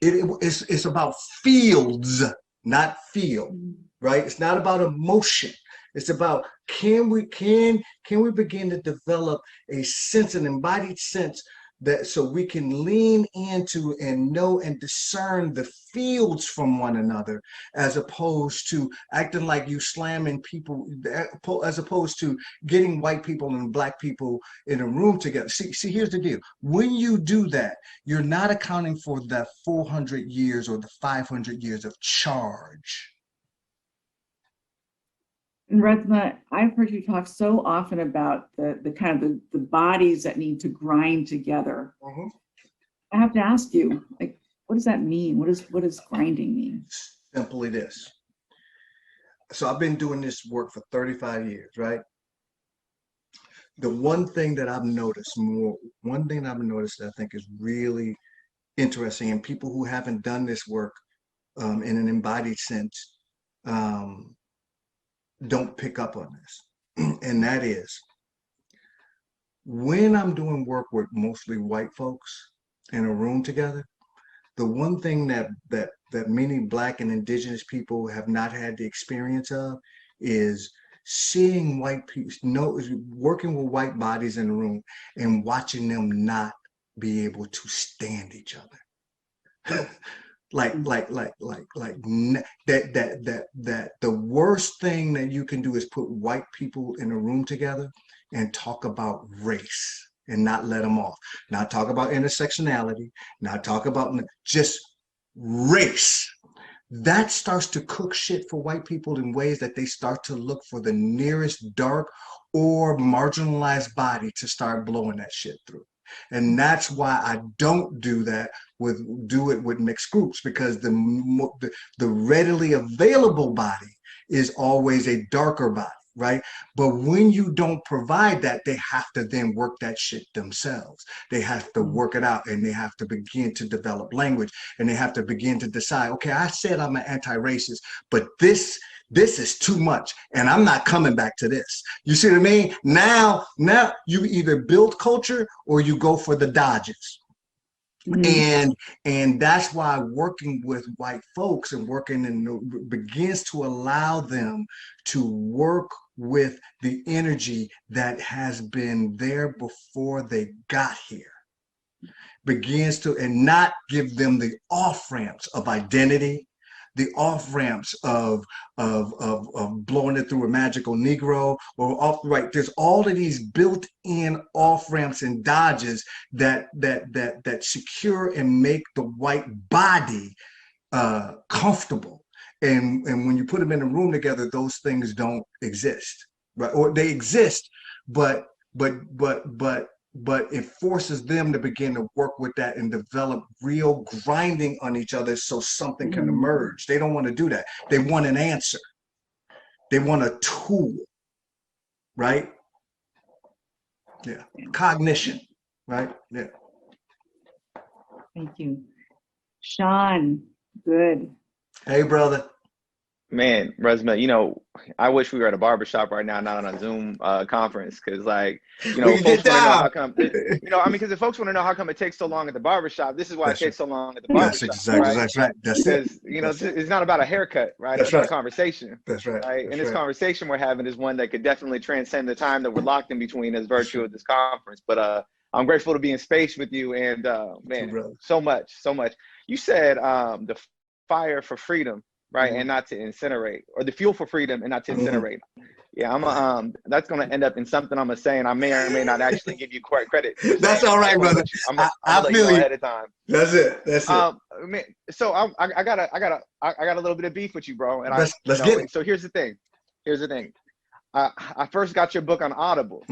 It's about fields, not feel, right? It's not about emotion. It's about, can we begin to develop a sense, an embodied sense, that so we can lean into and know and discern the fields from one another, as opposed to acting like you slamming people, as opposed to getting white people and black people in a room together. See, here's the deal. When you do that, you're not accounting for the 400 years or the 500 years of charge. And Rethma, I've heard you talk so often about the kind of the bodies that need to grind together. Mm-hmm. I have to ask you, like, what does that mean? What does grinding mean? Simply this. So I've been doing this work for 35 years, right? The one thing that I've noticed that I think is really interesting, and people who haven't done this work in an embodied sense, don't pick up on this. And that is, when I'm doing work with mostly white folks in a room together, the one thing that many Black and Indigenous people have not had the experience of is seeing white people, working with white bodies in the room and watching them not be able to stand each other. That the worst thing that you can do is put white people in a room together and talk about race and not let them off. Not talk about intersectionality, not talk about just race. That starts to cook shit for white people in ways that they start to look for the nearest dark or marginalized body to start blowing that shit through. And that's why I don't do it with mixed groups, because the readily available body is always a darker body, right? But when you don't provide that, they have to then work that shit themselves. They have to work it out, and they have to begin to develop language, and they have to begin to decide, okay, I said I'm an anti-racist, but this is too much, and I'm not coming back to this. You see what I mean? Now you either build culture or you go for the dodges. Mm-hmm. And that's why working with white folks and begins to allow them to work with the energy that has been there before they got here. Begins to, and not give them the off-ramps of identity, the off-ramps of blowing it through a magical Negro, or off, right? There's all of these built-in off-ramps and dodges that secure and make the white body comfortable. And when you put them in a room together, those things don't exist, right? Or they exist, but it forces them to begin to work with that and develop real grinding on each other so something can emerge. They don't want to do that. They want an answer. They want a tool, right? Yeah. Cognition, right? Yeah. Thank you. Sean, good. Hey, brother. Man, Resma, I wish we were at a barbershop right now, not on a Zoom conference, because We can folks get want to know how down. come, because if folks want to know how come it takes so long at the barbershop, this is why it That's right. takes so long at the That's barbershop, exactly. right? That's right. That's it. Because, it's not about a haircut, right? That's It's about right. a conversation, That's right. right? That's And this right. conversation we're having is one that could definitely transcend the time that we're locked in between as virtue of this conference. But I'm grateful to be in space with you, and man, so much. You said the fire for freedom, right? And not to incinerate, or the fuel for freedom and not to incinerate. Yeah, that's going to end up in something I'm going to say, and I may or may not actually give you credit. That's all right, brother. I'm going to let you know ahead of time. That's it. That's it. Man, so I got a little bit of beef with you, bro. And let's get it. So here's the thing. I first got your book on Audible.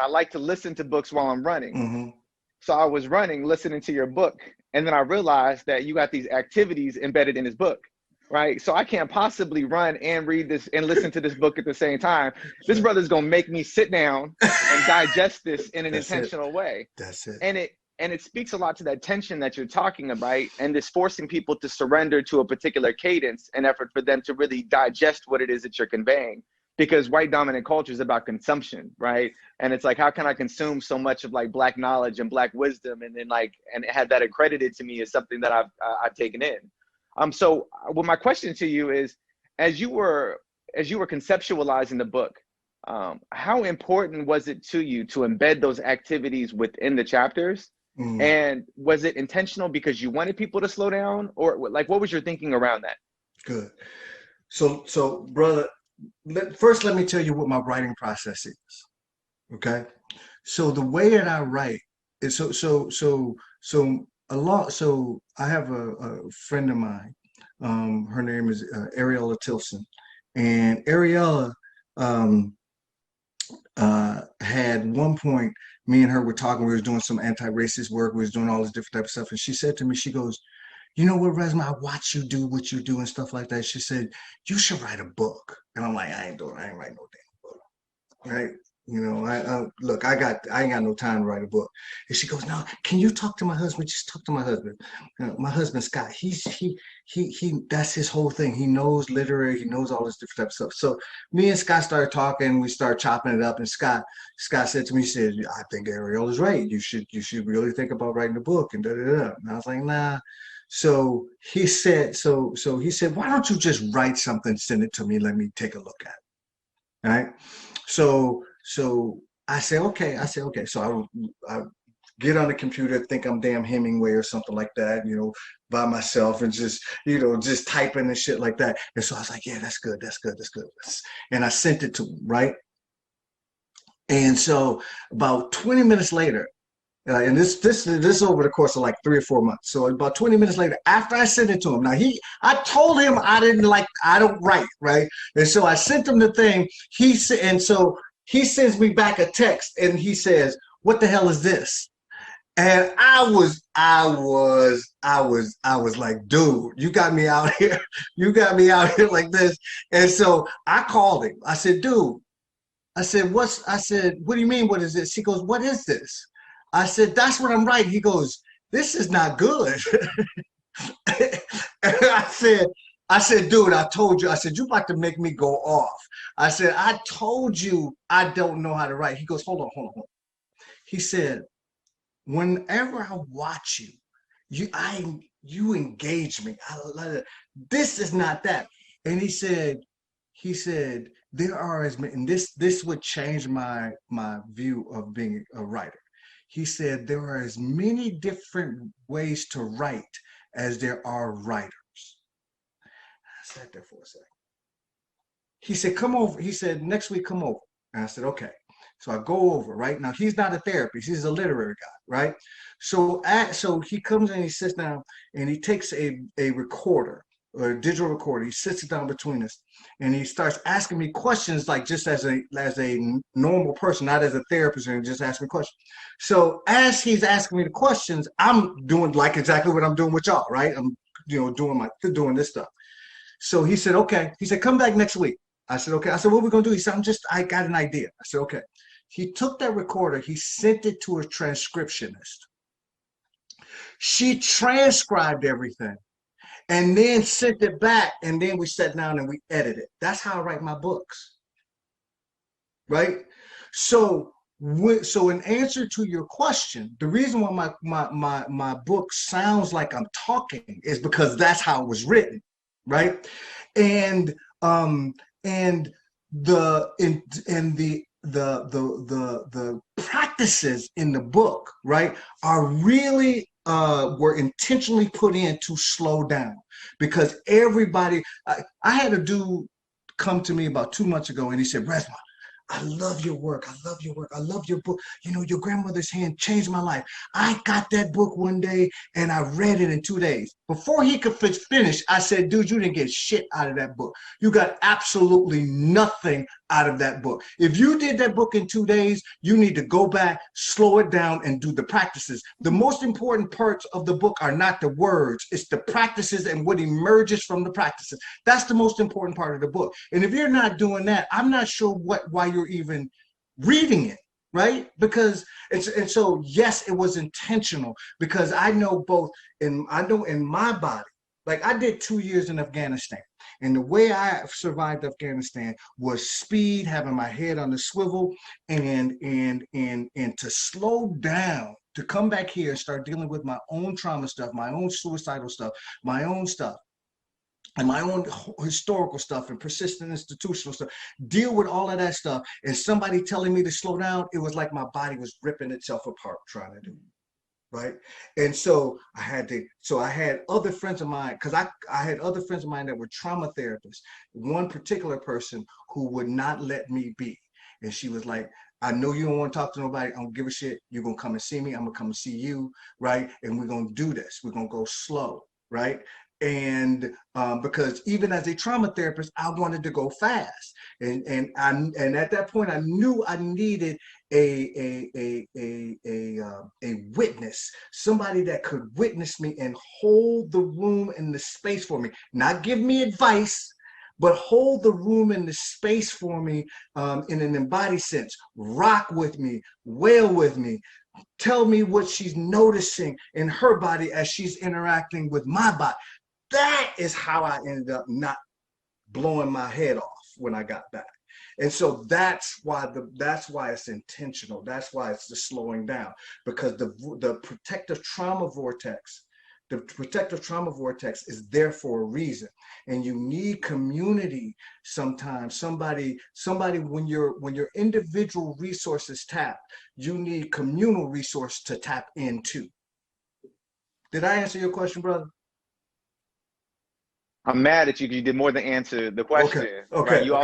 I like to listen to books while I'm running. So I was running, listening to your book, and then I realized that you got these activities embedded in his book. Right. So I can't possibly run and read this and listen to this book at the same time. This brother's going to make me sit down and digest this in an intentional way. That's it. And it speaks a lot to that tension that you're talking about, and this forcing people to surrender to a particular cadence in effort for them to really digest what it is that you're conveying. Because white dominant culture is about consumption, right? And it's like, how can I consume so much of like Black knowledge and Black wisdom, and then and have that accredited to me as something that I've taken in. So my question to you is, as you were conceptualizing the book, how important was it to you to embed those activities within the chapters? And was it intentional because you wanted people to slow down, or what was your thinking around that? Good. So brother, first let me tell you what my writing process is. Okay. So the way that I write is so I have a friend of mine. Her name is Ariella Tilson, and Ariella had one point, me and her were talking, we were doing some anti-racist work, we was doing all this different type of stuff, and she said to me, she goes, you know what, Resma, I watch you do what you do and stuff like that. She said, you should write a book. And I'm like, I ain't writing no damn book, right? Look, I ain't got no time to write a book. And she goes, no, can you talk to my husband? Just talk to my husband. My husband, Scott, he that's his whole thing. He knows literary, he knows all this different type of stuff. So me and Scott started talking, we started chopping it up, and Scott said to me, he said, I think Ariel is right. You should really think about writing a book and da-da-da. And I was like, nah. So he said, why don't you just write something, send it to me, let me take a look at it. All right. So I say, okay. So I get on the computer, think I'm damn Hemingway or something like that, by myself, and just typing and shit like that. And so I was like, yeah, that's good. And I sent it to him, right? And so about 20 minutes later, and this is over the course of like 3 or 4 months. So about 20 minutes later, after I sent it to him, now I told him I don't write, right? And so I sent him the thing. He sends me back a text, and he says, "What the hell is this?" And I was like, dude, you got me out here. You got me out here like this. And so I called him. I said, dude, what do you mean, what is this? He goes, what is this? I said, that's what I'm writing. He goes, this is not good. And I said, dude, I told you. I said, you about to make me go off. I said, I told you I don't know how to write. He goes, hold on. He said, whenever I watch you engage me. This is not that. And he said, there are as many, and this would change my view of being a writer. He said, there are as many different ways to write as there are writers. I sat there for a second. He said, come over. He said, next week, come over. And I said, okay. So I go over, right? Now, he's not a therapist. He's a literary guy, right? So he comes in, he sits down, and he takes a recorder, or a digital recorder. He sits it down between us, and he starts asking me questions, like just as a normal person, not as a therapist, and just asking me questions. So as he's asking me the questions, I'm doing like exactly what I'm doing with y'all, right? I'm doing this stuff. So he said, okay. He said, come back next week. I said, okay. I said, what are we gonna do? He said, I got an idea. I said, okay. He took that recorder, he sent it to a transcriptionist. She transcribed everything and then sent it back, and then we sat down and we edited. That's how I write my books, right? So in answer to your question, the reason why my book sounds like I'm talking is because that's how it was written, right? And the practices in the book, right, are really were intentionally put in to slow down, because everybody, I had a dude come to me about 2 months ago, and he said, Resma, I love your work. I love your work. I love your book. You know, your grandmother's hand changed my life. I got that book one day and I read it in 2 days. Before he could finish, I said, dude, you didn't get shit out of that book. You got absolutely nothing out of that book. If you did that book in 2 days, you need to go back, slow it down, and do the practices. The most important parts of the book are not the words, it's the practices and what emerges from the practices. That's the most important part of the book. And if you're not doing that, I'm not sure why you're even reading it, right? Because and so yes, it was intentional, because I know in my body, like I did 2 years in Afghanistan. And the way I survived Afghanistan was speed, having my head on the swivel, and to slow down, to come back here and start dealing with my own trauma stuff, my own suicidal stuff, my own stuff, and my own historical stuff and persistent institutional stuff, deal with all of that stuff. And somebody telling me to slow down, it was like my body was ripping itself apart trying to do it. Right. And so I had other friends of mine, because I had other friends of mine that were trauma therapists. One particular person who would not let me be. And she was like, I know you don't want to talk to nobody. I don't give a shit. You're going to come and see me. I'm going to come and see you. Right. And we're going to do this. We're going to go slow. Right. And because even as a trauma therapist, I wanted to go fast, and at that point, I knew I needed a witness, somebody that could witness me and hold the room and the space for me, not give me advice, but hold the room and the space for me in an embodied sense. Rock with me, wail with me, tell me what she's noticing in her body as she's interacting with my body. That is how I ended up not blowing my head off when I got back. And so that's why it's intentional. That's why it's the slowing down, because the protective trauma vortex is there for a reason. And you need community sometimes. Somebody when your individual resources tap, you need communal resource to tap into. Did I answer your question, brother? I'm mad at you because you did more than answer the question. Okay. Right? You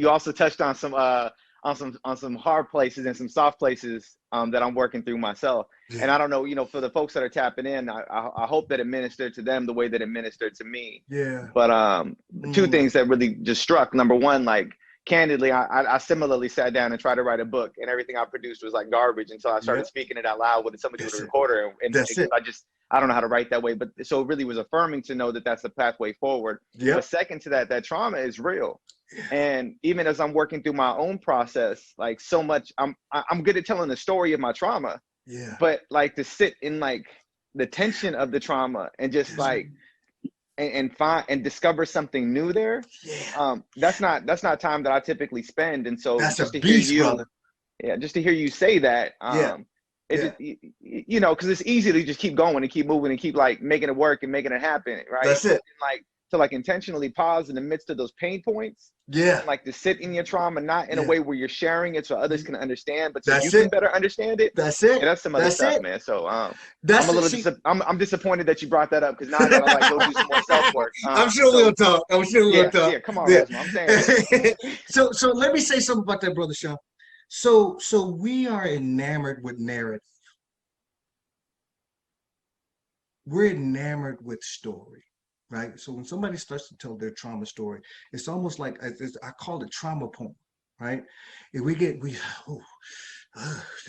also touched on some hard places and some soft places that I'm working through myself. Yeah. And I don't know, for the folks that are tapping in, I hope that it ministered to them the way that it ministered to me. Yeah. But two things that really just struck. Number one, like candidly, I similarly sat down and tried to write a book, and everything I produced was like garbage until I started speaking it out loud with somebody with a recorder. And I don't know how to write that way, but so it really was affirming to know that that's the pathway forward. Yep. But second to that trauma is real. And even as I'm working through my own process, like so much, I'm good at telling the story of my trauma. Yeah. But like to sit in like the tension of the trauma and just like and find and discover something new there. Yeah. That's not time that I typically spend. And so that's just a to hear beast, you, brother. Yeah, just to hear you say that. Just, because it's easy to just keep going and keep moving and keep like making it work and making it happen, right? That's it. And, to intentionally pause in the midst of those pain points. Yeah. And, to sit in your trauma, not in a way where you're sharing it so others can understand, but so you can better understand it. That's it. And that's some other stuff, man. So I'm disappointed that you brought that up, because now I gotta go do some more self work. I'm sure we'll talk. Yeah, come on, Resma, I'm saying. So let me say something about that, Brother Sean. So we are enamored with narrative. We're enamored with story, right? So when somebody starts to tell their trauma story, it's almost like, I call it trauma porn, right? If they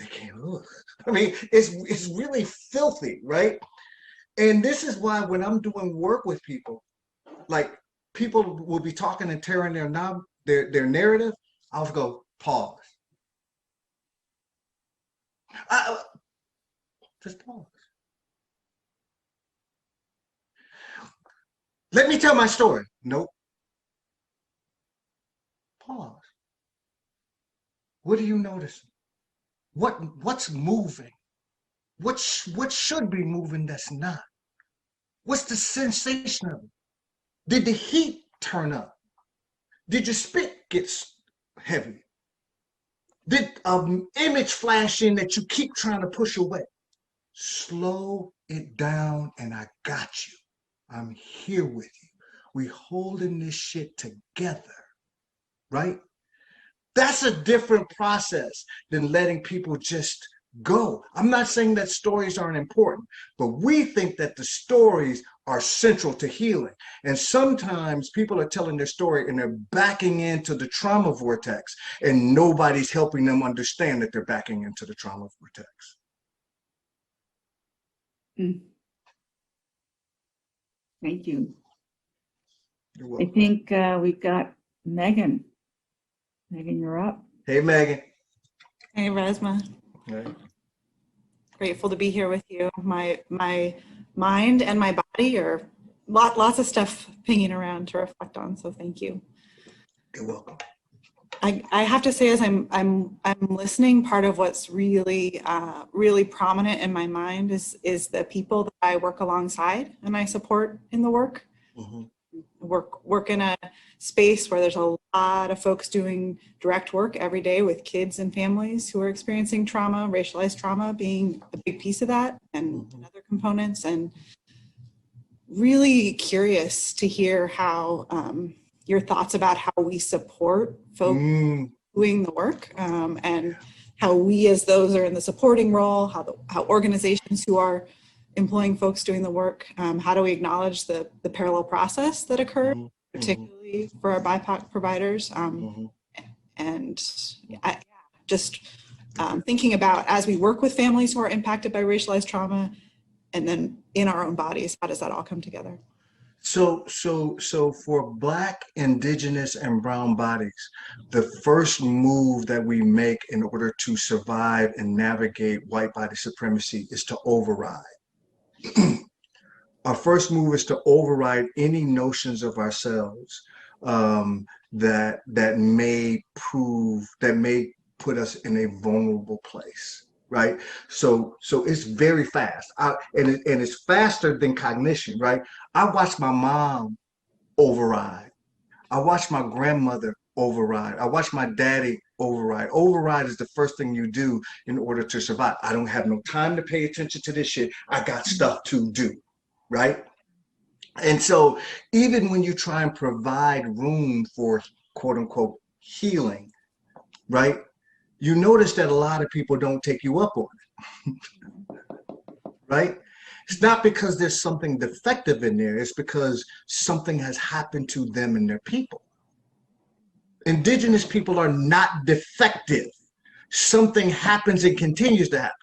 can't look. I mean, it's really filthy, right? And this is why when I'm doing work with people, like people will be talking and tearing their narrative, I'll go, pause. Just pause. Let me tell my story. Nope. Pause. What are you noticing? What's moving? What should be moving that's not? What's the sensation of it? Did the heat turn up? Did your spit get heavy? Did an image flash in that you keep trying to push away? Slow it down, and I got you. I'm here with you. We holding this shit together, right? That's a different process than letting people just go. I'm not saying that stories aren't important, but we think that the stories are central to healing. And sometimes people are telling their story and they're backing into the trauma vortex, and nobody's helping them understand that they're backing into the trauma vortex. Thank you. You're I welcome. think we've got Megan. Megan, you're up. Hey, Megan. Hey, Resma. Hey. Grateful to be here with you. My mind and my body are lots of stuff pinging around to reflect on. So thank you. You're welcome. I have to say, as I'm listening, part of what's really prominent in my mind is the people that I work alongside and I support in the work. Mm-hmm. Work in a space where there's a lot of folks doing direct work every day with kids and families who are experiencing trauma, racialized trauma being a big piece of that, and other components. And really curious to hear how your thoughts about how we support folks doing the work, and how we, as those are in the supporting role, how organizations who are employing folks doing the work, how do we acknowledge the parallel process that occurred, particularly for our BIPOC providers, and just thinking about, as we work with families who are impacted by racialized trauma, and then in our own bodies, how does that all come together? So for Black, Indigenous, and brown bodies, the first move that we make in order to survive and navigate white body supremacy is to override. Our first move is to override any notions of ourselves that may put us in a vulnerable place, right? So it's very fast, and it's faster than cognition, right? I watched my mom override. I watched my grandmother override. I watched my daddy override. Override is the first thing you do in order to survive. I don't have no time to pay attention to this shit. I got stuff to do, right? And so even when you try and provide room for quote unquote healing, right? You notice that a lot of people don't take you up on it, right? It's not because there's something defective in there. It's because something has happened to them and their people. Indigenous people are not defective. Something happens and continues to happen.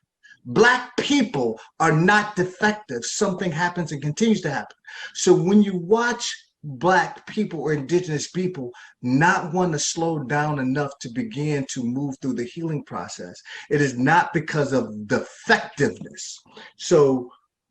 Black people are not defective. Something happens and continues to happen. So when you watch Black people or Indigenous people not want to slow down enough to begin to move through the healing process, it is not because of defectiveness. So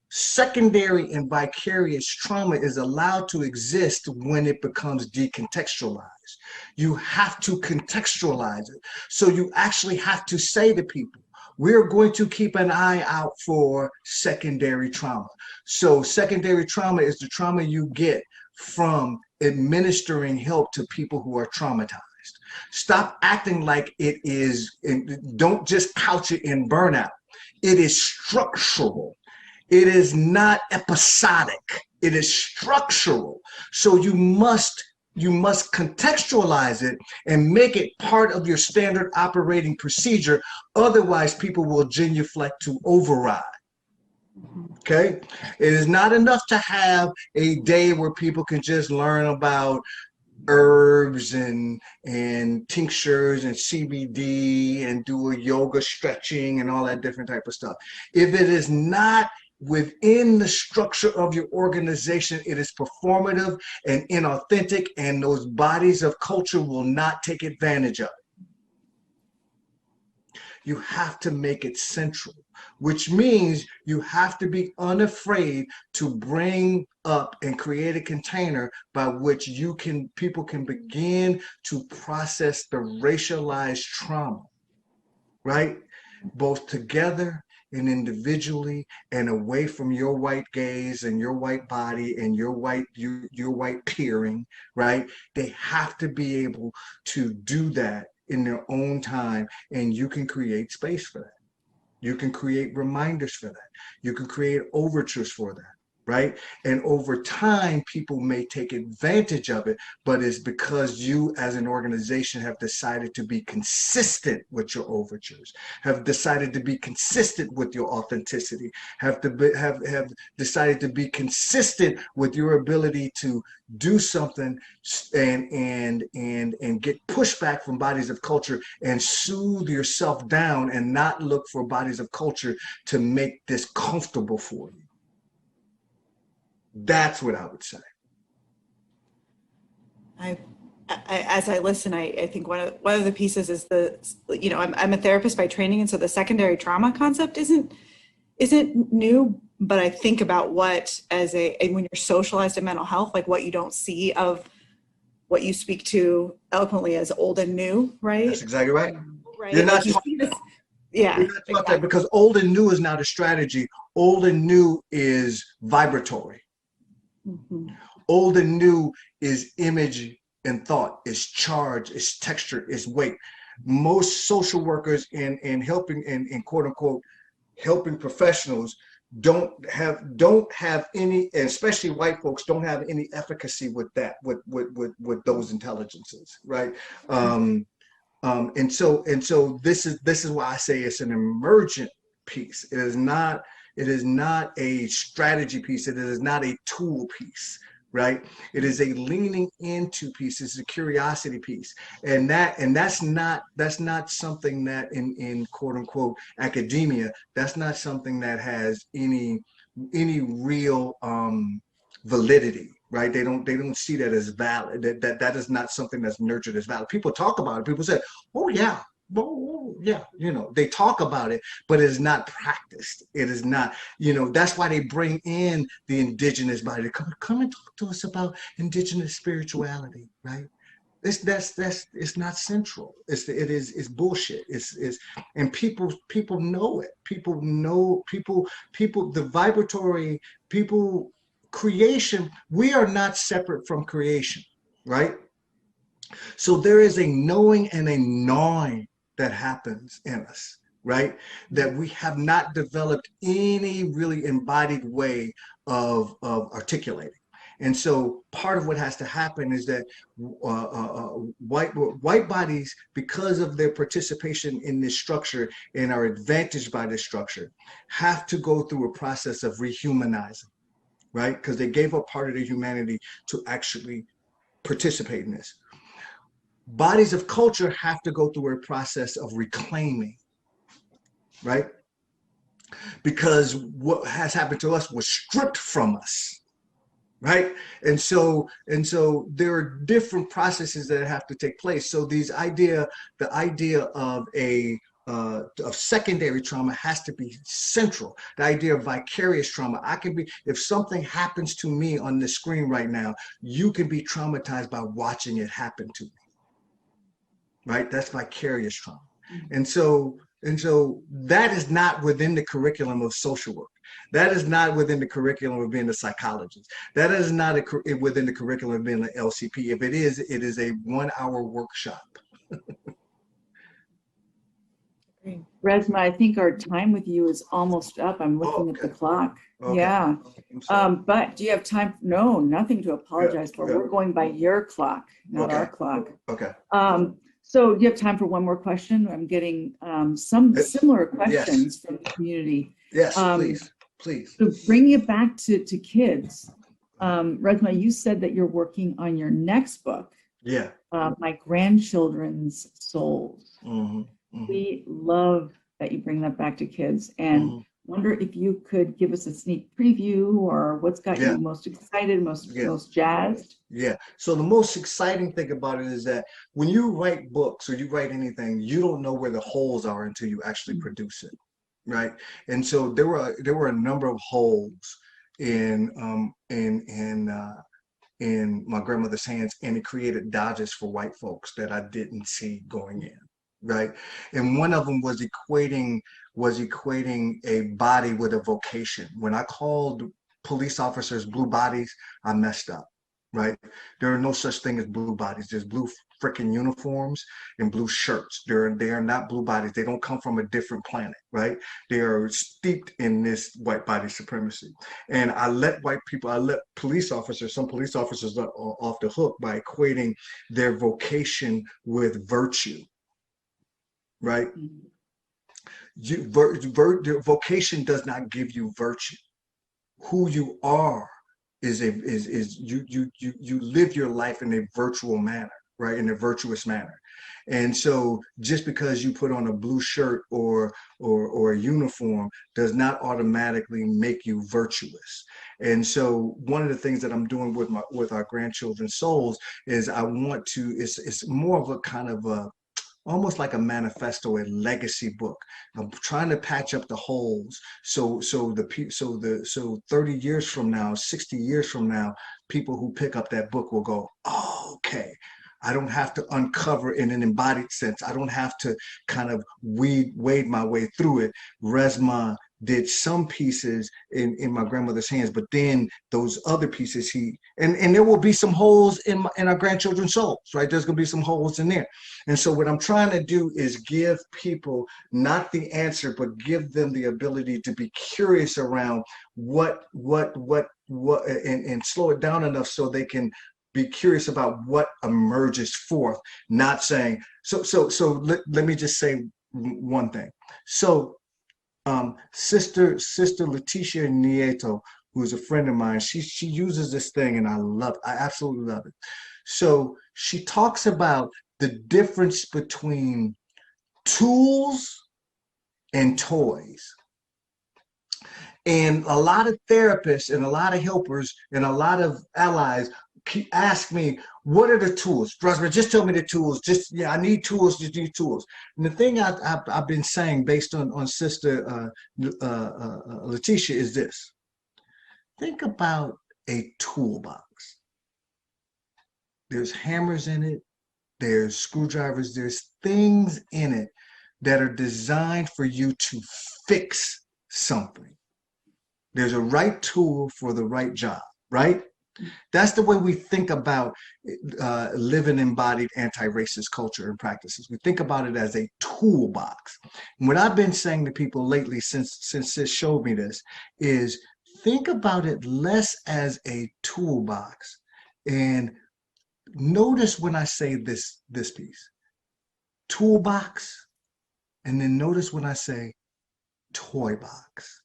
secondary and vicarious trauma is allowed to exist when it becomes decontextualized. You have to contextualize it. So you actually have to say to people, we're going to keep an eye out for secondary trauma. So secondary trauma is the trauma you get from administering help to people who are traumatized. Stop acting like it is, don't just couch it in burnout. It is structural. It is not episodic. It is structural. So you must contextualize it and make it part of your standard operating procedure. Otherwise, people will genuflect to override. Okay? It is not enough to have a day where people can just learn about herbs and tinctures and CBD and do a yoga stretching and all that different type of stuff. If it is not within the structure of your organization, it is performative and inauthentic, and those bodies of culture will not take advantage of it. You have to make it central. which means you have to be unafraid to bring up and create a container by which people can begin to process the racialized trauma, right? Both together and individually, and away from your white gaze and your white body and your white peering, right? They have to be able to do that in their own time, and you can create space for that. You can create reminders for that. You can create overtures for that, right? And over time, people may take advantage of it, but it's because you as an organization have decided to be consistent with your overtures, have decided to be consistent with your authenticity, have decided to be consistent with your ability to do something and get pushback from bodies of culture and soothe yourself down and not look for bodies of culture to make this comfortable for you. That's what I would say. As I listen, I think one of the pieces is I'm a therapist by training, and so the secondary trauma concept isn't new, but I think about what when you're socialized in mental health, like what you don't see of what you speak to eloquently as old and new, right? That's exactly right. Right. You're not Yeah, exactly. Because old and new is not a strategy. Old and new is vibratory. Mm-hmm. Old and new is image and thought, is charge, is texture, is weight. Most social workers in helping in quote unquote helping professionals don't have any, and especially white folks don't have any efficacy with that, with those intelligences, right? And so this is why I say it's an emergent piece. It is not a strategy piece. It is not a tool piece, right? It is a leaning into piece. It's a curiosity piece, and that's not something that in quote unquote academia, that's not something that has any real validity, right? They don't see that as valid. That is not something that's nurtured as valid. People talk about it. People say, oh yeah. Oh, yeah, they talk about it, but it is not practiced. It is not, that's why they bring in the indigenous body. Come and talk to us about indigenous spirituality, right? It's not central. It's bullshit. And people know it. People the vibratory people creation. We are not separate from creation, right? So there is a knowing and a gnawing that happens in us, right? That we have not developed any really embodied way of articulating. And so part of what has to happen is that white bodies, because of their participation in this structure and are advantaged by this structure, have to go through a process of rehumanizing, right? Because they gave up part of their humanity to actually participate in this. Bodies of culture have to go through a process of reclaiming, right? Because what has happened to us was stripped from us, right? And so there are different processes that have to take place. So the idea of of secondary trauma has to be central. The idea of vicarious trauma. If something happens to me on the screen right now, you can be traumatized by watching it happen to me. Right? That's vicarious trauma. And so that is not within the curriculum of social work. That is not within the curriculum of being a psychologist. That is not within the curriculum of being an LCP. If it is a 1-hour workshop. Resmaa, I think our time with you is almost up. I'm looking at the clock. Okay. Yeah. But do you have time? No, nothing to apologize for. We're going by your clock, not our clock. Okay. So do you have time for one more question? I'm getting some similar questions from the community. Yes, please. So bringing it back to kids, Resmaa, you said that you're working on your next book. Yeah. My Grandchildren's Souls. Mm-hmm. Mm-hmm. We love that you bring that back to kids, and wonder if you could give us a sneak preview or what's got you most excited, most jazzed. Yeah. So the most exciting thing about it is that when you write books or you write anything, you don't know where the holes are until you actually produce it. right? And so there were a number of holes in my grandmother's hands, and it created dodges for white folks that I didn't see going in, right? And one of them was equating a body with a vocation. When I called police officers blue bodies, I messed up, right? There are no such thing as blue bodies. There's blue freaking uniforms and blue shirts. They are not blue bodies. They don't come from a different planet, right? They are steeped in this white body supremacy. And I let police officers, some police officers are off the hook by equating their vocation with virtue, right? Vocation does not give you virtue. Who you are is you live your life in a virtual manner, right? In a virtuous manner. And so just because you put on a blue shirt or a uniform does not automatically make you virtuous. And so one of the things that I'm doing with our grandchildren's souls is it's more of a kind of a, almost like a manifesto, a legacy book. I'm trying to patch up the holes. So 30 years from now, 60 years from now, people who pick up that book will go, oh, okay. I don't have to uncover in an embodied sense. I don't have to kind of wade my way through it. Resma did some pieces in my grandmother's hands, but then those other pieces and there will be some holes in our grandchildren's souls, right? There's gonna be some holes in there. And so what I'm trying to do is give people not the answer, but give them the ability to be curious around what and slow it down enough so they can be curious about what emerges forth, not saying, let me just say one thing. So Sister Leticia Nieto, who's a friend of mine, she uses this thing and I absolutely love it. So she talks about the difference between tools and toys. And a lot of therapists and a lot of helpers and a lot of allies ask me, what are the tools? Drosman, just tell me the tools. I need tools, just need tools. And the thing I've been saying based on Sister Leticia is this. Think about a toolbox. There's hammers in it, there's screwdrivers, there's things in it that are designed for you to fix something. There's a right tool for the right job, right? That's the way we think about living embodied anti-racist culture and practices. We think about it as a toolbox. And what I've been saying to people lately since Sis showed me this is think about it less as a toolbox. And notice when I say this piece, toolbox, and then notice when I say toy box.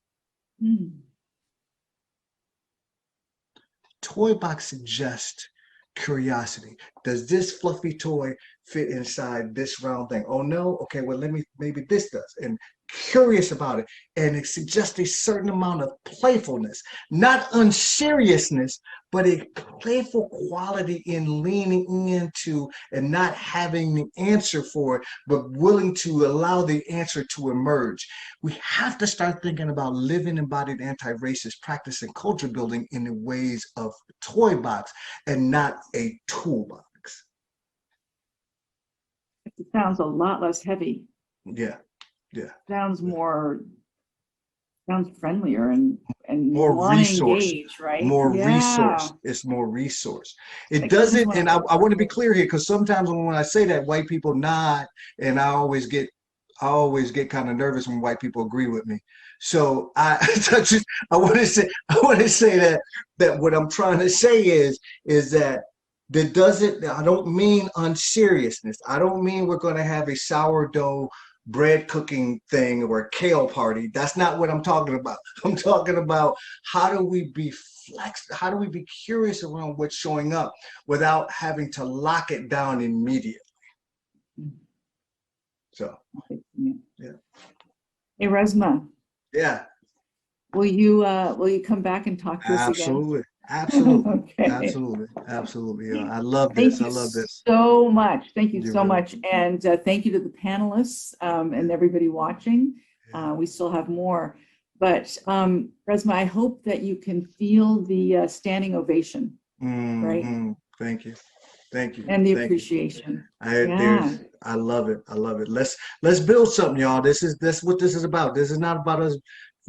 Toy box suggests curiosity. Does this fluffy toy fit inside this round thing? Oh no? Okay, well maybe this does. And curious about it. And it suggests a certain amount of playfulness, not unseriousness, but a playful quality in leaning into and not having the answer for it, but willing to allow the answer to emerge. We have to start thinking about living embodied anti-racist practice and culture building in the ways of toy box and not a toolbox. It sounds a lot less heavy. Yeah. Sounds friendlier and more resource, engaged, right? Resource. It's more resource. It doesn't, and I want to be clear here, because sometimes when I say that, white people nod, and I always get kind of nervous when white people agree with me. So I want to say that what I'm trying to say is that I don't mean unseriousness. I don't mean we're going to have a sourdough bread cooking thing or a kale party. That's not what I'm talking about. I'm talking about how do we be curious around what's showing up without having to lock it down immediately. So yeah. Hey Resma. Yeah. Will you come back and talk to us again? Absolutely. Okay. Absolutely. Yeah, I love this. Thank you so much. Thank you so much. And thank you to the panelists and everybody watching. We still have more. But Resma, I hope that you can feel the standing ovation, right? Thank you. Thank you. And the Thank appreciation. you. I love it. I love it. Let's build something, y'all. That's what this is about. This is not about us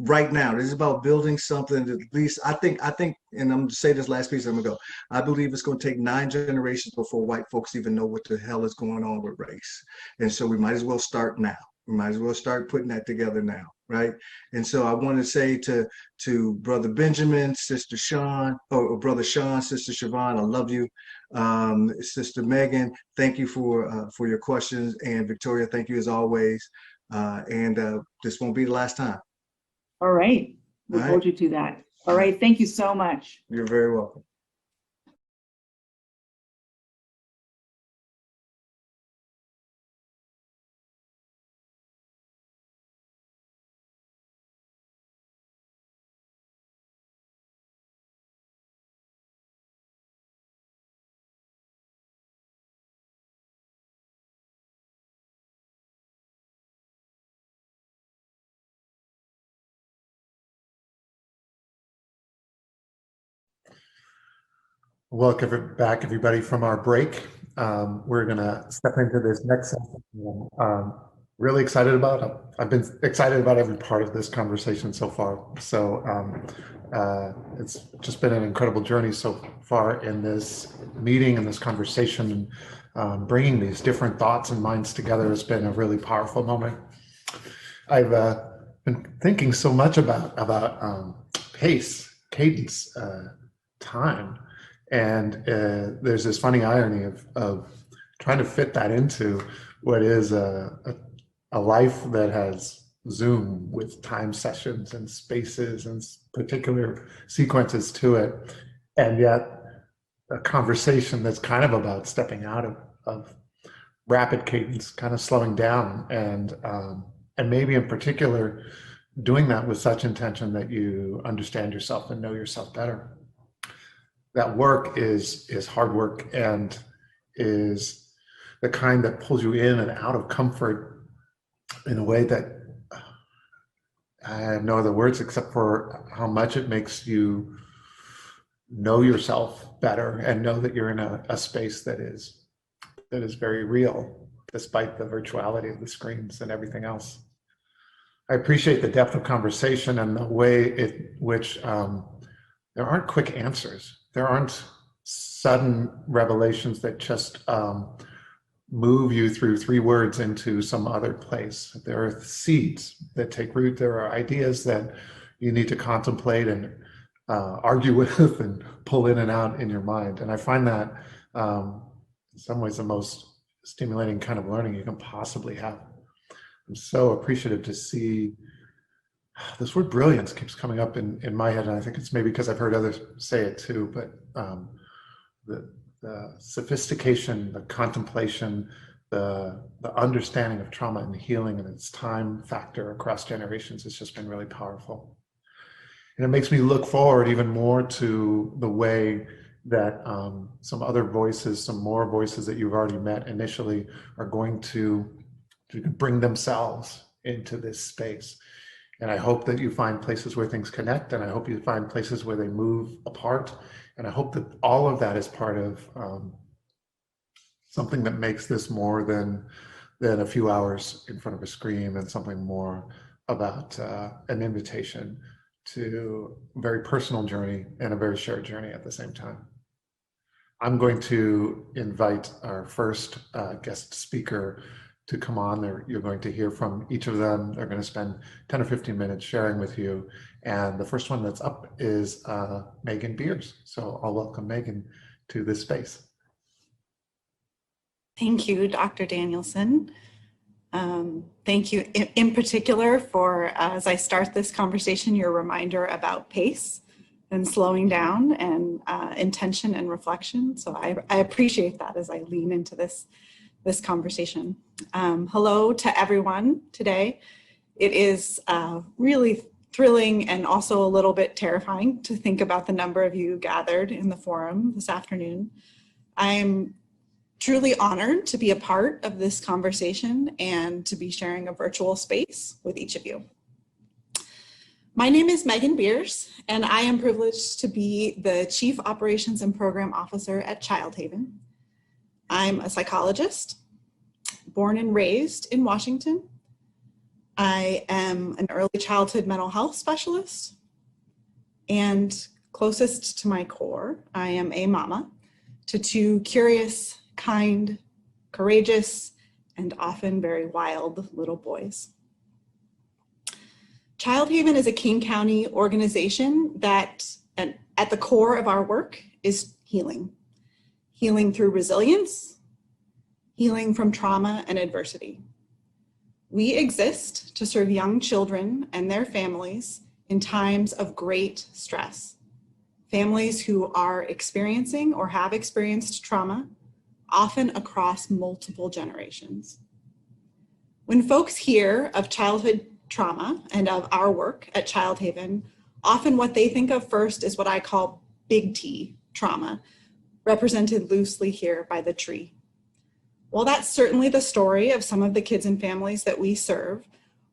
right now. This is about building something that at least I think, and I'm gonna say this last piece, I'm gonna go. I believe it's gonna take 9 generations before white folks even know what the hell is going on with race. And so we might as well start now. We might as well start putting that together now, right? And so I want to say to Brother Benjamin, Sister Sean, or Brother Sean, Sister Siobhan, I love you. Sister Megan, thank you for your questions. And Victoria, thank you as always. And this won't be the last time. All right. We'll hold you to that. All right. Thank you so much. You're very welcome. Welcome back, everybody, from our break. We're going to step into this next session. Really excited about it. I've been excited about every part of this conversation so far. So it's just been an incredible journey so far in this meeting and this conversation. Bringing these different thoughts and minds together has been a really powerful moment. I've been thinking so much about pace, cadence, time. And there's this funny irony of trying to fit that into what is a life that has Zoom with time sessions and spaces and particular sequences to it, and yet a conversation that's kind of about stepping out of rapid cadence, kind of slowing down, and maybe in particular doing that with such intention that you understand yourself and know yourself better. That work is hard work and is the kind that pulls you in and out of comfort in a way that I have no other words except for how much it makes you know yourself better and know that you're in a space that is very real, despite the virtuality of the screens and everything else. I appreciate the depth of conversation and the way in which there aren't quick answers. There aren't sudden revelations that just move you through 3 words into some other place. There are seeds that take root. There are ideas that you need to contemplate and argue with and pull in and out in your mind. And I find that in some ways the most stimulating kind of learning you can possibly have. I'm so appreciative to see this word brilliance keeps coming up in my head, and I think it's maybe because I've heard others say it too, but the sophistication, the contemplation, the understanding of trauma and healing and its time factor across generations has just been really powerful. And it makes me look forward even more to the way that some other voices, some more voices that you've already met initially are going to bring themselves into this space. And I hope that you find places where things connect, and I hope you find places where they move apart. And I hope that all of that is part of something that makes this more than a few hours in front of a screen, and something more about an invitation to a very personal journey and a very shared journey at the same time. I'm going to invite our first guest speaker to come on. You're going to hear from each of them. They're going to spend 10 or 15 minutes sharing with you. And the first one that's up is Megan Beers. So I'll welcome Megan to this space. Thank you, Dr. Danielson. Thank you in particular for, as I start this conversation, your reminder about pace and slowing down and intention and reflection. So I appreciate that as I lean into this conversation. Hello to everyone today. It is really thrilling and also a little bit terrifying to think about the number of you gathered in the forum this afternoon. I'm truly honored to be a part of this conversation and to be sharing a virtual space with each of you. My name is Megan Beers, and I am privileged to be the Chief Operations and Program Officer at Child Haven. I'm a psychologist, born and raised in Washington. I am an early childhood mental health specialist, and closest to my core, I am a mama to two curious, kind, courageous, and often very wild little boys. Child Haven is a King County organization that, at the core of our work, is healing. Healing through resilience, healing from trauma and adversity. We exist to serve young children and their families in times of great stress. Families who are experiencing or have experienced trauma, often across multiple generations. When folks hear of childhood trauma and of our work at Child Haven, often what they think of first is what I call big T trauma, represented loosely here by the tree. While that's certainly the story of some of the kids and families that we serve,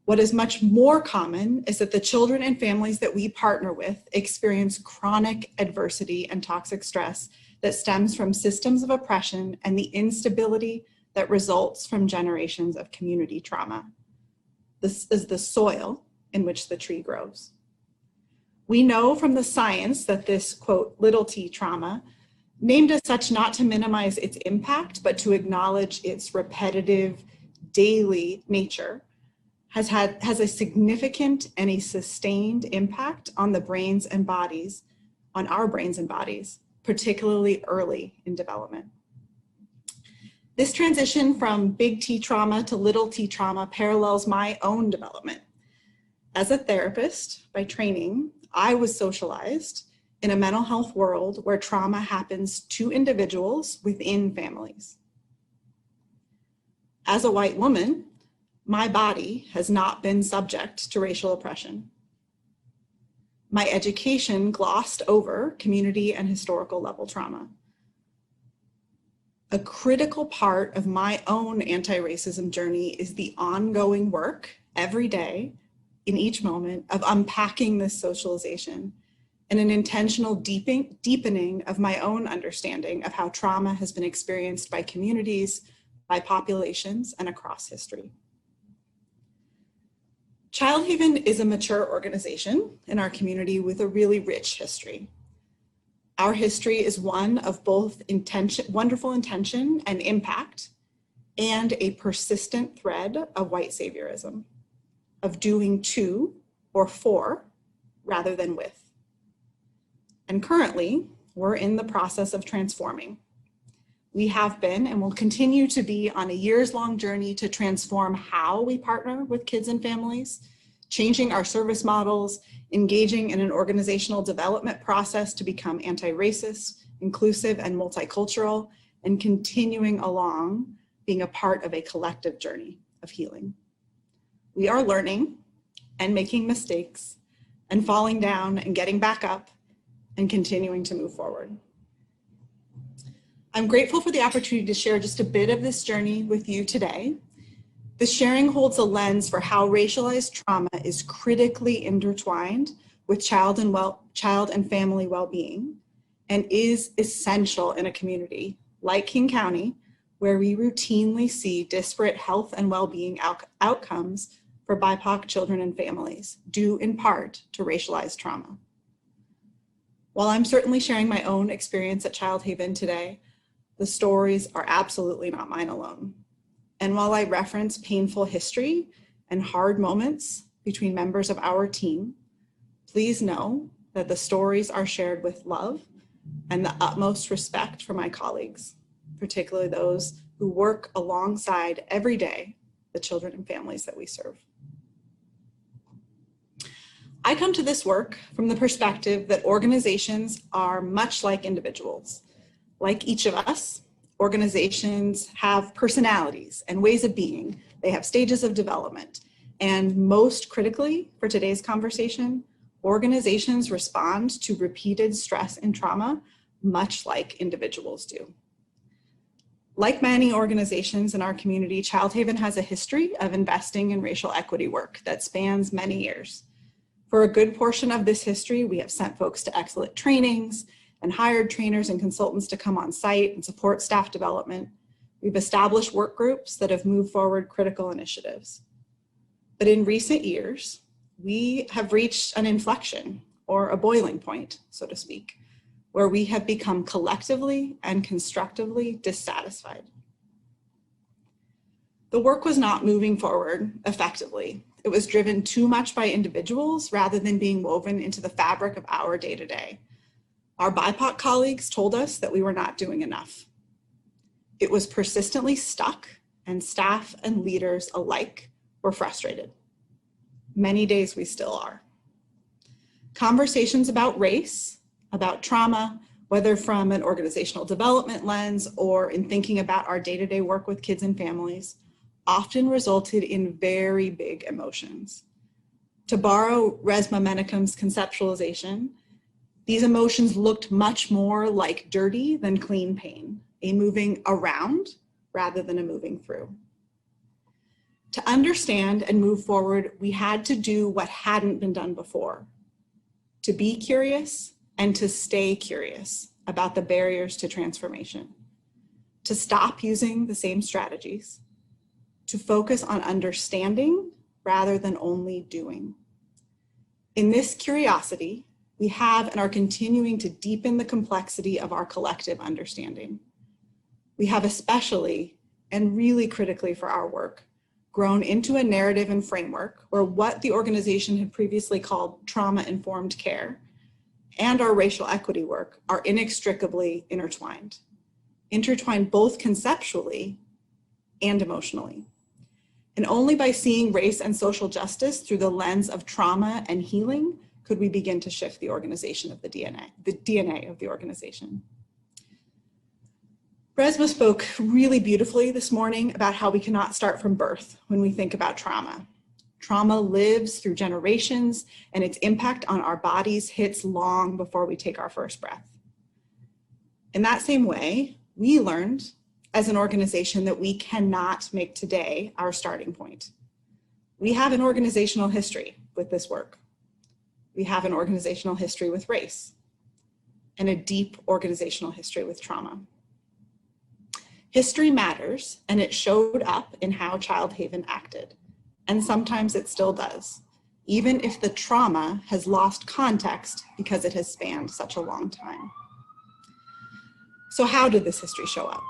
what is much more common is that the children and families that we partner with experience chronic adversity and toxic stress that stems from systems of oppression and the instability that results from generations of community trauma. This is the soil in which the tree grows. We know from the science that this, quote, little t trauma, named as such not to minimize its impact, but to acknowledge its repetitive, daily nature, has a significant and a sustained impact on the brains and bodies, on our brains and bodies, particularly early in development. This transition from big T trauma to little t trauma parallels my own development. As a therapist by training, I was socialized in a mental health world where trauma happens to individuals within families. As a white woman, my body has not been subject to racial oppression. My education glossed over community and historical level trauma. A critical part of my own anti-racism journey is the ongoing work every day in each moment of unpacking this socialization and an intentional deepening of my own understanding of how trauma has been experienced by communities, by populations, and across history. Child Haven is a mature organization in our community with a really rich history. Our history is one of both wonderful intention and impact, and a persistent thread of white saviorism, of doing to or for rather than with. And currently, we're in the process of transforming. We have been and will continue to be on a years-long journey to transform how we partner with kids and families, changing our service models, engaging in an organizational development process to become anti-racist, inclusive, and multicultural, and continuing along being a part of a collective journey of healing. We are learning and making mistakes and falling down and getting back up and continuing to move forward. I'm grateful for the opportunity to share just a bit of this journey with you today. The sharing holds a lens for how racialized trauma is critically intertwined with child and family well-being, and is essential in a community like King County, where we routinely see disparate health and well-being outcomes for BIPOC children and families, due in part to racialized trauma. While I'm certainly sharing my own experience at Child Haven today, the stories are absolutely not mine alone. And while I reference painful history and hard moments between members of our team, please know that the stories are shared with love and the utmost respect for my colleagues, particularly those who work alongside every day the children and families that we serve. I come to this work from the perspective that organizations are much like individuals. Like each of us, organizations have personalities and ways of being. They have stages of development. And most critically for today's conversation, organizations respond to repeated stress and trauma much like individuals do. Like many organizations in our community, Child Haven has a history of investing in racial equity work that spans many years. For a good portion of this history, we have sent folks to excellent trainings and hired trainers and consultants to come on site and support staff development. We've established work groups that have moved forward critical initiatives. But in recent years, we have reached an inflection or a boiling point, so to speak, where we have become collectively and constructively dissatisfied. The work was not moving forward effectively. It was driven too much by individuals rather than being woven into the fabric of our day-to-day. Our BIPOC colleagues told us that we were not doing enough. It was persistently stuck, and staff and leaders alike were frustrated. Many days we still are. Conversations about race, about trauma, whether from an organizational development lens or in thinking about our day-to-day work with kids and families, often resulted in very big emotions. To borrow Resmaa Menakem's conceptualization, these emotions looked much more like dirty than clean pain, a moving around rather than a moving through. To understand and move forward, we had to do what hadn't been done before, to be curious and to stay curious about the barriers to transformation, to stop using the same strategies, to focus on understanding rather than only doing. In this curiosity, we have and are continuing to deepen the complexity of our collective understanding. We have especially, and really critically for our work, grown into a narrative and framework where what the organization had previously called trauma-informed care and our racial equity work are inextricably intertwined both conceptually and emotionally. And only by seeing race and social justice through the lens of trauma and healing could we begin to shift the organization of the DNA of the organization. Resmaa spoke really beautifully this morning about how we cannot start from birth when we think about trauma. Trauma lives through generations, and its impact on our bodies hits long before we take our first breath. In that same way, we learned as an organization that we cannot make today our starting point. We have an organizational history with this work. We have an organizational history with race and a deep organizational history with trauma. History matters, and it showed up in how Child Haven acted, and sometimes it still does, even if the trauma has lost context because it has spanned such a long time. So how did this history show up?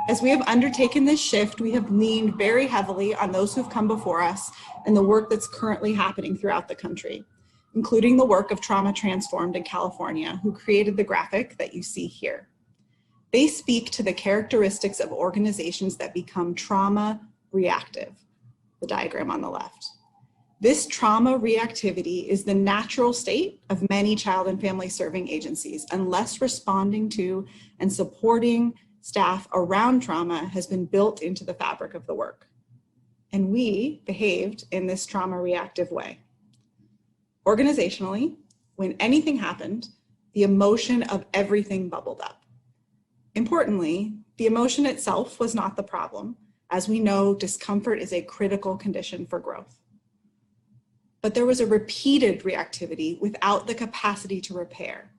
As we have undertaken this shift, we have leaned very heavily on those who've come before us and the work that's currently happening throughout the country, including the work of Trauma Transformed in California, who created the graphic that you see here. They speak to the characteristics of organizations that become trauma reactive, the diagram on the left. This trauma reactivity is the natural state of many child and family serving agencies unless responding to and supporting staff around trauma has been built into the fabric of the work. And we behaved in this trauma reactive way. Organizationally, when anything happened, the emotion of everything bubbled up. Importantly, the emotion itself was not the problem. As we know, discomfort is a critical condition for growth. But there was a repeated reactivity without the capacity to repair,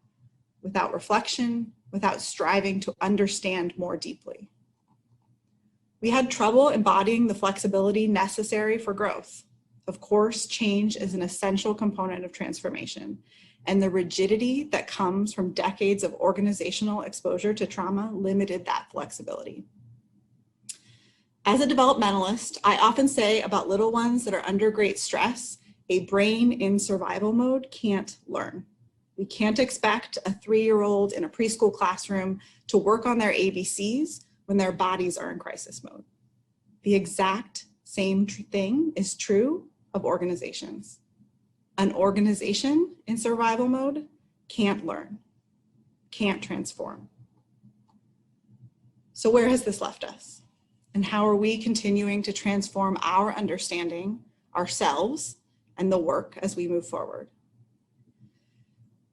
without reflection, without striving to understand more deeply. We had trouble embodying the flexibility necessary for growth. Of course, change is an essential component of transformation, and the rigidity that comes from decades of organizational exposure to trauma limited that flexibility. As a developmentalist, I often say about little ones that are under great stress, a brain in survival mode can't learn. We can't expect a 3-year-old in a preschool classroom to work on their ABCs when their bodies are in crisis mode. The exact same thing is true of organizations. An organization in survival mode can't learn, can't transform. So where has this left us? And how are we continuing to transform our understanding, ourselves, and the work as we move forward?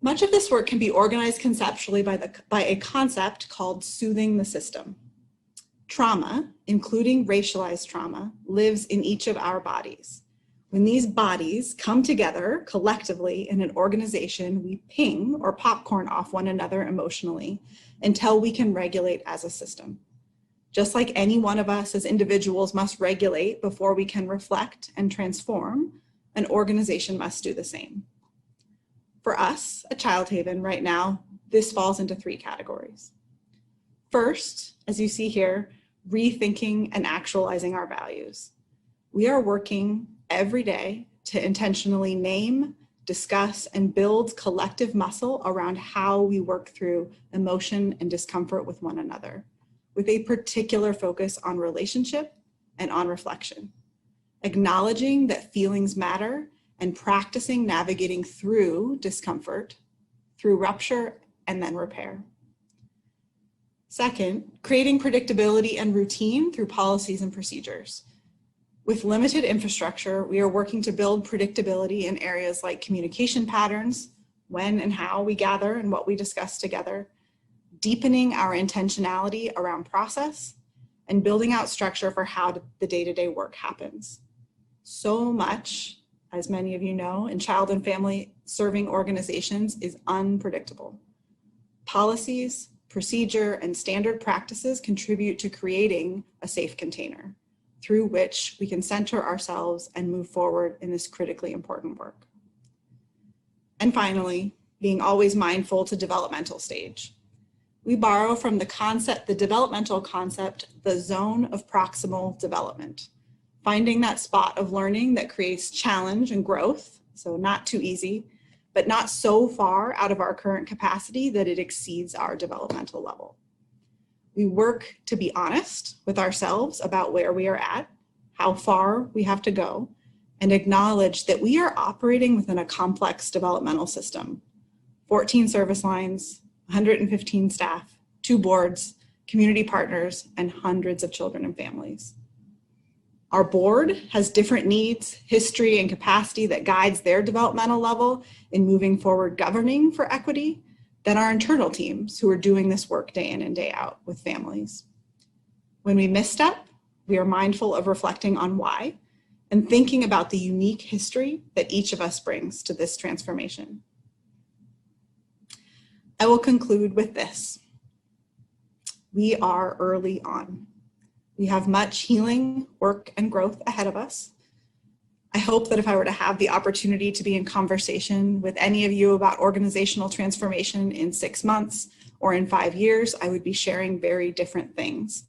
Much of this work can be organized conceptually by a concept called soothing the system. Trauma, including racialized trauma, lives in each of our bodies. When these bodies come together collectively in an organization, we ping or popcorn off one another emotionally until we can regulate as a system. Just like any one of us as individuals must regulate before we can reflect and transform, an organization must do the same. For us at Child Haven right now, this falls into 3 categories. First, as you see here, rethinking and actualizing our values. We are working every day to intentionally name, discuss, and build collective muscle around how we work through emotion and discomfort with one another, with a particular focus on relationship and on reflection, acknowledging that feelings matter and practicing navigating through discomfort, through rupture, and then repair. Second, creating predictability and routine through policies and procedures. With limited infrastructure, we are working to build predictability in areas like communication patterns, when and how we gather and what we discuss together, deepening our intentionality around process, and building out structure for how the day-to-day work happens. So much, as many of you know, in child and family serving organizations is unpredictable. Policies, procedure, and standard practices contribute to creating a safe container through which we can center ourselves and move forward in this critically important work. And finally, being always mindful to developmental stage. We borrow from the developmental concept, the zone of proximal development, finding that spot of learning that creates challenge and growth, so not too easy, but not so far out of our current capacity that it exceeds our developmental level. We work to be honest with ourselves about where we are at, how far we have to go, and acknowledge that we are operating within a complex developmental system. 14 service lines, 115 staff, 2 boards, community partners, and hundreds of children and families. Our board has different needs, history, and capacity that guides their developmental level in moving forward governing for equity than our internal teams who are doing this work day in and day out with families. When we misstep, we are mindful of reflecting on why and thinking about the unique history that each of us brings to this transformation. I will conclude with this. We are early on. We have much healing, work, and growth ahead of us. I hope that if I were to have the opportunity to be in conversation with any of you about organizational transformation in 6 months or in 5 years, I would be sharing very different things.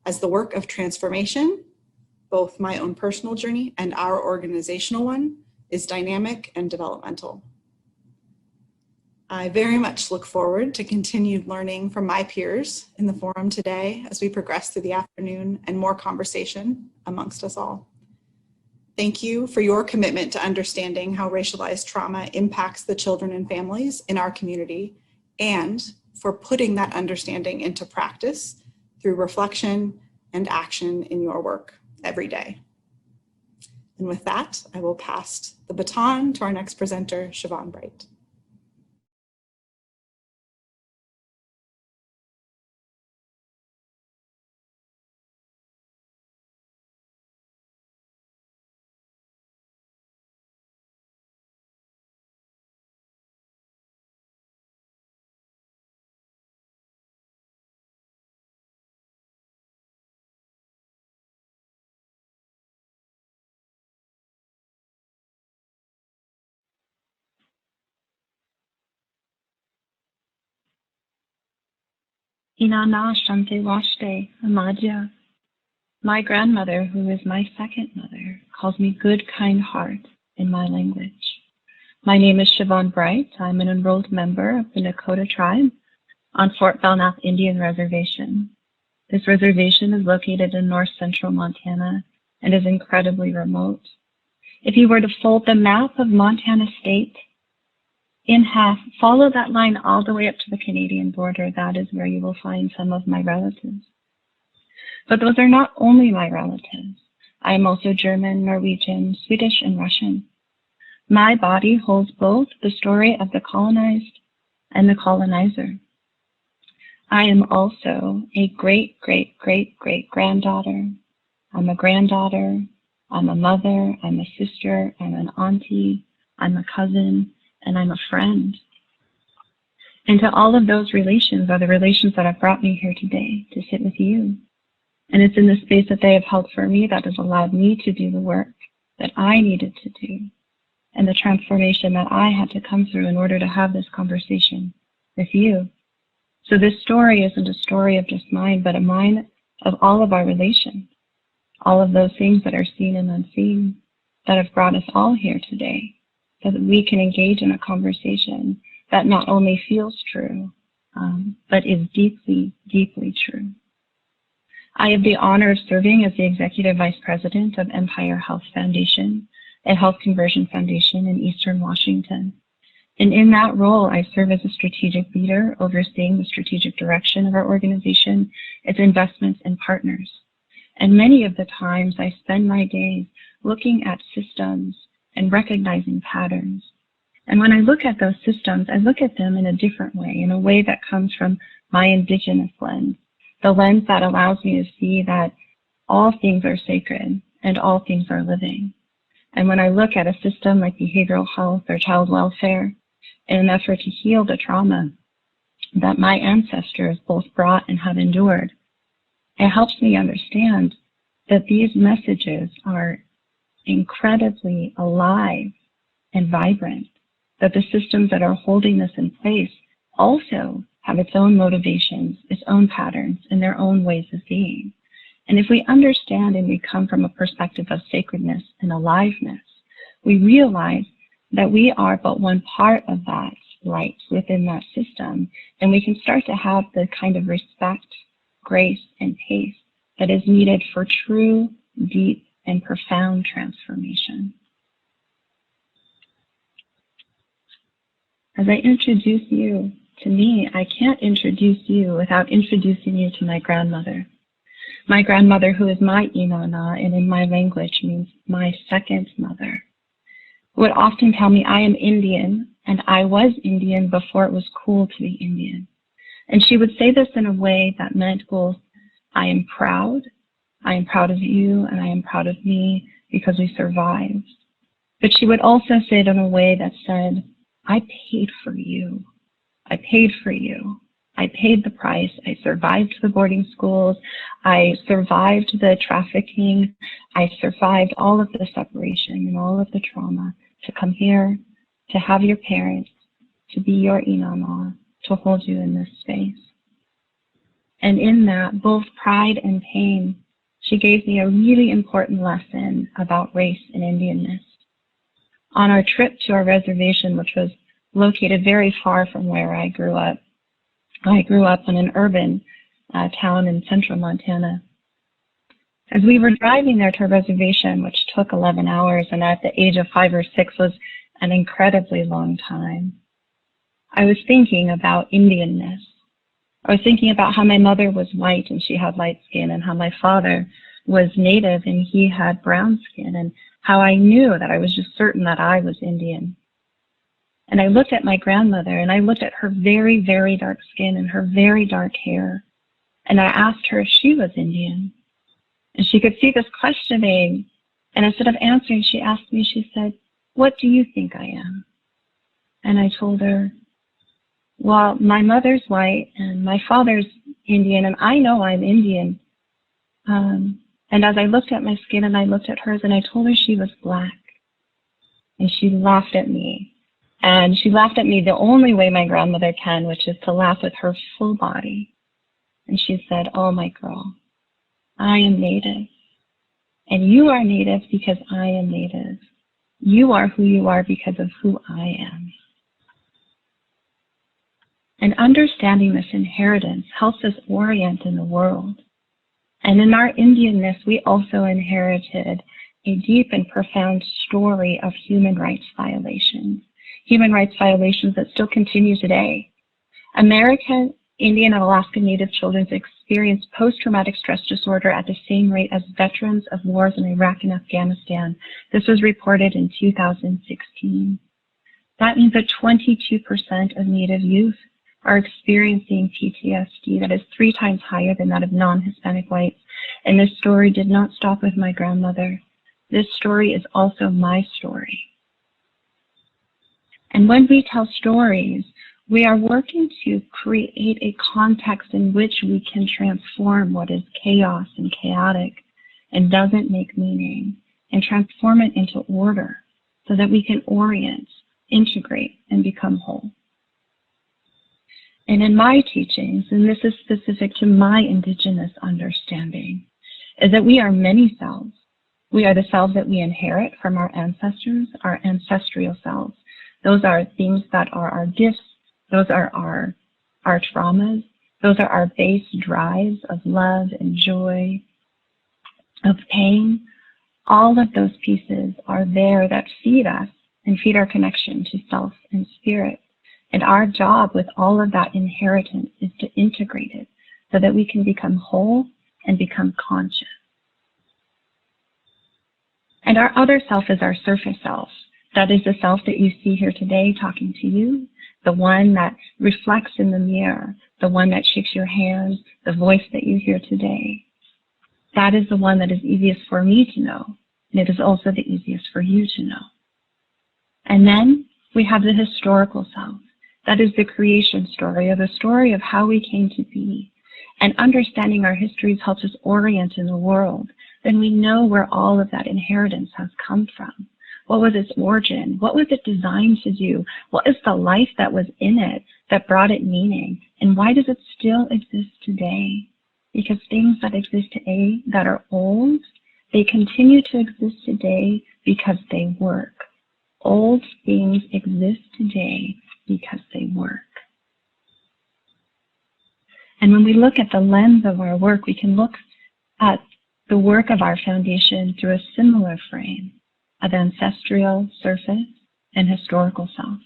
As the work of transformation, both my own personal journey and our organizational one, is dynamic and developmental. I very much look forward to continued learning from my peers in the forum today as we progress through the afternoon and more conversation amongst us all. Thank you for your commitment to understanding how racialized trauma impacts the children and families in our community, and for putting that understanding into practice through reflection and action in your work every day. And with that, I will pass the baton to our next presenter, Siobhan Bright. Inanna Shante Washte, Amadya. My grandmother, who is my second mother, calls me good, kind heart in my language. My name is Siobhan Bright. I'm an enrolled member of the Nakota tribe on Fort Belknap Indian Reservation. This reservation is located in north central Montana and is incredibly remote. If you were to fold the map of Montana state in half, follow that line all the way up to the Canadian border, that is where you will find some of my relatives. But those are not only my relatives. I am also German, Norwegian, Swedish, and Russian. My body holds both the story of the colonized and the colonizer. I am also a great, great, great, great granddaughter. I'm a granddaughter. I'm a mother. I'm a sister. I'm an auntie. I'm a cousin. And I'm a friend. And to all of those relations are the relations that have brought me here today to sit with you. And it's in the space that they have held for me that has allowed me to do the work that I needed to do and the transformation that I had to come through in order to have this conversation with you. So this story isn't a story of just mine, but a mine of all of our relations, all of those things that are seen and unseen that have brought us all here today, so that we can engage in a conversation that not only feels true, but is deeply, deeply true. I have the honor of serving as the Executive Vice President of Empire Health Foundation, a health conversion foundation in Eastern Washington. And in that role, I serve as a strategic leader, overseeing the strategic direction of our organization, its investments and partners. And many of the times I spend my days looking at systems and recognizing patterns. And when I look at those systems, I look at them in a different way, in a way that comes from my indigenous lens, the lens that allows me to see that all things are sacred and all things are living. And when I look at a system like behavioral health or child welfare, in an effort to heal the trauma that my ancestors both brought and have endured, it helps me understand that these messages are incredibly alive and vibrant, that the systems that are holding this in place also have its own motivations, its own patterns, and their own ways of being. And if we understand and we come from a perspective of sacredness and aliveness, we realize that we are but one part of that light within that system, and we can start to have the kind of respect, grace, and pace that is needed for true, deep, and profound transformation. As I introduce you to me, I can't introduce you without introducing you to my grandmother. My grandmother, who is my Inanna, and in my language means my second mother, would often tell me I am Indian, and I was Indian before it was cool to be Indian. And she would say this in a way that meant both, I am proud of you, and I am proud of me because we survived. But she would also say it in a way that said, I paid for you. I paid for you. I paid the price. I survived the boarding schools. I survived the trafficking. I survived all of the separation and all of the trauma to come here, to have your parents, to be your Inanna, to hold you in this space. And in that, both pride and pain, she gave me a really important lesson about race and Indianness. On our trip to our reservation, which was located very far from where I grew up in an urban town in central Montana. As we were driving there to our reservation, which took 11 hours and at the age of 5 or 6 was an incredibly long time, I was thinking about Indianness. I was thinking about how my mother was white and she had light skin, and how my father was native and he had brown skin, and how I knew that I was just certain that I was Indian. And I looked at my grandmother, and I looked at her very, very dark skin and her very dark hair, and I asked her if she was Indian. And she could see this questioning, and instead of answering, she asked me, she said, what do you think I am? And I told her, well, my mother's white and my father's Indian, and I know I'm Indian. And as I looked at my skin and I looked at hers, and I told her she was black. And she laughed at me. And she laughed at me the only way my grandmother can, which is to laugh with her full body. And she said, oh, my girl, I am Native. And you are Native because I am Native. You are who you are because of who I am. And understanding this inheritance helps us orient in the world. And in our Indianness, we also inherited a deep and profound story of human rights violations that still continue today. American, Indian, and Alaska Native children experience post-traumatic stress disorder at the same rate as veterans of wars in Iraq and Afghanistan. This was reported in 2016. That means that 22% of Native youth are experiencing PTSD that is 3 times higher than that of non-Hispanic whites. And this story did not stop with my grandmother. This story is also my story. And when we tell stories, we are working to create a context in which we can transform what is chaos and chaotic and doesn't make meaning, and transform it into order so that we can orient, integrate, and become whole. And in my teachings, and this is specific to my Indigenous understanding, is that we are many selves. We are the selves that we inherit from our ancestors, our ancestral selves. Those are things that are our gifts. Those are our traumas. Those are our base drives of love and joy, of pain. All of those pieces are there that feed us and feed our connection to self and spirit. And our job with all of that inheritance is to integrate it so that we can become whole and become conscious. And our other self is our surface self. That is the self that you see here today talking to you, the one that reflects in the mirror, the one that shakes your hand, the voice that you hear today. That is the one that is easiest for me to know, and it is also the easiest for you to know. And then we have the historical self. That is the creation story, or the story of how we came to be. And understanding our histories helps us orient in the world. Then we know where all of that inheritance has come from. What was its origin? What was it designed to do? What is the life that was in it that brought it meaning? And why does it still exist today? Because things that exist today that are old, they continue to exist today because they work. Old things exist today because they work. And when we look at the lens of our work, we can look at the work of our foundation through a similar frame of ancestral, surface, and historical self.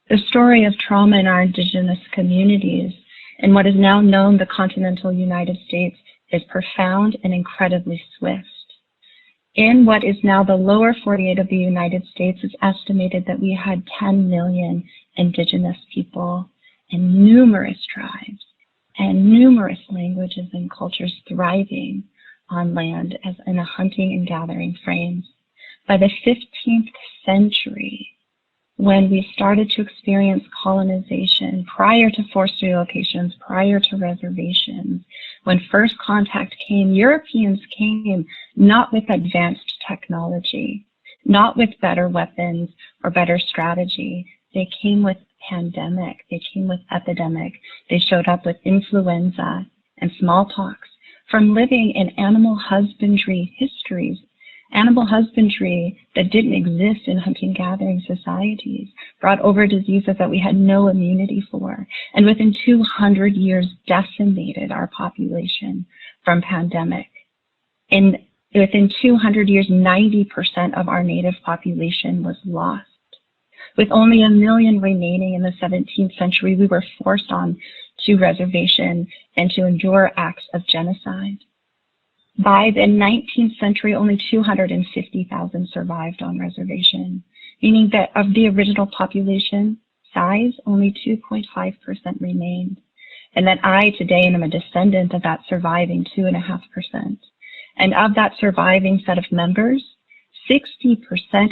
The story of trauma in our Indigenous communities in what is now known the continental United States is profound and incredibly swift. In what is now the lower 48 of the United States, it's estimated that we had 10 million Indigenous people and numerous tribes and numerous languages and cultures thriving on land as in a hunting and gathering frame. By the 15th century, when we started to experience colonization prior to forced relocations, prior to reservations, when first contact came, Europeans came not with advanced technology, not with better weapons or better strategy. They came with pandemic, they came with epidemic, they showed up with influenza and smallpox. From living in animal husbandry histories, animal husbandry that didn't exist in hunting-gathering societies, brought over diseases that we had no immunity for, and within 200 years decimated our population from pandemic. Within 200 years, 90% of our native population was lost. With only 1 million remaining in the 17th century, we were forced on to reservation and to endure acts of genocide. By the 19th century, only 250,000 survived on reservation, meaning that of the original population size, only 2.5% remained. And that I today am a descendant of that surviving 2.5%. And of that surviving set of members, 60%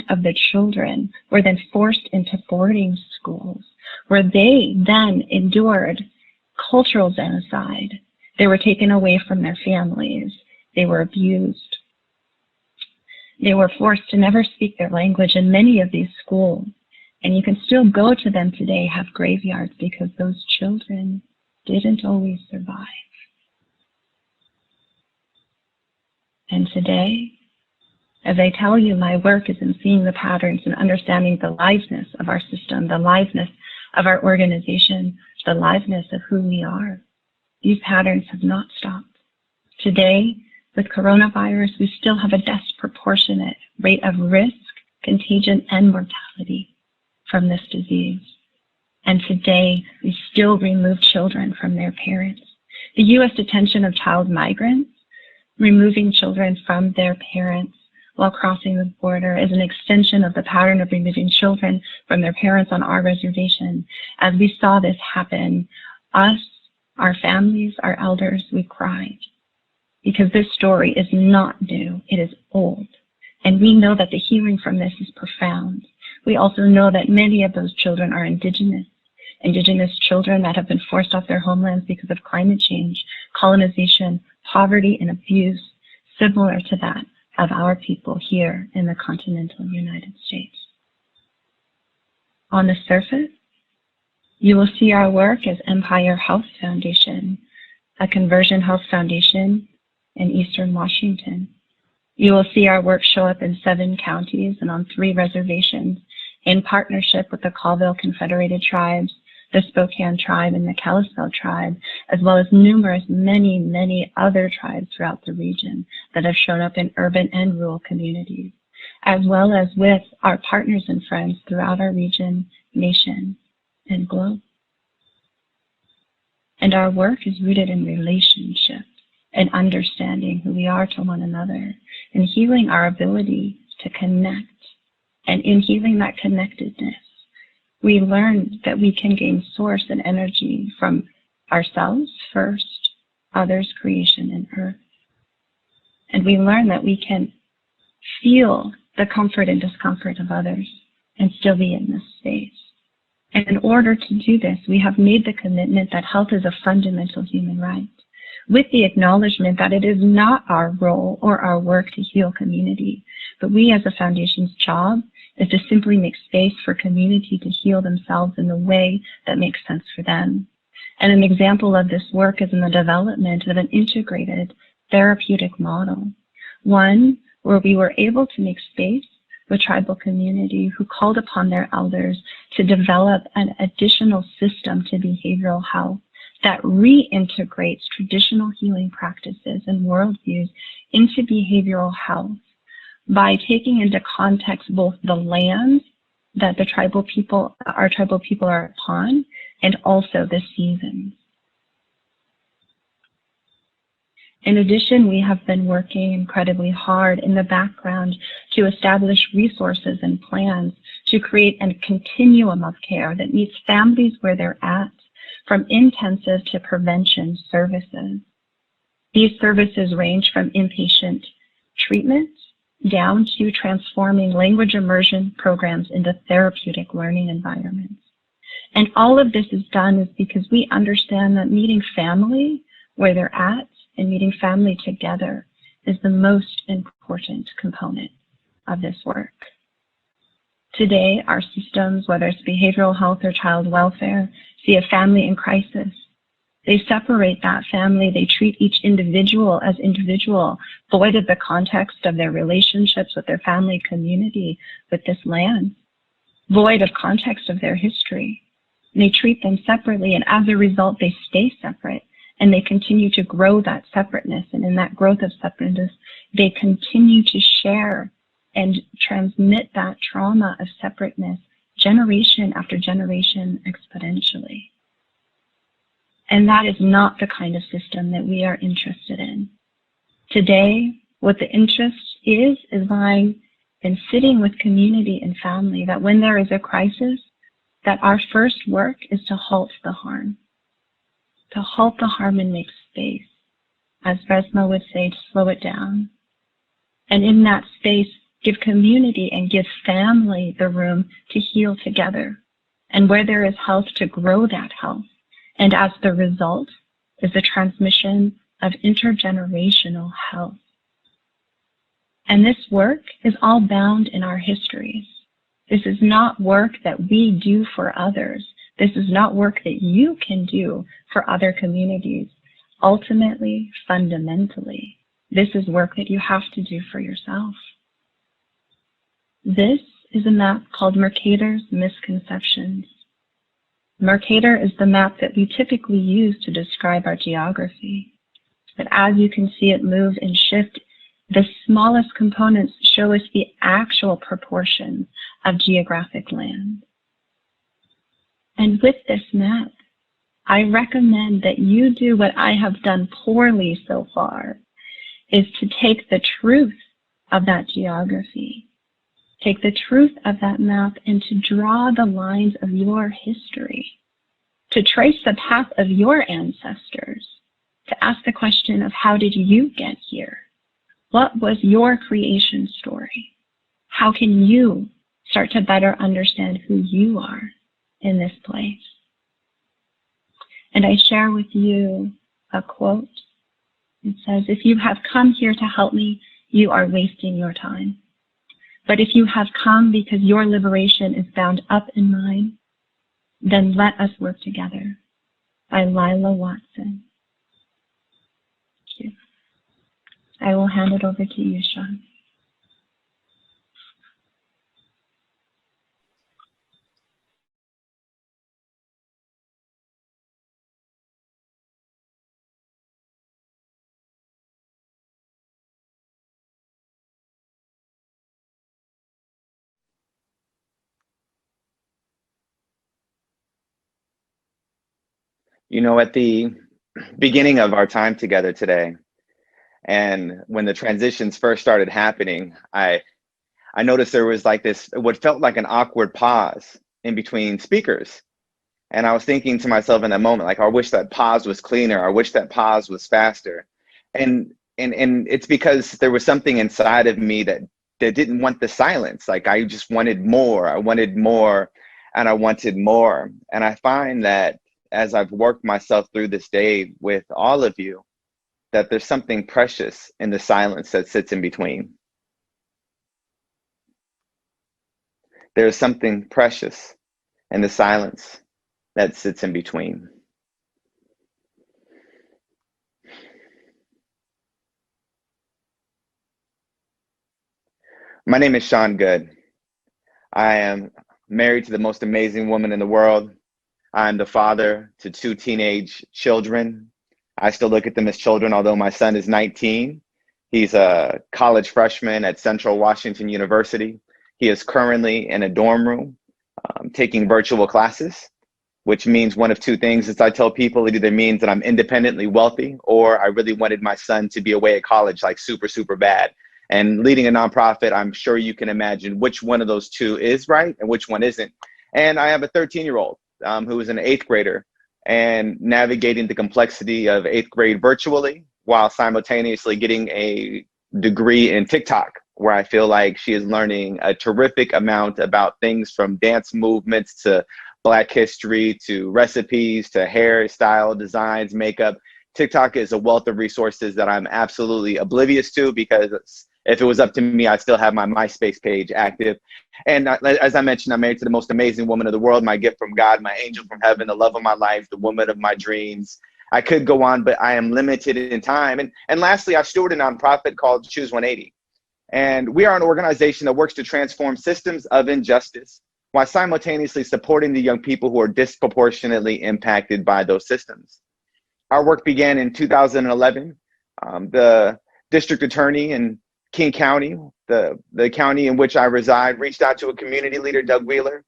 of the children were then forced into boarding schools, where they then endured cultural genocide. They were taken away from their families. They were abused. They were forced to never speak their language in many of these schools. And you can still go to them today, have graveyards, because those children didn't always survive. And today, as I tell you, my work is in seeing the patterns and understanding the liveness of our system, the liveness of our organization, the liveness of who we are. These patterns have not stopped. Today, with coronavirus, we still have a disproportionate rate of risk, contagion, and mortality from this disease. And today, we still remove children from their parents. The U.S. detention of child migrants, removing children from their parents, while crossing the border is an extension of the pattern of removing children from their parents on our reservation. As we saw this happen, us, our families, our elders, we cried. Because this story is not new, it is old. And we know that the healing from this is profound. We also know that many of those children are indigenous children that have been forced off their homelands because of climate change, colonization, poverty, and abuse, similar to that of our people here in the continental United States. On the surface, you will see our work as Empire Health Foundation, a conversion health foundation in Eastern Washington. You will see our work show up in 7 counties and on 3 reservations in partnership with the Colville Confederated Tribes, the Spokane Tribe, and the Kalispell Tribe, as well as many other tribes throughout the region that have shown up in urban and rural communities, as well as with our partners and friends throughout our region, nation, and globe. And our work is rooted in relationship and understanding who we are to one another and healing our ability to connect. And in healing that connectedness, we learn that we can gain source and energy from ourselves first, others, creation, and earth. And we learn that we can feel the comfort and discomfort of others and still be in this space. And in order to do this, we have made the commitment that health is a fundamental human right, with the acknowledgement that it is not our role or our work to heal community, but we as a foundation's job is to simply make space for community to heal themselves in the way that makes sense for them. And an example of this work is in the development of an integrated therapeutic model, one where we were able to make space with tribal community who called upon their elders to develop an additional system to behavioral health that reintegrates traditional healing practices and worldviews into behavioral health by taking into context both the lands that our tribal people are upon and also the seasons. In addition, we have been working incredibly hard in the background to establish resources and plans to create a continuum of care that meets families where they're at, from intensive to prevention services. These services range from inpatient treatment down to transforming language immersion programs into therapeutic learning environments. And all of this is done is because we understand that meeting family where they're at and meeting family together is the most important component of this work. Today, our systems, whether it's behavioral health or child welfare, see a family in crisis. They separate that family. They treat each individual as individual, void of the context of their relationships with their family community, with this land, void of context of their history. And they treat them separately, and as a result, they stay separate, and they continue to grow that separateness. And in that growth of separateness, they continue to share and transmit that trauma of separateness generation after generation exponentially. And that is not the kind of system that we are interested in. Today, what the interest is lying in sitting with community and family, that when there is a crisis, that our first work is to halt the harm and make space. As Resma would say, to slow it down. And in that space, give community and give family the room to heal together. And where there is health, to grow that health. And as the result is the transmission of intergenerational health. And this work is all bound in our histories. This is not work that we do for others. This is not work that you can do for other communities. Ultimately, fundamentally, this is work that you have to do for yourself. This is a map called Mercator's Misconceptions. Mercator is the map that we typically use to describe our geography. But as you can see it move and shift, the smallest components show us the actual proportions of geographic land. And with this map, I recommend that you do what I have done poorly so far, is to take the truth of that geography. Take the truth of that map and to draw the lines of your history, to trace the path of your ancestors, to ask the question of how did you get here? What was your creation story? How can you start to better understand who you are in this place? And I share with you a quote. It says, "If you have come here to help me, you are wasting your time. But if you have come because your liberation is bound up in mine, then let us work together." By Lila Watson. Thank you. I will hand it over to you, Sean. You know, at the beginning of our time together today, and when the transitions first started happening, I noticed there was like this, what felt like an awkward pause in between speakers. And I was thinking to myself in that moment, like, I wish that pause was cleaner. I wish that pause was faster. And it's because there was something inside of me that didn't want the silence. Like, I just wanted more. I wanted more, and I wanted more. And I find that as I've worked myself through this day with all of you, that there's something precious in the silence that sits in between. There's something precious in the silence that sits in between. My name is Sean Good. I am married to the most amazing woman in the world. I'm the father to 2 teenage children. I still look at them as children, although my son is 19. He's a college freshman at Central Washington University. He is currently in a dorm room taking virtual classes, which means one of 2 things. As I tell people, it either means that I'm independently wealthy, or I really wanted my son to be away at college, like super, super bad. And leading a nonprofit, I'm sure you can imagine which one of those 2 is right and which one isn't. And I have a 13-year-old who is an 8th grader and navigating the complexity of 8th grade virtually while simultaneously getting a degree in TikTok, where I feel like she is learning a terrific amount about things from dance movements to Black history to recipes to hairstyle, designs, makeup. TikTok is a wealth of resources that I'm absolutely oblivious to, because if it was up to me, I still have my MySpace page active. And as I mentioned, I'm married to the most amazing woman of the world, my gift from God, my angel from heaven, the love of my life, the woman of my dreams. I could go on, but I am limited in time. And lastly, I steward a nonprofit called Choose 180. And we are an organization that works to transform systems of injustice while simultaneously supporting the young people who are disproportionately impacted by those systems. Our work began in 2011. The district attorney in King County, the county in which I reside, reached out to a community leader, Doug Wheeler,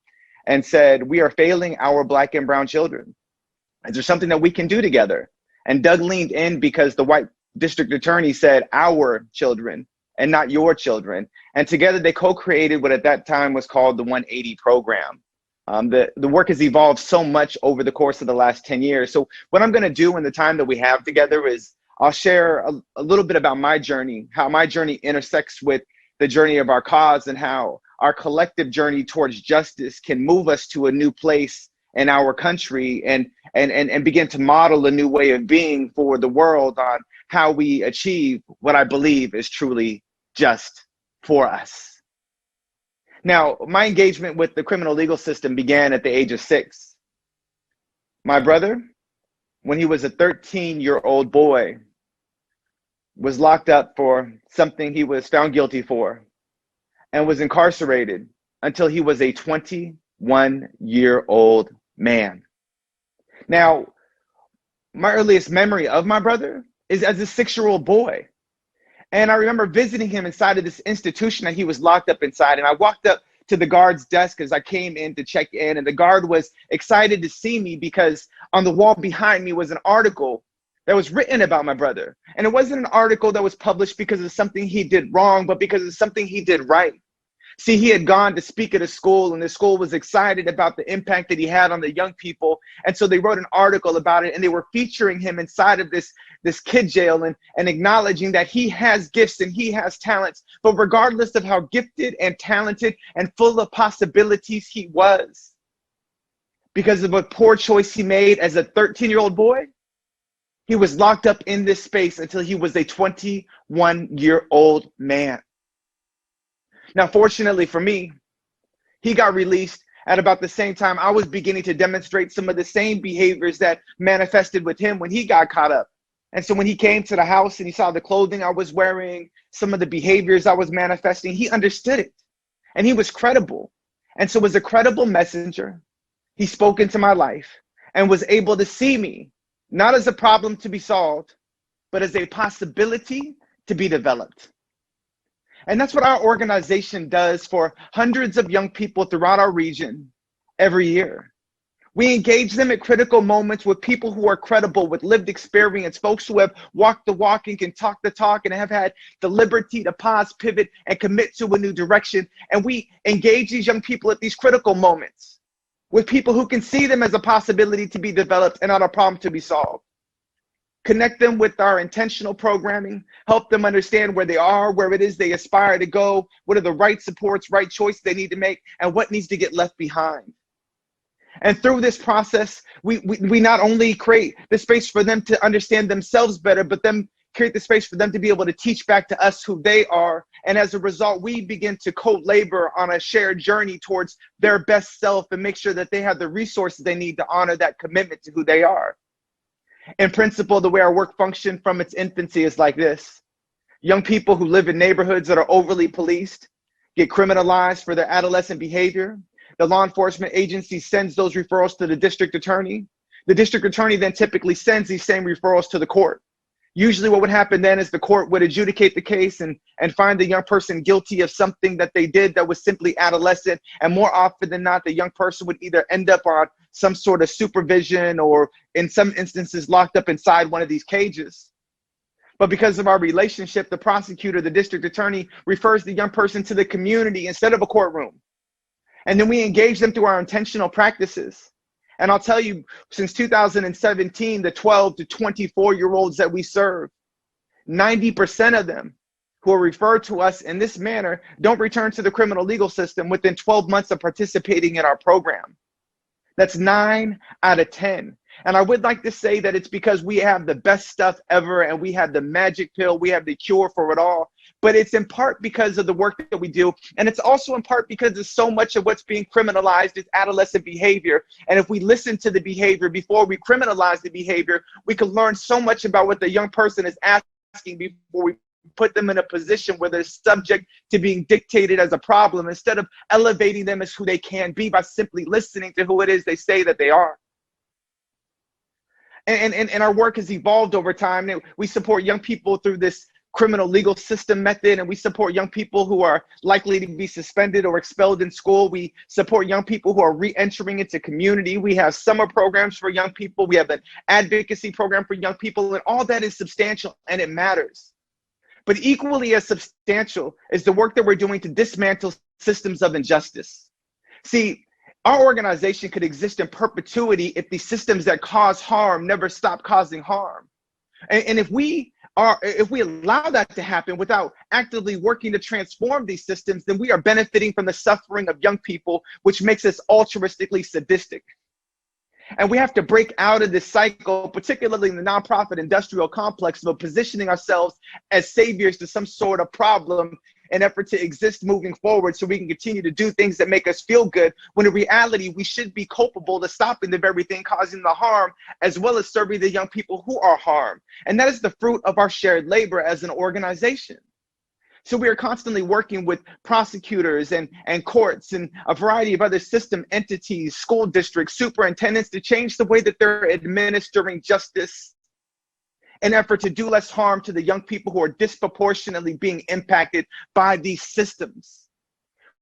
and said, "We are failing our Black and brown children. Is there something that we can do together?" And Doug leaned in because the white district attorney said, "Our children," and not "your children." And together they co-created what at that time was called the 180 program. The work has evolved so much over the course of the last 10 years. So what I'm gonna do in the time that we have together is I'll share a little bit about my journey, how my journey intersects with the journey of our cause, and how our collective journey towards justice can move us to a new place in our country and begin to model a new way of being for the world on how we achieve what I believe is truly just for us. Now, my engagement with the criminal legal system began at the age of 6. My brother, when he was a 13-year-old boy, was locked up for something he was found guilty for and was incarcerated until he was a 21-year-old man. Now, my earliest memory of my brother is as a 6-year-old boy. And I remember visiting him inside of this institution that he was locked up inside. And I walked up to the guard's desk as I came in to check in, and the guard was excited to see me because on the wall behind me was an article that was written about my brother. And it wasn't an article that was published because of something he did wrong, but because of something he did right. See, he had gone to speak at a school, and the school was excited about the impact that he had on the young people. And so they wrote an article about it, and they were featuring him inside of this kid jail and acknowledging that he has gifts and he has talents. But regardless of how gifted and talented and full of possibilities he was, because of a poor choice he made as a 13-year-old boy, he was locked up in this space until he was a 21-year-old man. Now, fortunately for me, he got released at about the same time I was beginning to demonstrate some of the same behaviors that manifested with him when he got caught up. And so when he came to the house and he saw the clothing I was wearing, some of the behaviors I was manifesting, he understood it. And he was credible. And so as a credible messenger, he spoke into my life and was able to see me, not as a problem to be solved, but as a possibility to be developed. And that's what our organization does for hundreds of young people throughout our region every year. We engage them at critical moments with people who are credible, with lived experience, folks who have walked the walk and can talk the talk and have had the liberty to pause, pivot, and commit to a new direction. And we engage these young people at these critical moments with people who can see them as a possibility to be developed and not a problem to be solved. Connect them with our intentional programming, help them understand where they are, where it is they aspire to go, what are the right supports, right choices they need to make, and what needs to get left behind. And through this process, we not only create the space for them to understand themselves better, but then create the space for them to be able to teach back to us who they are. And as a result, we begin to co-labor on a shared journey towards their best self and make sure that they have the resources they need to honor that commitment to who they are. In principle, the way our work functioned from its infancy is like this. Young people who live in neighborhoods that are overly policed get criminalized for their adolescent behavior. The law enforcement agency sends those referrals to the district attorney. The district attorney then typically sends these same referrals to the court. Usually what would happen then is the court would adjudicate the case and find the young person guilty of something that they did that was simply adolescent. And more often than not, the young person would either end up on some sort of supervision or in some instances locked up inside one of these cages. But because of our relationship, the prosecutor, the district attorney refers the young person to the community instead of a courtroom. And then we engage them through our intentional practices. And I'll tell you, since 2017, the 12 to 24-year-olds that we serve, 90% of them who are referred to us in this manner don't return to the criminal legal system within 12 months of participating in our program. That's 9 out of 10. And I would like to say that it's because we have the best stuff ever and we have the magic pill, we have the cure for it all. But it's in part because of the work that we do. And it's also in part because of so much of what's being criminalized is adolescent behavior. And if we listen to the behavior before we criminalize the behavior, we can learn so much about what the young person is asking before we put them in a position where they're subject to being dictated as a problem instead of elevating them as who they can be by simply listening to who it is they say that they are. And our work has evolved over time. We support young people through this criminal legal system method, and we support young people who are likely to be suspended or expelled in school. We support young people who are re-entering into community. We have summer programs for young people. We have an advocacy program for young people, and all that is substantial and it matters. But equally as substantial is the work that we're doing to dismantle systems of injustice. See, our organization could exist in perpetuity if the systems that cause harm never stop causing harm. And if we allow that to happen without actively working to transform these systems, then we are benefiting from the suffering of young people, which makes us altruistically sadistic. And we have to break out of this cycle, particularly in the nonprofit industrial complex, of positioning ourselves as saviors to some sort of problem in effort to exist moving forward so we can continue to do things that make us feel good, when in reality, we should be culpable to stopping the very thing causing the harm, as well as serving the young people who are harmed. And that is the fruit of our shared labor as an organization. So we are constantly working with prosecutors and courts and a variety of other system entities, school districts, superintendents to change the way that they're administering justice in effort to do less harm to the young people who are disproportionately being impacted by these systems.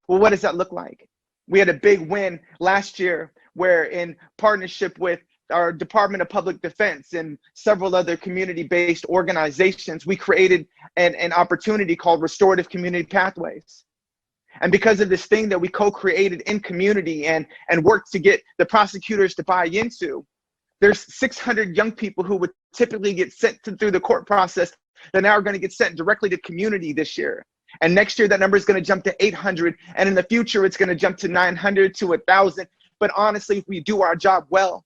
Well, what does that look like? We had a big win last year where, in partnership with our Department of Public Defense and several other community-based organizations, we created an opportunity called Restorative Community Pathways. And because of this thing that we co-created in community and worked to get the prosecutors to buy into, there's 600 young people who would typically get sent through the court process that now are going to get sent directly to community this year. And next year, that number is going to jump to 800. And in the future, it's going to jump to 900 to 1,000. But honestly, if we do our job well,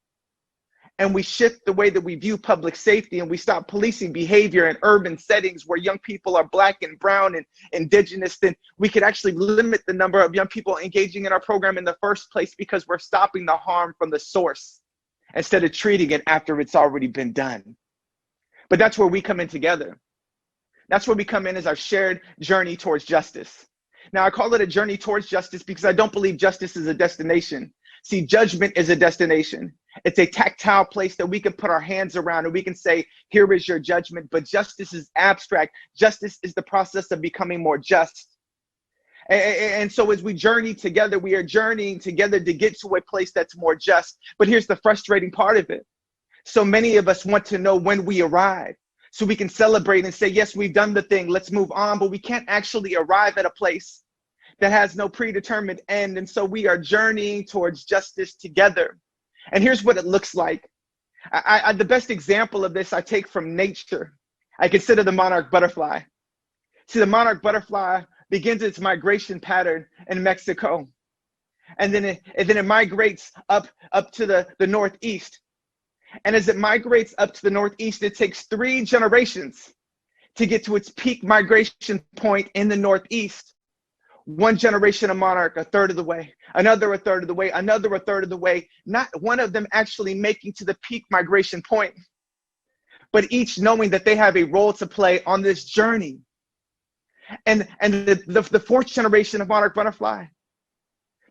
and we shift the way that we view public safety, and we stop policing behavior in urban settings where young people are Black and brown and indigenous, then we could actually limit the number of young people engaging in our program in the first place, because we're stopping the harm from the source instead of treating it after it's already been done. But that's where we come in together. That's where we come in as our shared journey towards justice. Now, I call it a journey towards justice because I don't believe justice is a destination. See, judgment is a destination. It's a tactile place that we can put our hands around and we can say, here is your judgment. But justice is abstract. Justice is the process of becoming more just. And so as we journey together, we are journeying together to get to a place that's more just. But here's the frustrating part of it. So many of us want to know when we arrive, so we can celebrate and say, yes, we've done the thing, let's move on. But we can't actually arrive at a place that has no predetermined end. And so we are journeying towards justice together. And here's what it looks like. The best example of this I take from nature. I consider the monarch butterfly. See, the monarch butterfly begins its migration pattern in Mexico. And then it migrates up to the northeast. And as it migrates up to the northeast, it takes 3 generations to get to its peak migration point in the northeast. 1 generation of monarch, a third of the way, another a third of the way, another a third of the way, not one of them actually making to the peak migration point, but each knowing that they have a role to play on this journey. And the 4th generation of monarch butterfly,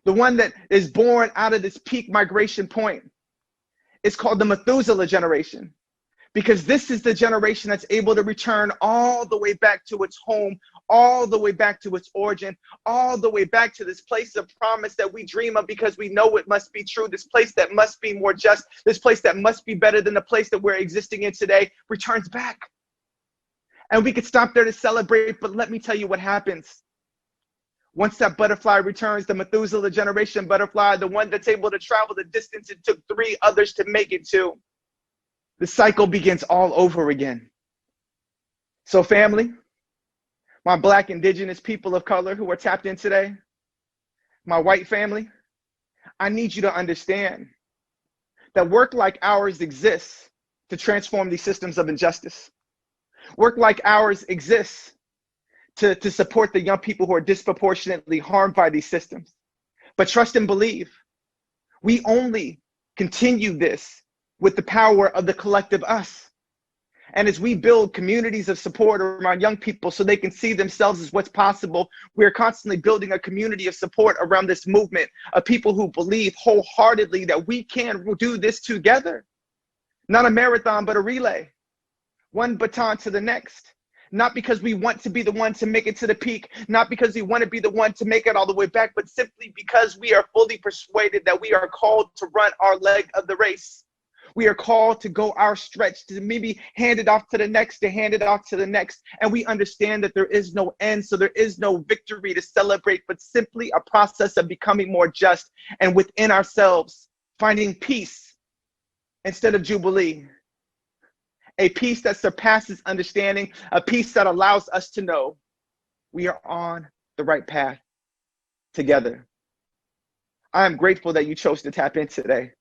the one that is born out of this peak migration point, is called the Methuselah generation, because this is the generation that's able to return all the way back to its home, all the way back to its origin, all the way back to this place of promise that we dream of because we know it must be true, this place that must be more just, this place that must be better than the place that we're existing in today, returns back. And we could stop there to celebrate, but let me tell you what happens. Once that butterfly returns, the Methuselah generation butterfly, the one that's able to travel the distance it took 3 others to make it to, the cycle begins all over again. So family, my Black, indigenous people of color who are tapped in today, my white family, I need you to understand that work like ours exists to transform these systems of injustice. Work like ours exists to support the young people who are disproportionately harmed by these systems. But trust and believe, we only continue this with the power of the collective us. And as we build communities of support around young people so they can see themselves as what's possible, we're constantly building a community of support around this movement of people who believe wholeheartedly that we can do this together. Not a marathon, but a relay. One baton to the next. Not because we want to be the one to make it to the peak, not because we want to be the one to make it all the way back, but simply because we are fully persuaded that we are called to run our leg of the race. We are called to go our stretch, to maybe hand it off to the next, to hand it off to the next. And we understand that there is no end, so there is no victory to celebrate, but simply a process of becoming more just and within ourselves, finding peace instead of jubilee. A peace that surpasses understanding, a peace that allows us to know we are on the right path together. I am grateful that you chose to tap in today.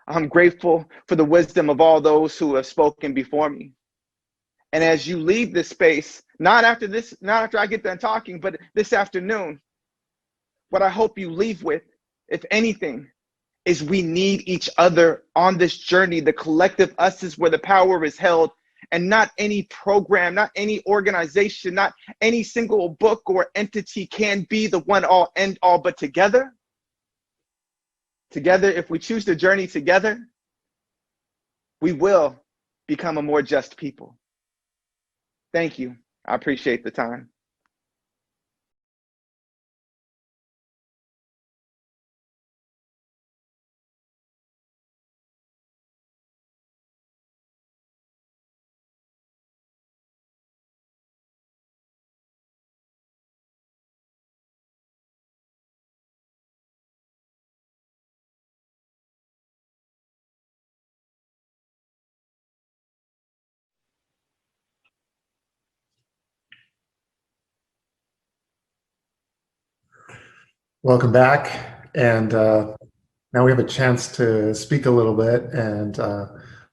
I'm grateful for the wisdom of all those who have spoken before me. And as you leave this space, not after I get done talking, but this afternoon, what I hope you leave with, if anything, is we need each other on this journey. The collective us is where the power is held, and not any program, not any organization, not any single book or entity can be the one all end all, but together, if we choose to journey together, we will become a more just people. Thank you. I appreciate the time. Welcome back. And now we have a chance to speak a little bit and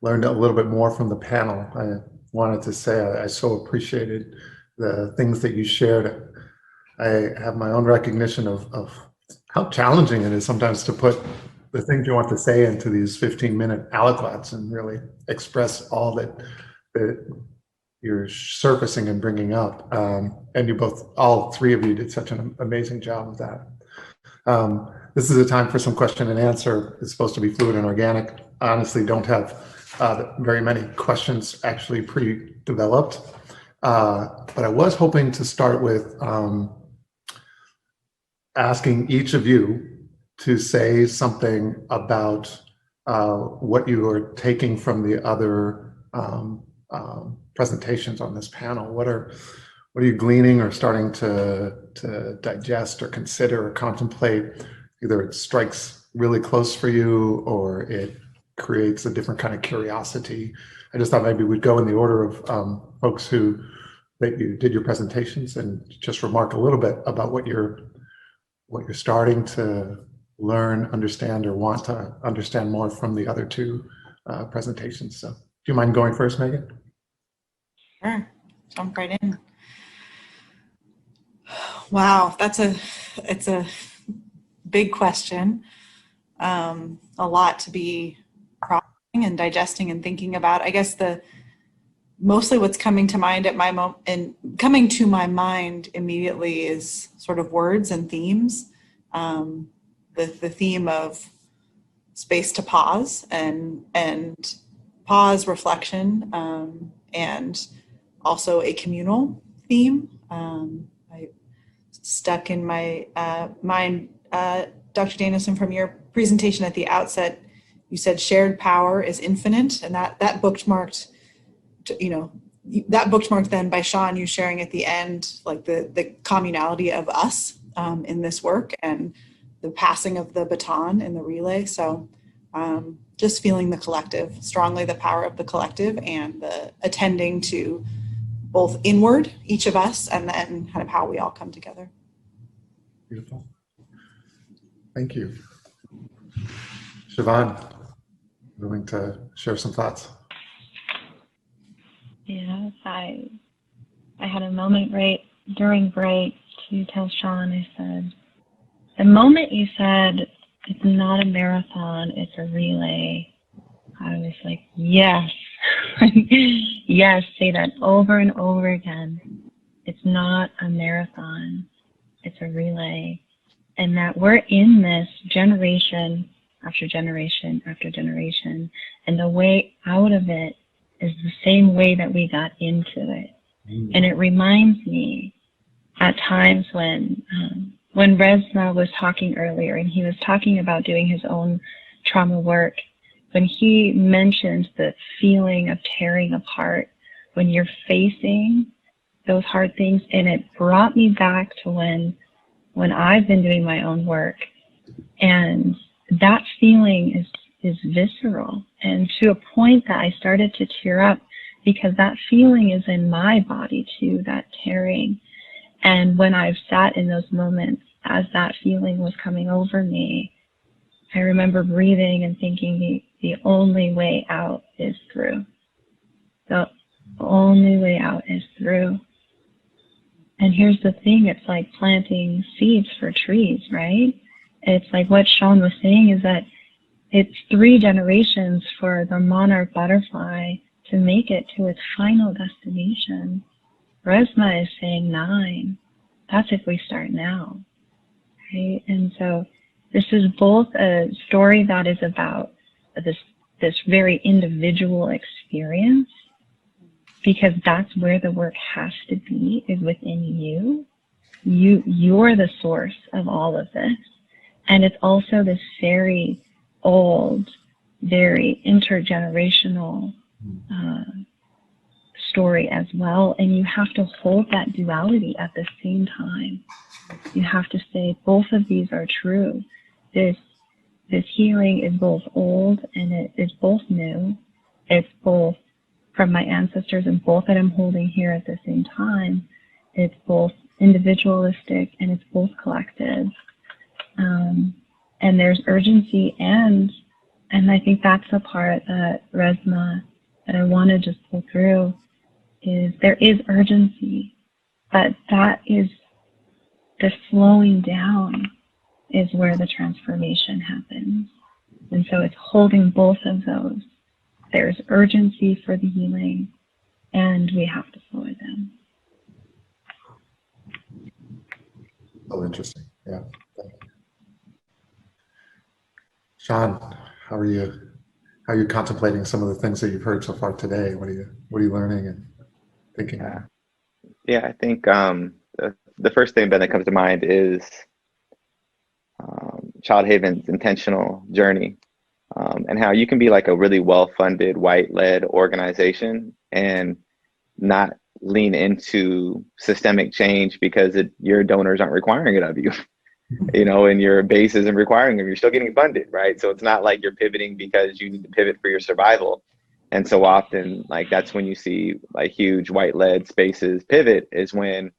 learn a little bit more from the panel. I wanted to say I so appreciated the things that you shared. I have my own recognition of how challenging it is sometimes to put the things you want to say into these 15-minute aliquots and really express all that you're surfacing and bringing up. And you both, all three of you, did such an amazing job of that. This is a time for some question and answer. It's supposed to be fluid and organic. I honestly don't have very many questions actually pre-developed, but I was hoping to start with asking each of you to say something about what you are taking from the other presentations on this panel. What are you gleaning or starting to digest or consider or contemplate? Either it strikes really close for you or it creates a different kind of curiosity. I just thought maybe we'd go in the order of folks that you did your presentations and just remark a little bit about what you're starting to learn, understand, or want to understand more from the other two presentations. So do you mind going first, Megan? Sure, jump right in. Wow, it's a big question. A lot to be processing and digesting and thinking about. I guess mostly what's coming to mind coming to my mind immediately is sort of words and themes. The theme of space to pause and pause, reflection, and also a communal theme. I stuck in my mind, Dr. Danielson, from your presentation at the outset, you said shared power is infinite, and that bookmarked, that bookmarked then by Sean, you sharing at the end, like the communality of us in this work and the passing of the baton in the relay. So just feeling the collective, strongly the power of the collective and the attending to both inward, each of us, and then kind of how we all come together. Beautiful. Thank you. Siobhan, willing to share some thoughts? Yes, I had a moment right during break to tell Sean, I said, the moment you said it's not a marathon, it's a relay, I was like, yes. Yes, say that over and over again. It's not a marathon, it's a relay. And that we're in this generation after generation after generation. And the way out of it is the same way that we got into it. And it reminds me at times when Resna was talking earlier and he was talking about doing his own trauma work, when he mentioned the feeling of tearing apart when you're facing those hard things, and it brought me back to when I've been doing my own work, and that feeling is visceral, and to a point that I started to tear up because that feeling is in my body too, that tearing. And when I've sat in those moments as that feeling was coming over me, I remember breathing and thinking the only way out is through. The only way out is through. And here's the thing, it's like planting seeds for trees, right? It's like what Sean was saying is that it's 3 generations for the monarch butterfly to make it to its final destination. Resma is saying 9. That's if we start now, right? And so this is both a story that is about this very individual experience, because that's where the work has to be, is within you. You're the source of all of this. And it's also this very old, very intergenerational story as well. And you have to hold that duality at the same time. You have to say both of these are true. This healing is both old and it is both new. It's both from my ancestors and both that I'm holding here at the same time. It's both individualistic and it's both collective. And there's urgency, and I think that's the part that Resma, that I want to just pull through, is there is urgency, but that is the slowing down is where the transformation happens. And so it's holding both of those. There's urgency for the healing, and we have to slow it down. Oh, interesting. Yeah. Thank you. Sean, how are you? How are you contemplating some of the things that you've heard so far today? What are you learning and thinking? Yeah, I think the first thing, Ben, that comes to mind is Child Haven's intentional journey, and how you can be like a really well-funded, white-led organization and not lean into systemic change because your donors aren't requiring it of you. You know, and your base isn't requiring them. You're still getting funded, right? So it's not like you're pivoting because you need to pivot for your survival. And so often, like, that's when you see like huge white-led spaces pivot, is when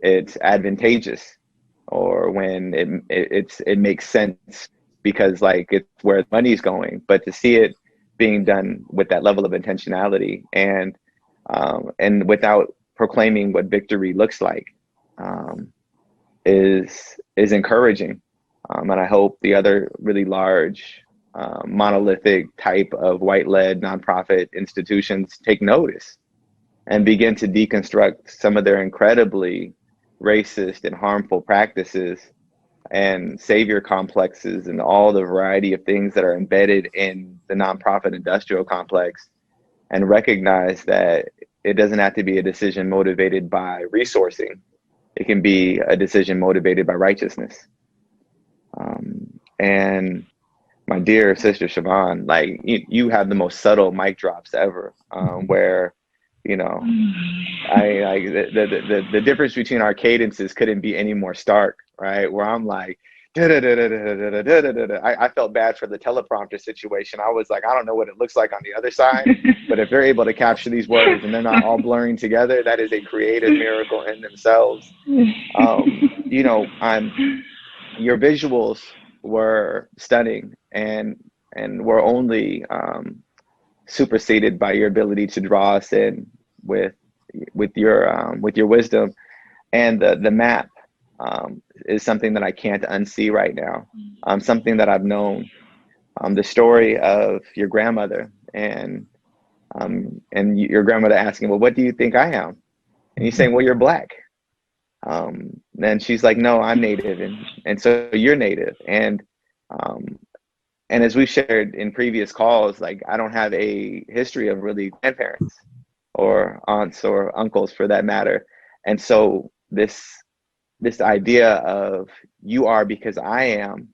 it's advantageous, or when it makes sense because like it's where the money's going. But to see it being done with that level of intentionality and without proclaiming what victory looks like, is encouraging. And I hope the other really large monolithic type of white-led nonprofit institutions take notice and begin to deconstruct some of their incredibly racist and harmful practices and savior complexes and all the variety of things that are embedded in the nonprofit industrial complex, and recognize that it doesn't have to be a decision motivated by resourcing. It can be a decision motivated by righteousness. And my dear sister Siobhan, like you have the most subtle mic drops ever, where, you know, I like the difference between our cadences couldn't be any more stark, right? Where I'm like, I felt bad for the teleprompter situation. I was like, I don't know what it looks like on the other side, but if they're able to capture these words and they're not all blurring together, that is a creative miracle in themselves. You know, your visuals were stunning and were only superseded by your ability to draw us in with your wisdom. And the map is something that I can't unsee right now. Something that I've known, the story of your grandmother and your grandmother asking, well, what do you think I am? And you saying, well, you're Black. And she's like, no, I'm Native. And so you're Native. And as we've shared in previous calls, like I don't have a history of really grandparents or aunts or uncles for that matter. And so this idea of you are because I am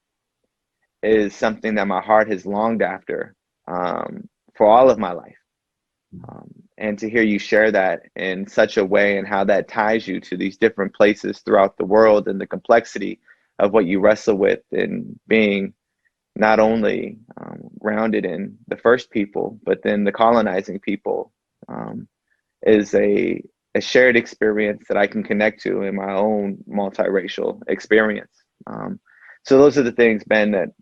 is something that my heart has longed after for all of my life. And to hear you share that in such a way and how that ties you to these different places throughout the world and the complexity of what you wrestle with in being not only grounded in the first people, but then the colonizing people is a shared experience that I can connect to in my own multiracial experience. So those are the things, Ben, that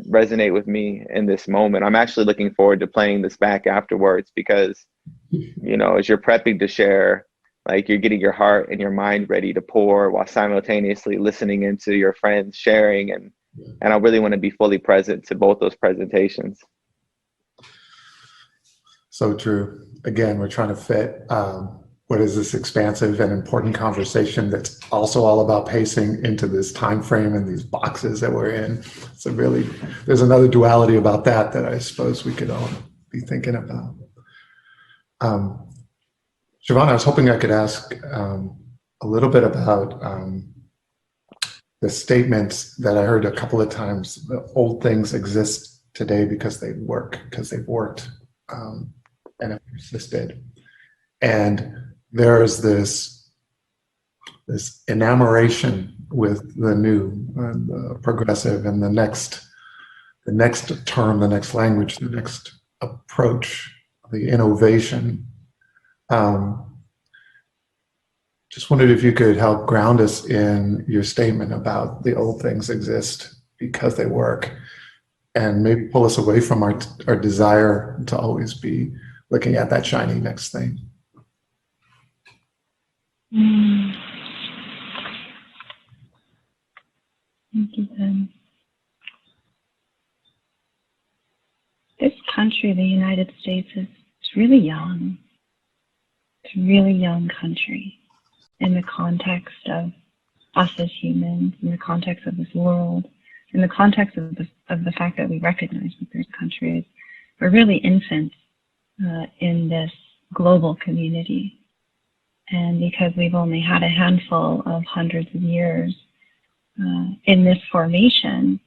resonate with me in this moment. I'm actually looking forward to playing this back afterwards because, you know, as you're prepping to share, like you're getting your heart and your mind ready to pour while simultaneously listening into your friends sharing. And I really want to be fully present to both those presentations. So true. Again, we're trying to fit what is this expansive and important conversation that's also all about pacing into this time frame and these boxes that we're in. So really, there's another duality about that I suppose we could all be thinking about. Siobhan, I was hoping I could ask a little bit about the statements that I heard a couple of times. The old things exist today because they work, because they've worked and have persisted. And there's this enamoration with the new, the progressive, and the next term, the next language, the next approach, the innovation. Just wondered if you could help ground us in your statement about the old things exist because they work, and maybe pull us away from our desire to always be looking at that shiny next thing. Thank you, Ben. This country, the United States, it's really young. It's a really young country in the context of us as humans, in the context of this world, in the context of the fact that we recognize that there's countries. We're really infants in this global community. And because we've only had a handful of hundreds of years in this formation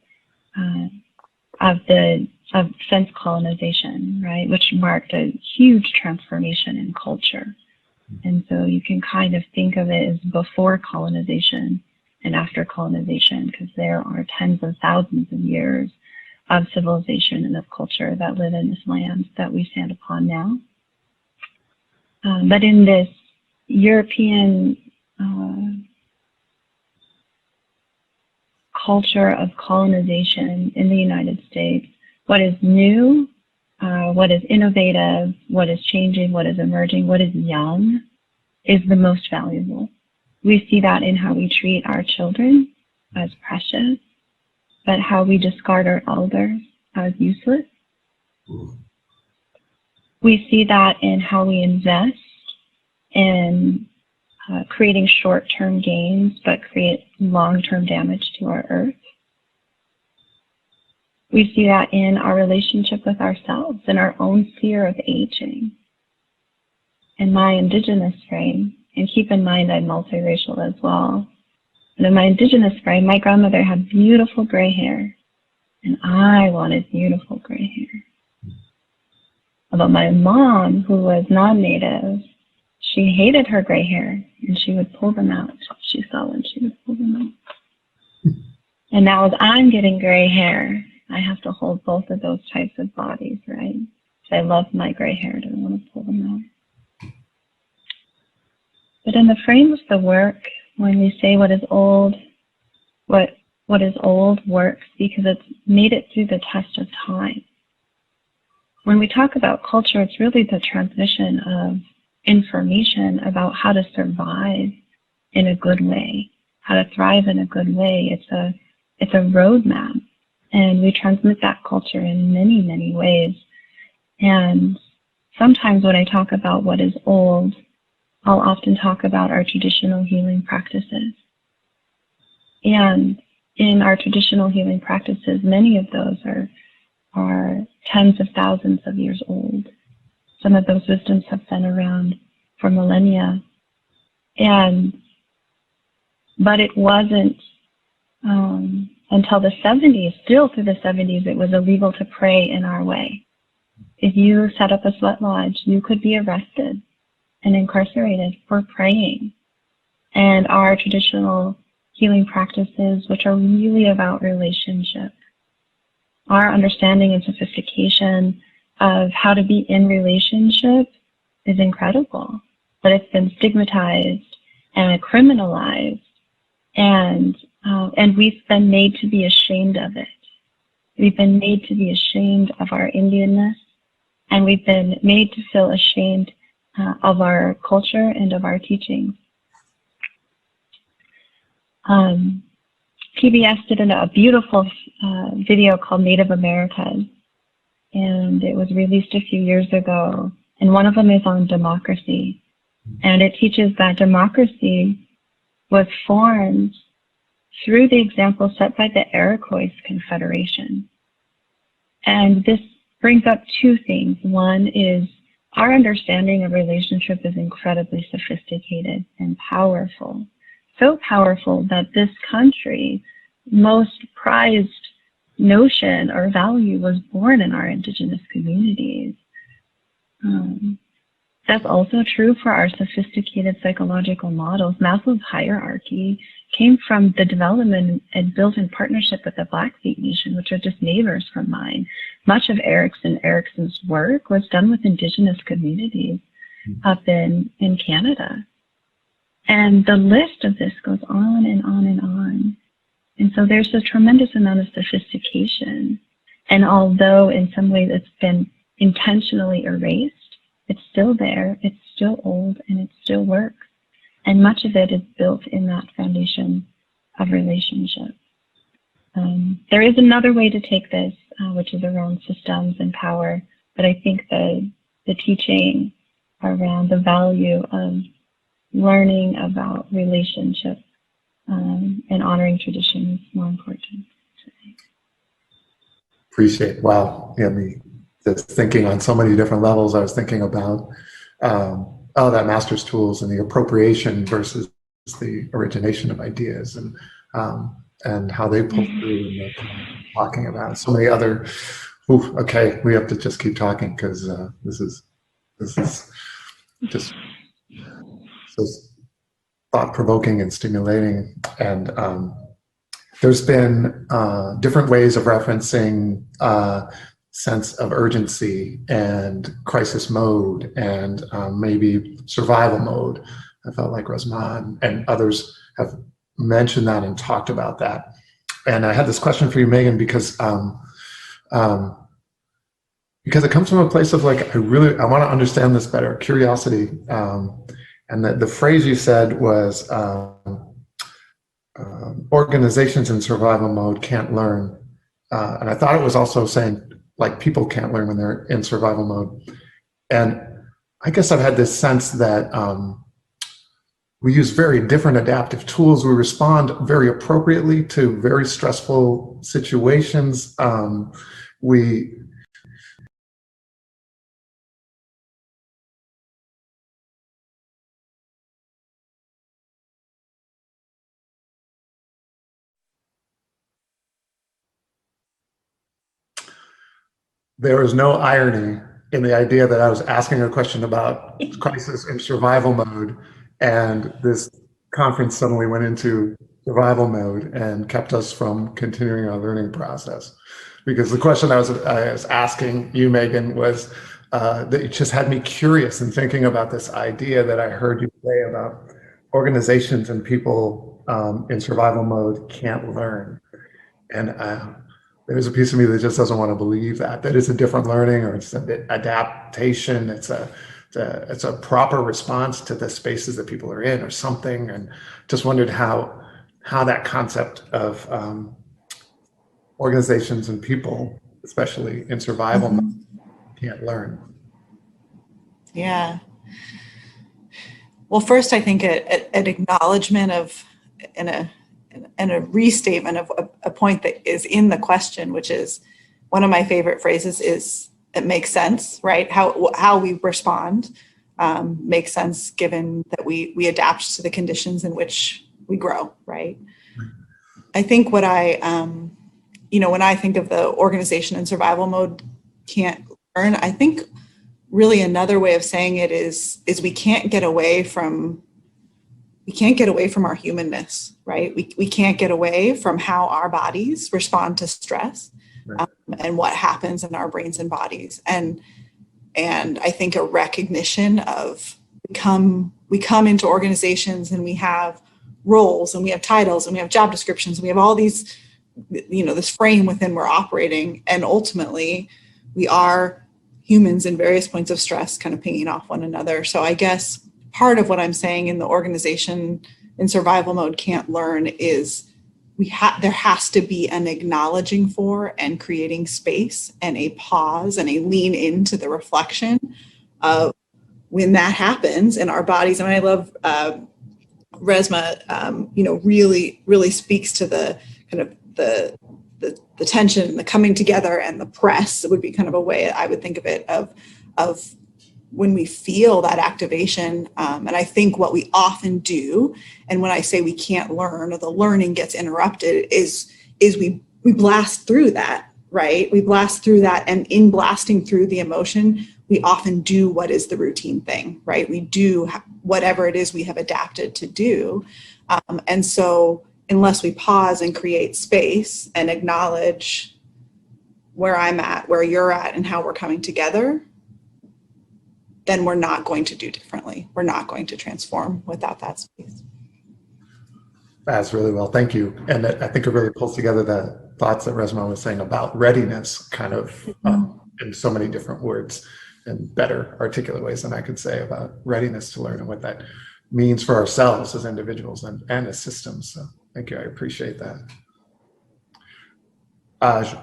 since colonization, right, which marked a huge transformation in culture. And so you can kind of think of it as before colonization and after colonization, because there are tens of thousands of years of civilization and of culture that live in this land that we stand upon now. But in this European culture of colonization in the United States, what is new, what is innovative, what is changing, what is emerging, what is young is the most valuable. We see that in how we treat our children as precious, but how we discard our elders as useless. We see that in how we invest in creating short-term gains, but create long-term damage to our earth. We see that in our relationship with ourselves, in our own fear of aging. In my Indigenous frame, and keep in mind I'm multiracial as well, and in my Indigenous frame, my grandmother had beautiful gray hair, and I wanted beautiful gray hair. But my mom, who was non-Native, she hated her gray hair, and she would pull them out. She saw when she would pull them out. And now as I'm getting gray hair, I have to hold both of those types of bodies, right? So I love my gray hair, I don't want to pull them out. But in the frame of the work, when we say what is old, what is old works because it's made it through the test of time. When we talk about culture, it's really the transmission of information about how to survive in a good way, how to thrive in a good way. It's a roadmap, and we transmit that culture in many, many ways. And sometimes when I talk about what is old, I'll often talk about our traditional healing practices. And in our traditional healing practices, many of those are tens of thousands of years old. Some of those wisdoms have been around for millennia. But it wasn't until the 70s, still through the 70s, it was illegal to pray in our way. If you set up a sweat lodge, you could be arrested and incarcerated for praying. And our traditional healing practices, which are really about relationship, our understanding and sophistication of how to be in relationship is incredible. But it's been stigmatized and criminalized, and we've been made to be ashamed of it. We've been made to be ashamed of our Indianness, and we've been made to feel ashamed of our culture and of our teachings. PBS did a beautiful video called Native Americas, and it was released a few years ago, and one of them is on democracy, and it teaches that democracy was formed through the example set by the Iroquois Confederation. And this brings up two things. One is our understanding of relationship is incredibly sophisticated and powerful. So powerful that this country's most prized notion or value was born in our Indigenous communities. That's also true for our sophisticated psychological models. Maslow's hierarchy came from the development and built in partnership with the Blackfeet Nation, which are just neighbors from mine. Much of Erickson's work was done with Indigenous communities up in Canada. And the list of this goes on and on and on. And so there's a tremendous amount of sophistication. And although in some ways it's been intentionally erased, it's still there, it's still old, and it still works. And much of it is built in that foundation of relationship. There is another way to take this, which is around systems and power, but I think the teaching around the value of learning about relationship and honoring tradition is more important. Appreciate, wow, yeah, me just thinking on so many different levels. I was thinking about that master's tools and the appropriation versus the origination of ideas, and how they pull through, and talking about so many other. Okay, we have to just keep talking because this is just so thought-provoking and stimulating. And there's been different ways of referencing sense of urgency and crisis mode and maybe survival mode. I felt like Resma and others have mentioned that and talked about that. And I had this question for you, Megan, because it comes from a place of like, I want to understand this better, curiosity. And the phrase you said was, organizations in survival mode can't learn. And I thought it was also saying like people can't learn when they're in survival mode. And I guess I've had this sense that we use very different adaptive tools. We respond very appropriately to very stressful situations. There is no irony in the idea that I was asking a question about crisis in survival mode, and this conference suddenly went into survival mode and kept us from continuing our learning process. Because the question I was asking you, Megan, was that it just had me curious and thinking about this idea that I heard you say about organizations and people in survival mode can't learn. And there's a piece of me that just doesn't want to believe that it's a different learning, or it's an adaptation. It's a proper response to the spaces that people are in or something. And just wondered how that concept of organizations and people, especially in survival, can't learn. Yeah. Well, first, I think an acknowledgement of and a restatement of a point that is in the question, which is one of my favorite phrases is, it makes sense, right? How we respond makes sense given that we adapt to the conditions in which we grow, right? I think what when I think of the organization in survival mode can't learn, I think really another way of saying it is we can't get away from our humanness, right? We can't get away from how our bodies respond to stress, right, and what happens in our brains and bodies. And I think a recognition of we come into organizations and we have roles and we have titles and we have job descriptions and we have all these, this frame within we're operating. And ultimately we are humans in various points of stress kind of pinging off one another. So I guess part of what I'm saying in the organization in survival mode can't learn is there has to be an acknowledging for and creating space and a pause and a lean into the reflection of when that happens in our bodies. And I love Resma, really, really speaks to the kind of the tension and the coming together and the press. It would be kind of a way I would think of it of when we feel that activation. And I think what we often do, and when I say we can't learn or the learning gets interrupted, is we blast through that, right? We blast through that, and in blasting through the emotion, we often do what is the routine thing, right? We do whatever it is we have adapted to do. And so unless we pause and create space and acknowledge where I'm at, where you're at, and how we're coming together, then we're not going to do differently. We're not going to transform without that space. That's really well. Thank you. And I think it really pulls together the thoughts that Resma was saying about readiness, kind of in so many different words and better articulate ways than I could say about readiness to learn and what that means for ourselves as individuals and as systems. So thank you. I appreciate that.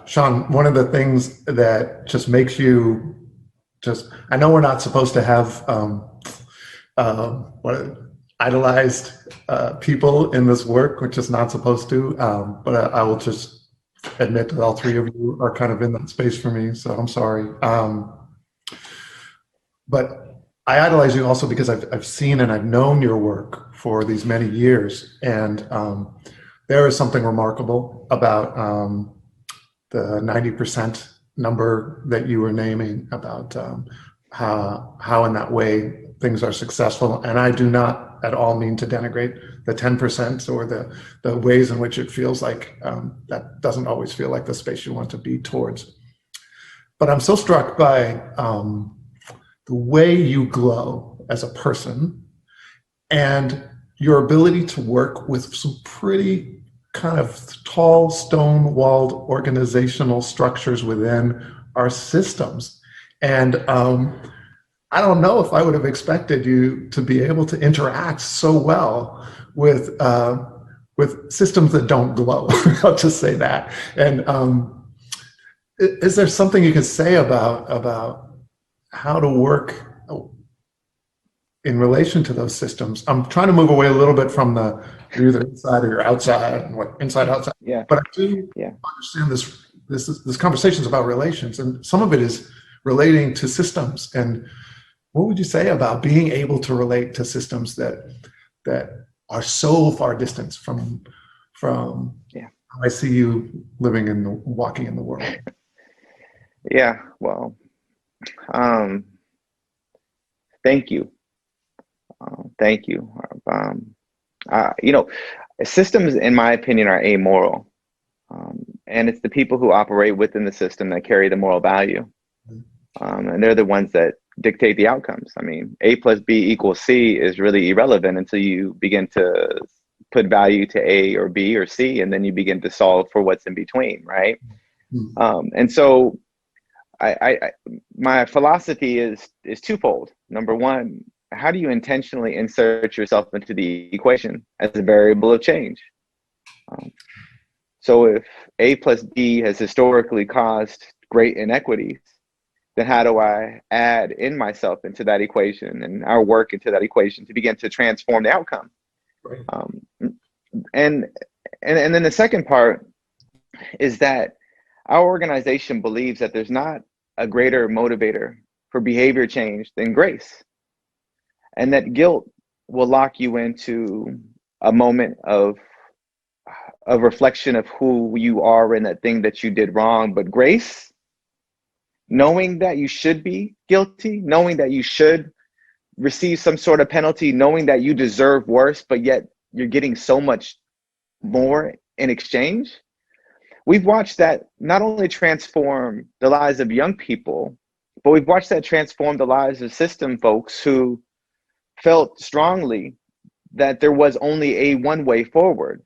Sean, one of the things that just makes you I know we're not supposed to have idolized people in this work, which is not supposed to, but I will just admit that all three of you are kind of in that space for me, so I'm sorry. But I idolize you also because I've seen and I've known your work for these many years, and there is something remarkable about the 90% number that you were naming about how in that way things are successful. And I do not at all mean to denigrate the 10% or the ways in which it feels like that doesn't always feel like the space you want to be towards. But I'm so struck by the way you glow as a person and your ability to work with some pretty kind of tall, stone-walled organizational structures within our systems. And I don't know if I would have expected you to be able to interact so well with systems that don't glow. I'll just say that. And is there something you can say about how to work in relation to those systems? I'm trying to move away a little bit from you're either inside or you're outside, and what inside outside. Yeah. But I do understand this conversation is about relations, and some of it is relating to systems. And what would you say about being able to relate to systems that are so far distant from how I see you living walking in the world? Yeah. Well, thank you. Thank you. Systems, in my opinion, are amoral. And it's the people who operate within the system that carry the moral value. And they're the ones that dictate the outcomes. I mean, A plus B equals C is really irrelevant until you begin to put value to A or B or C, and then you begin to solve for what's in between, right? And so my philosophy is twofold. Number one, how do you intentionally insert yourself into the equation as a variable of change? So if A plus B has historically caused great inequities, then how do I add in myself into that equation and our work into that equation to begin to transform the outcome? Right. And then the second part is that our organization believes that there's not a greater motivator for behavior change than grace. And that guilt will lock you into a moment of reflection of who you are and that thing that you did wrong. But grace, knowing that you should be guilty, knowing that you should receive some sort of penalty, knowing that you deserve worse, but yet you're getting so much more in exchange. We've watched that not only transform the lives of young people, but we've watched that transform the lives of system folks who felt strongly that there was only a one way forward.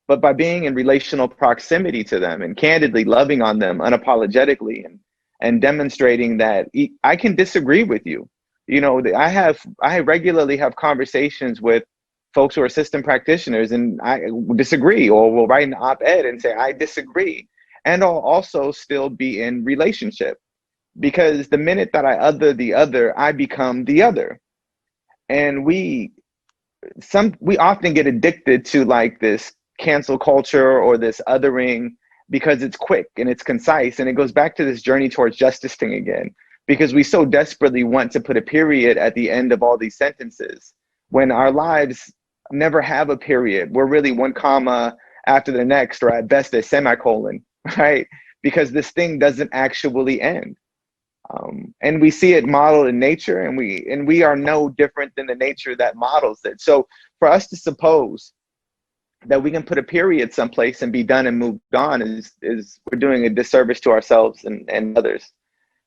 But by being in relational proximity to them and candidly loving on them unapologetically and demonstrating that I can disagree with you. You know, I regularly have conversations with folks who are system practitioners, and I disagree, or will write an op-ed and say, I disagree. And I'll also still be in relationship, because the minute that I other the other, I become the other. And we often get addicted to like this cancel culture or this othering because it's quick and it's concise. And it goes back to this journey towards justice thing again, because we so desperately want to put a period at the end of all these sentences when our lives never have a period. We're really one comma after the next, or at best a semicolon, right? Because this thing doesn't actually end. And we see it modeled in nature, and we are no different than the nature that models it. So for us to suppose that we can put a period someplace and be done and moved on is we're doing a disservice to ourselves and others.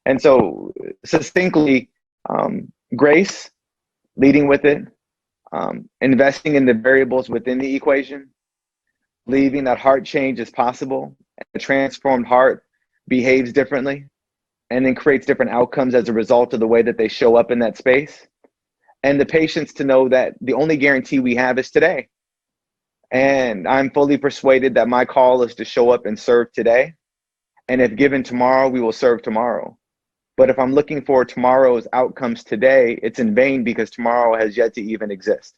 And so succinctly, grace, leading with it, investing in the variables within the equation, believing that heart change is possible, and a transformed heart behaves differently and then creates different outcomes as a result of the way that they show up in that space. And the patience to know that the only guarantee we have is today. And I'm fully persuaded that my call is to show up and serve today. And if given tomorrow, we will serve tomorrow. But if I'm looking for tomorrow's outcomes today, it's in vain because tomorrow has yet to even exist.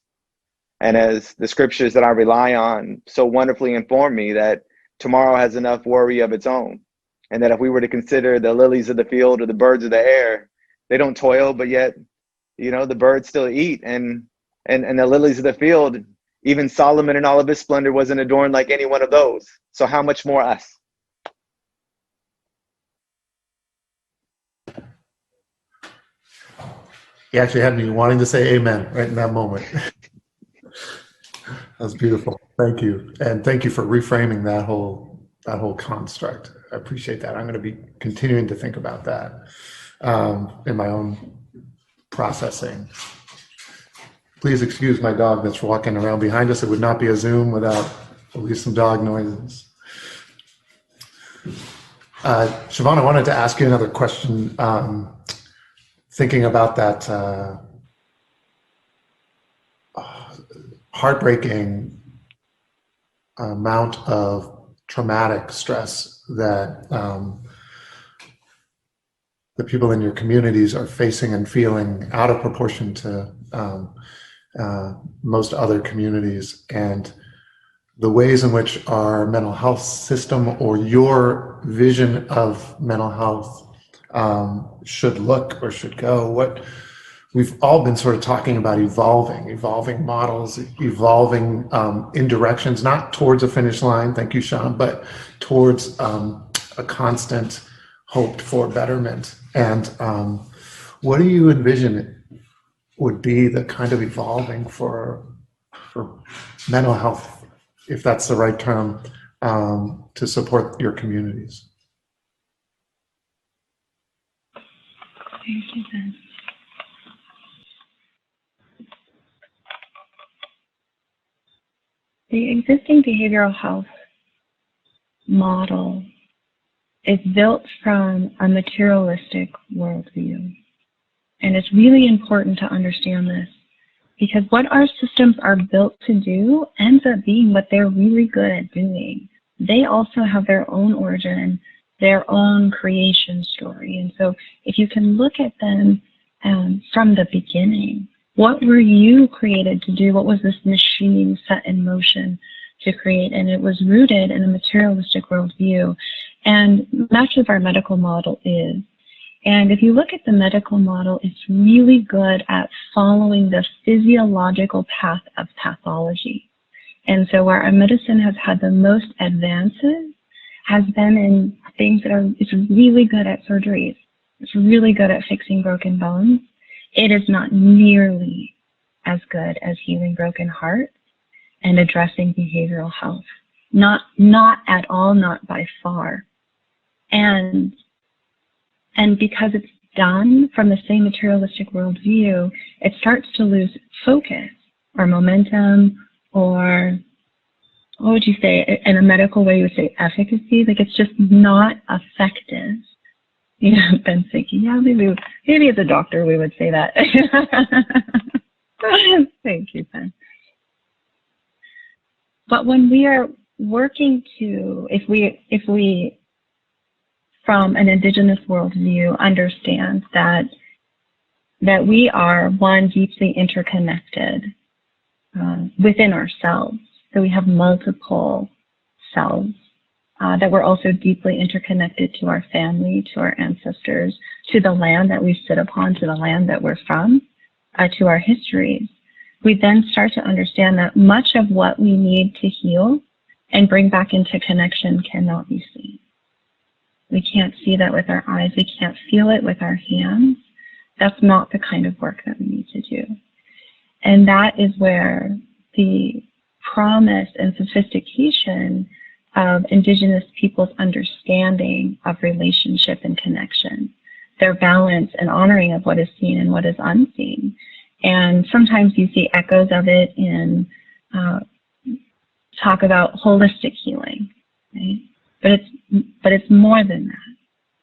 And as the scriptures that I rely on so wonderfully inform me that tomorrow has enough worry of its own. And that if we were to consider the lilies of the field or the birds of the air, they don't toil, but yet, you know, the birds still eat, and the lilies of the field, even Solomon in all of his splendor wasn't adorned like any one of those. So how much more us? You actually had me wanting to say amen right in that moment. That was beautiful. Thank you. And thank you for reframing that whole construct. I appreciate that. I'm going to be continuing to think about that in my own processing. Please excuse my dog that's walking around behind us. It would not be a Zoom without at least some dog noises. Siobhan, I wanted to ask you another question. Thinking about that heartbreaking amount of traumatic stress that the people in your communities are facing and feeling out of proportion to most other communities, and the ways in which our mental health system or your vision of mental health should look or should go. What we've all been sort of talking about, evolving models, evolving in directions, not towards a finish line, thank you, Sean, but towards a constant hoped for betterment. And what do you envision would be the kind of evolving for mental health, if that's the right term, to support your communities? Thank you, Ben. The existing behavioral health model is built from a materialistic worldview. And it's really important to understand this, because what our systems are built to do ends up being what they're really good at doing. They also have their own origin, their own creation story. And so if you can look at them from the beginning, what were you created to do? What was this machine set in motion to create? And it was rooted in a materialistic worldview, and much of our medical model is. And if you look at the medical model, it's really good at following the physiological path of pathology. And so where our medicine has had the most advances has been in things that it's really good at surgeries. It's really good at fixing broken bones. It is not nearly as good as healing broken hearts and addressing behavioral health. Not at all, not by far. And because it's done from the same materialistic worldview, it starts to lose focus or momentum, or what would you say, in a medical way you would say efficacy. Like, it's just not effective. You know, Ben's thinking, yeah, maybe as a doctor we would say that. Thank you, Ben. But when we are working to, if we from an Indigenous worldview understand that we are one, deeply interconnected within ourselves. So we have multiple selves, that we're also deeply interconnected to our family, to our ancestors, to the land that we sit upon, to the land that we're from, to our histories. We then start to understand that much of what we need to heal and bring back into connection cannot be seen. We can't see that with our eyes. We can't feel it with our hands. That's not the kind of work that we need to do. And that is where the promise and sophistication of Indigenous people's understanding of relationship and connection, their balance and honoring of what is seen and what is unseen. And sometimes you see echoes of it in talk about holistic healing, right? But it's more than that.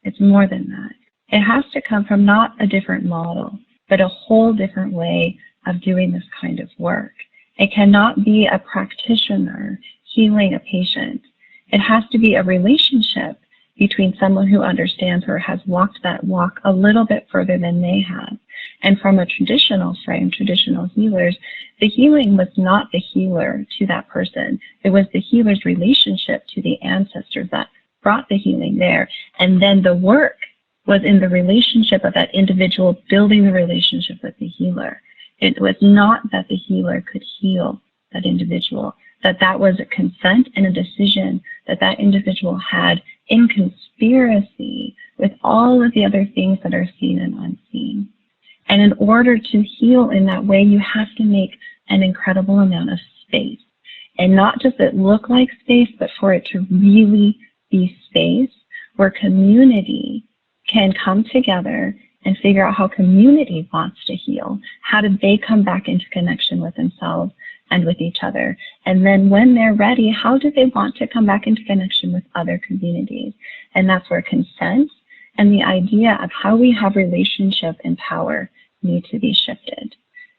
It's more than that. It has to come from not a different model, but a whole different way of doing this kind of work. It cannot be a practitioner healing a patient. It has to be a relationship between someone who understands or has walked that walk a little bit further than they have. And from a traditional frame, traditional healers, the healing was not the healer to that person. It was the healer's relationship to the ancestors that brought the healing there. And then the work was in the relationship of that individual building the relationship with the healer. It was not that the healer could heal that individual, that was a consent and a decision that that individual had in conspiracy with all of the other things that are seen and unseen. And in order to heal in that way, you have to make an incredible amount of space. And not just it look like space, but for it to really be space where community can come together and figure out how community wants to heal. How do they come back into connection with themselves and with each other? And then when they're ready, how do they want to come back into connection with other communities? And that's where consent and the idea of how we have relationship and power need to be shifted.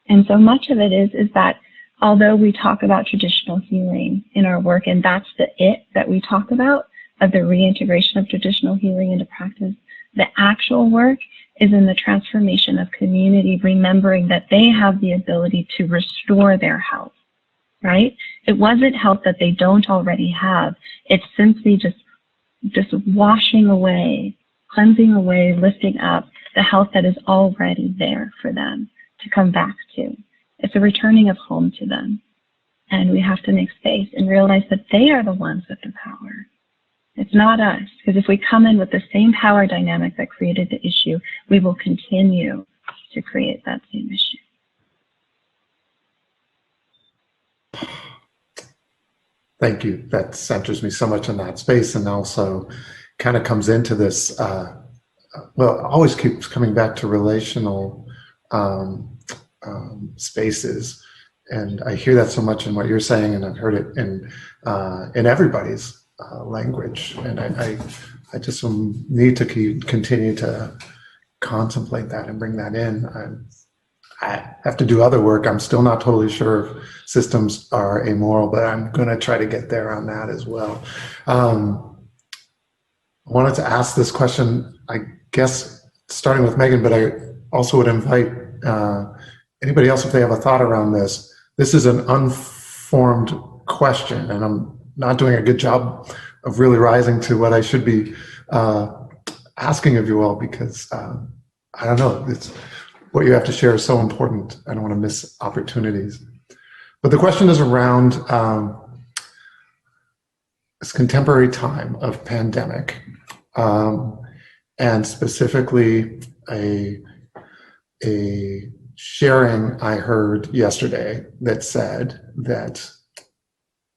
And so much of it is that although we talk about traditional healing in our work, and that's the it that we talk about, of the reintegration of traditional healing into practice, the actual work is in the transformation of community, remembering that they have the ability to restore their health, right? It wasn't health that they don't already have. It's simply just washing away, cleansing away, lifting up the health that is already there for them to come back to. It's a returning of home to them. And we have to make space and realize that they are the ones with the power. It's not us, because if we come in with the same power dynamic that created the issue, we will continue to create that same issue. Thank you. That centers me so much in that space, and also kind of comes into this, well, always keeps coming back to relational spaces. And I hear that so much in what you're saying, and I've heard it in everybody's language, and I just need to continue to contemplate that and bring that in. I have to do other work. I'm still not totally sure if systems are amoral, but I'm going to try to get there on that as well. I wanted to ask this question, I guess, starting with Megan, but I also would invite anybody else if they have a thought around this. This is an unformed question, and I'm not doing a good job of really rising to what I should be asking of you all, because I don't know, it's what you have to share is so important. I don't want to miss opportunities. But the question is around this contemporary time of pandemic, and specifically a sharing I heard yesterday that said that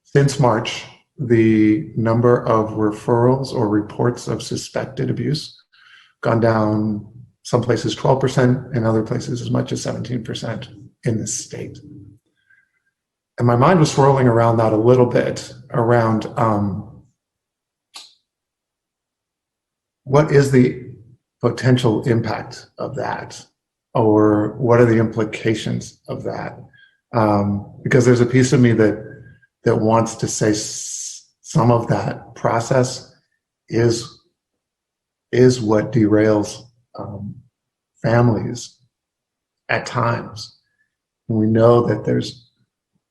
since March, the number of referrals or reports of suspected abuse gone down, some places 12%, in other places as much as 17% in this state. And my mind was swirling around that a little bit, around what is the potential impact of that, or what are the implications of that? Because there's a piece of me that wants to say some of that process is what derails families at times. And we know that there's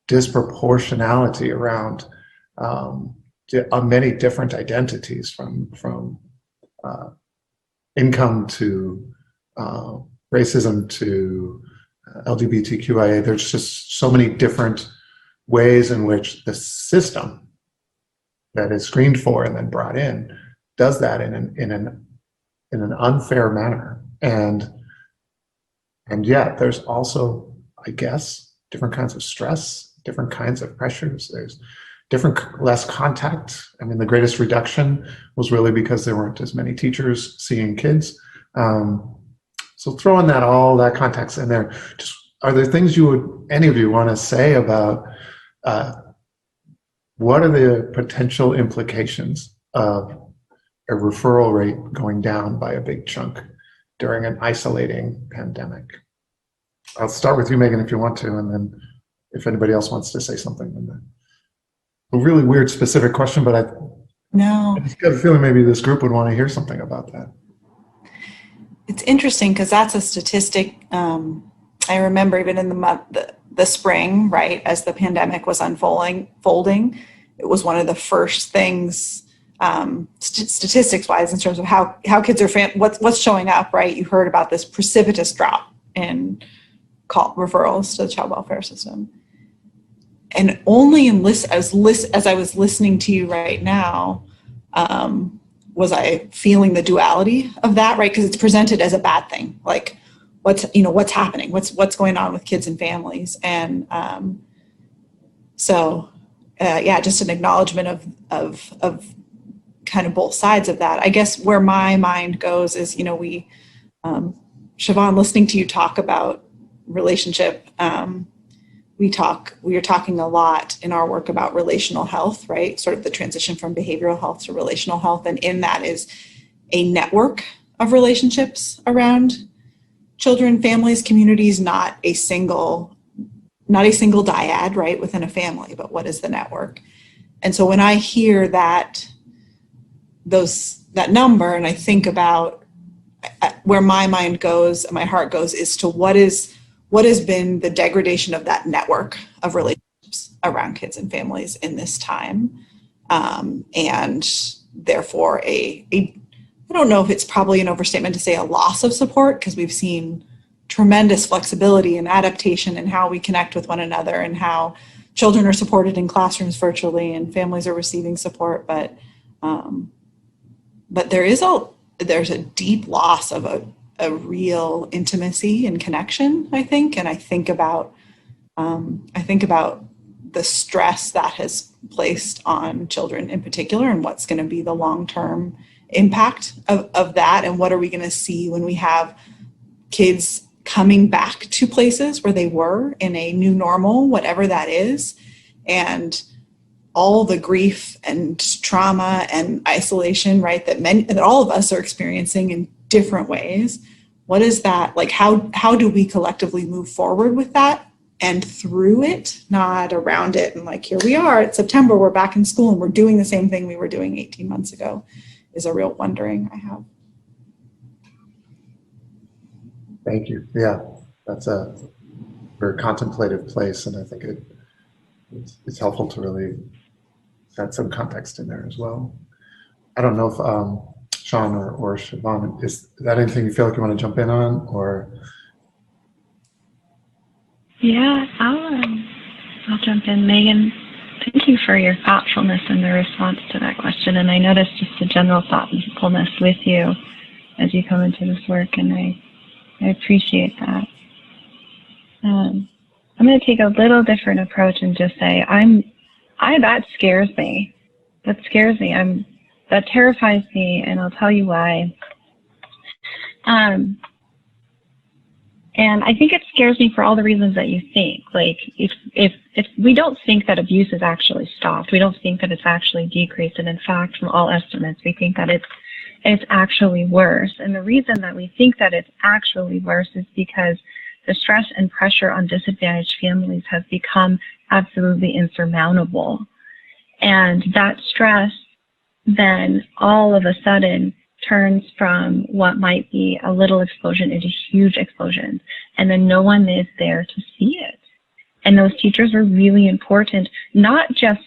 disproportionality around many different identities, from income to racism to LGBTQIA. There's just so many different ways in which the system that is screened for and then brought in does that in an unfair manner. And yet there's also, I guess, different kinds of stress, different kinds of pressures. There's less contact. I mean, the greatest reduction was really because there weren't as many teachers seeing kids. So throwing all that context in there, just, are there things any of you want to say about what are the potential implications of a referral rate going down by a big chunk during an isolating pandemic? I'll start with you, Megan, if you want to, and then if anybody else wants to say something. Then a really weird specific question, but I just got a feeling maybe this group would want to hear something about that. It's interesting because that's a statistic. I remember even in the spring, right, as the pandemic was unfolding, it was one of the first things, statistics-wise, in terms of how kids are what's showing up, right? You heard about this precipitous drop in referrals to the child welfare system, and only as I was listening to you right now, was I feeling the duality of that, right? Because it's presented as a bad thing, like what's happening, what's going on with kids and families, and just an acknowledgement of kind of both sides of that. I guess where my mind goes is, Siobhan, listening to you talk about relationship, we are talking a lot in our work about relational health, right? Sort of the transition from behavioral health to relational health. And in that is a network of relationships around children, families, communities, not a single dyad, right, within a family, but what is the network? And so when I hear that number, and I think about where my mind goes, my heart goes, is to what has been the degradation of that network of relationships around kids and families in this time, and therefore I don't know if it's probably an overstatement to say a loss of support, because we've seen tremendous flexibility and adaptation in how we connect with one another and how children are supported in classrooms virtually and families are receiving support. But there's a deep loss of a real intimacy and connection, I think. And I think about the stress that has placed on children in particular, and what's going to be the long-term impact of that, and what are we going to see when we have kids coming back to places where they were in a new normal, whatever that is, and all the grief and trauma and isolation, right, that all of us are experiencing in different ways. What is that like? How do we collectively move forward with that and through it, not around it? And like, here we are, it's September, we're back in school and we're doing the same thing we were doing 18 months ago, is a real wondering I have. Thank you. Yeah, that's a very contemplative place, and I think it's helpful to really set some context in there as well. I don't know if Sean or Siobhan, is that anything you feel like you want to jump in on, or? Yeah, I'll jump in. Megan, thank you for your thoughtfulness in the response to that question. And I noticed just a general thoughtfulness with you as you come into this work, and I appreciate that. I'm going to take a little different approach and just say, that scares me. That scares me. That terrifies me, and I'll tell you why. And I think it scares me for all the reasons that you think. Like, if we don't think that abuse is actually stopped, we don't think that it's actually decreased, and in fact, from all estimates, we think that it's actually worse. And the reason that we think that it's actually worse is because the stress and pressure on disadvantaged families has become absolutely insurmountable. And that stress then all of a sudden turns from what might be a little explosion into huge explosions. And then no one is there to see it. And those teachers are really important, not just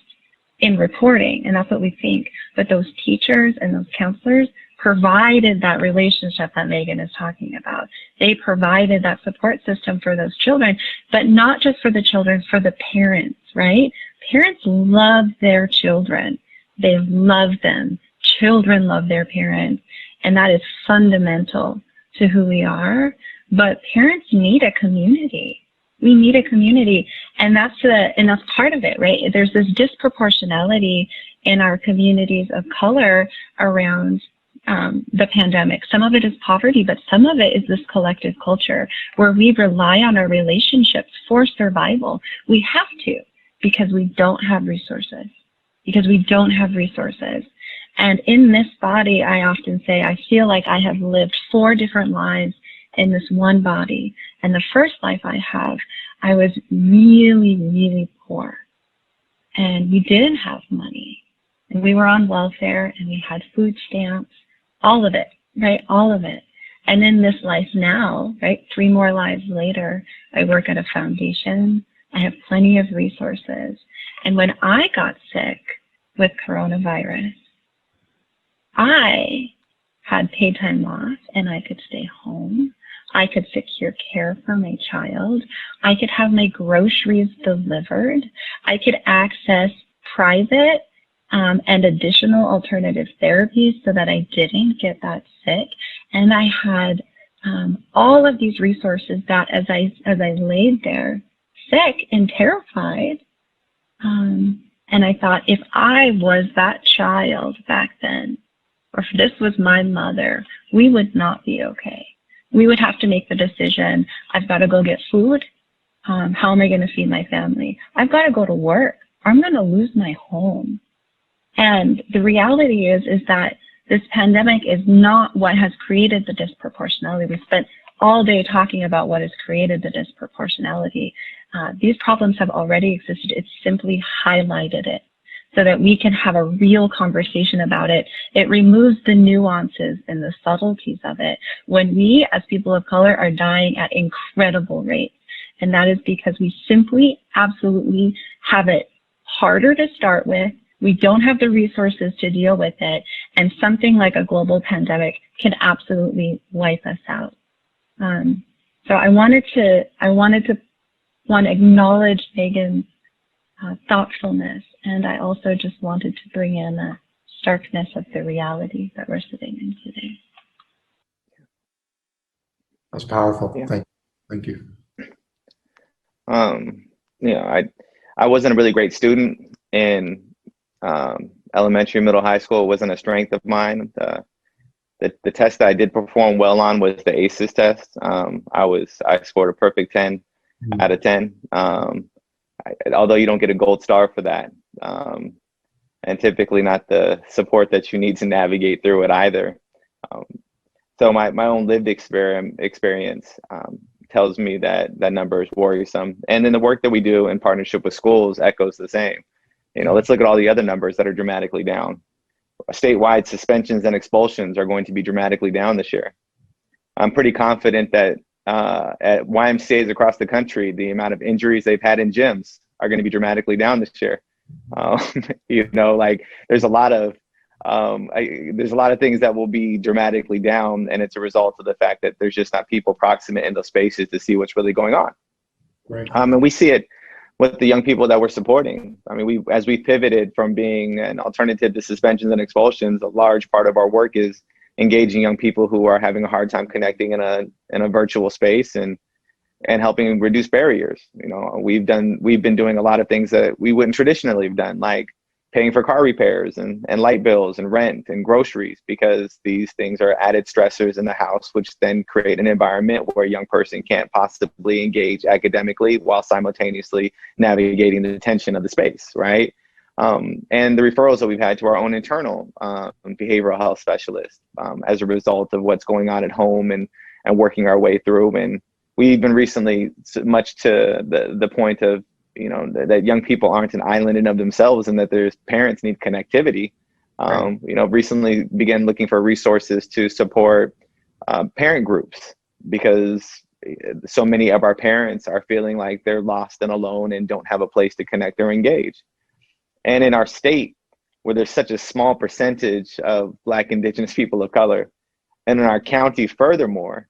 in reporting, and that's what we think, but those teachers and those counselors provided that relationship that Megan is talking about. They provided that support system for those children, but not just for the children, for the parents, right? Parents love their children. They love them. Children love their parents, and that is fundamental to who we are. But parents need a community. We need a community, and that's part of it, right? There's this disproportionality in our communities of color around the pandemic. Some of it is poverty, but some of it is this collective culture where we rely on our relationships for survival. We have to, because we don't have resources. because we don't have resources. And in this body, I often say, I feel like I have lived 4 different lives in this one body. And the first life I have, I was really, really poor. And we didn't have money. And we were on welfare and we had food stamps, all of it, right? All of it. And in this life now, right, 3 more lives later, I work at a foundation. I have plenty of resources. And when I got sick with coronavirus, I had paid time off and I could stay home. I could secure care for my child. I could have my groceries delivered. I could access private and additional alternative therapies so that I didn't get that sick. And I had all of these resources that as I laid there sick and terrified, and I thought, if I was that child back then, or if this was my mother, we would not be okay. We would have to make the decision, I've got to go get food. How am I going to feed my family? I've got to go to work. I'm going to lose my home. And the reality is that this pandemic is not what has created the disproportionality. We spent all day talking about what has created the disproportionality. These problems have already existed. It's simply highlighted it so that we can have a real conversation about it. It removes the nuances and the subtleties of it when we, as people of color, are dying at incredible rates. And that is because we simply, absolutely have it harder to start with. We don't have the resources to deal with it. And something like a global pandemic can absolutely wipe us out. So I wanted to acknowledge Megan's thoughtfulness, and I also just wanted to bring in a starkness of the reality that we're sitting in today. That's powerful. Yeah. Thank you. I wasn't a really great student in elementary, middle, high school. It wasn't a strength of mine. The test that I did perform well on was the ACEs test. I scored a perfect 10 out of 10. Although you don't get a gold star for that, and typically not the support that you need to navigate through it either. So my own lived experience tells me that number is worrisome. And then the work that we do in partnership with schools echoes the same. Let's look at all the other numbers that are dramatically down. Statewide suspensions and expulsions are going to be dramatically down this year. I'm pretty confident that at YMCAs across the country, the amount of injuries they've had in gyms are going to be dramatically down this year. There's a lot of things that will be dramatically down, and it's a result of the fact that there's just not people proximate in those spaces to see what's really going on. Right. And we see it with the young people that we're supporting. I mean, as we pivoted from being an alternative to suspensions and expulsions, a large part of our work is engaging young people who are having a hard time connecting in a virtual space and helping reduce barriers. We've been doing a lot of things that we wouldn't traditionally have done, like paying for car repairs and light bills and rent and groceries, because these things are added stressors in the house, which then create an environment where a young person can't possibly engage academically while simultaneously navigating the tension of the space, right? And the referrals that we've had to our own internal behavioral health specialist as a result of what's going on at home and working our way through. And we've been recently, much to the point of, that young people aren't an island in of themselves, and that their parents need connectivity. Right. Recently began looking for resources to support parent groups, because so many of our parents are feeling like they're lost and alone and don't have a place to connect or engage. And in our state, where there's such a small percentage of Black, Indigenous people of color, and in our county furthermore,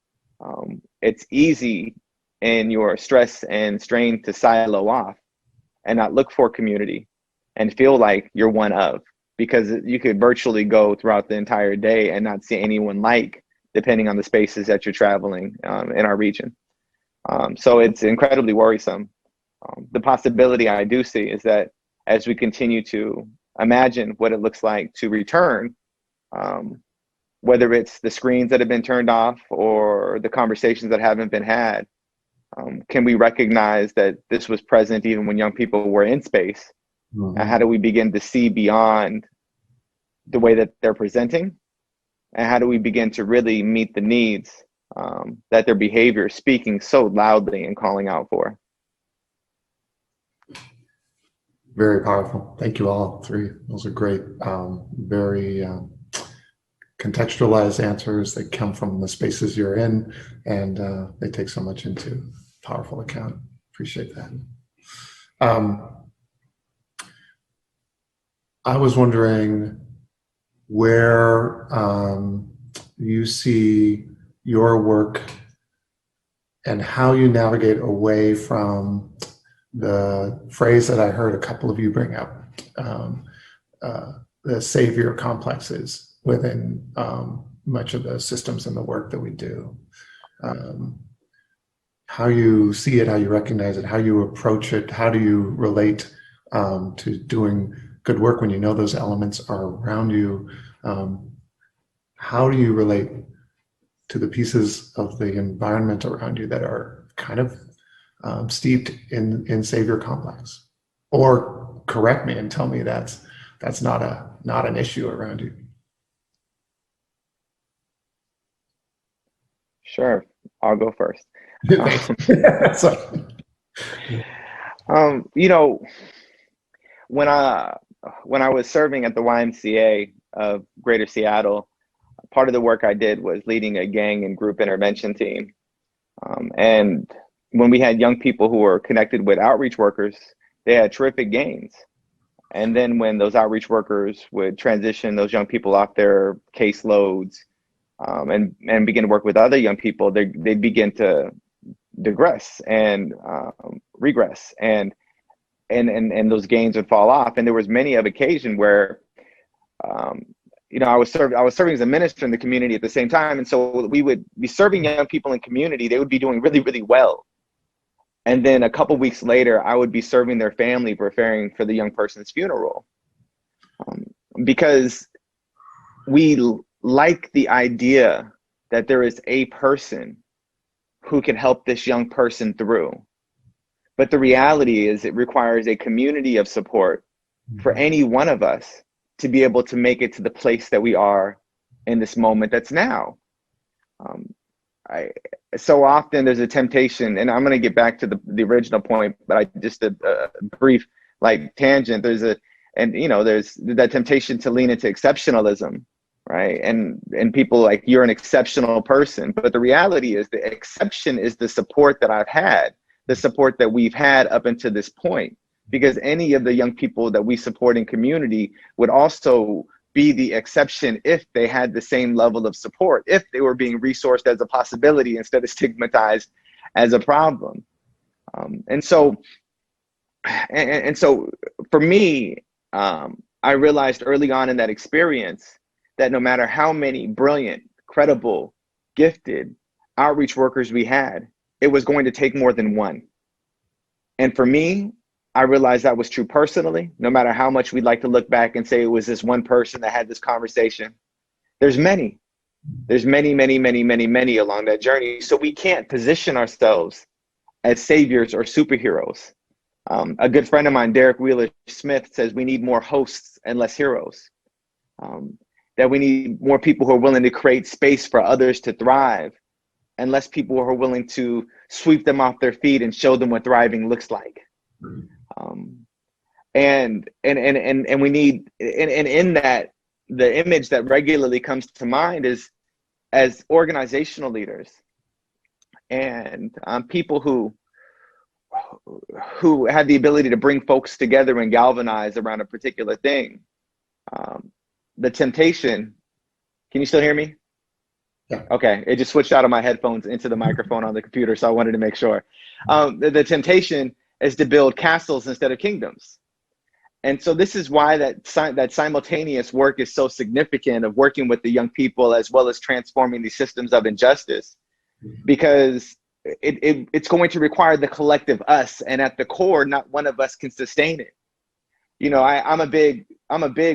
it's easy in your stress and strain to silo off and not look for community and feel like you're one of, because you could virtually go throughout the entire day and not see anyone depending on the spaces that you're traveling in our region. So it's incredibly worrisome. The possibility I do see is that as we continue to imagine what it looks like to return, whether it's the screens that have been turned off or the conversations that haven't been had, can we recognize that this was present even when young people were in space, Mhm. And how do we begin to see beyond the way that they're presenting? And how do we begin to really meet the needs that their behavior is speaking so loudly and calling out for? Very powerful. Thank you all three. Those are great, very contextualized answers that come from the spaces you're in, and they take so much into powerful account. Appreciate that. I was wondering where you see your work and how you navigate away from the phrase that I heard a couple of you bring up, the savior complexes within much of the systems and the work that we do. How you see it, how you recognize it, how you approach it, how do you relate to doing good work when you know those elements are around you? How do you relate to the pieces of the environment around you that are kind of steeped in savior complex? Or correct me and tell me that's not an issue around you. Sure, I'll go first. You know, when I was serving at the YMCA of Greater Seattle, part of the work I did was leading a gang and group intervention team. And when we had young people who were connected with outreach workers, they had terrific gains. And then when those outreach workers would transition those young people off their caseloads and begin to work with other young people, they'd begin to digress and regress, and those gains would fall off. And there was many of occasion where you know, I was serving as a minister in the community at the same time, and so we would be serving young people in community. They would be doing really, really well, and then a couple weeks later, I would be serving their family, preparing for the young person's funeral, because we like the idea that there is a person who can help this young person through. But the reality is it requires a community of support for any one of us to be able to make it to the place that we are in this moment that's now. So often there's a temptation, and I'm going to get back to the original point, but I just a brief tangent. There's that temptation to lean into exceptionalism, right? And people like, you're an exceptional person, but the reality is the exception is the support that I've had, the support that we've had up until this point. Because any of the young people that we support in community would also be the exception if they had the same level of support, if they were being resourced as a possibility instead of stigmatized as a problem. And so for me, I realized early on in that experience that no matter how many brilliant, credible, gifted outreach workers we had, it was going to take more than one. And for me, I realized that was true personally. No matter how much we'd like to look back and say it was this one person that had this conversation, there's many along that journey. So we can't position ourselves as saviors or superheroes. A good friend of mine, Derek Wheeler Smith, says we need more hosts and less heroes. That we need more people who are willing to create space for others to thrive, and less people who are willing to sweep them off their feet and show them what thriving looks like. And we need, and in that, the image that regularly comes to mind is as organizational leaders and people who have the ability to bring folks together and galvanize around a particular thing. The temptation, can you still hear me? Yeah. Okay, it just switched out of my headphones into the microphone on the computer, so I wanted to make sure. The temptation is to build castles instead of kingdoms. And so this is why that simultaneous work is so significant, of working with the young people as well as transforming these systems of injustice, because it's going to require the collective us, and at the core, not one of us can sustain it. You know, I'm a big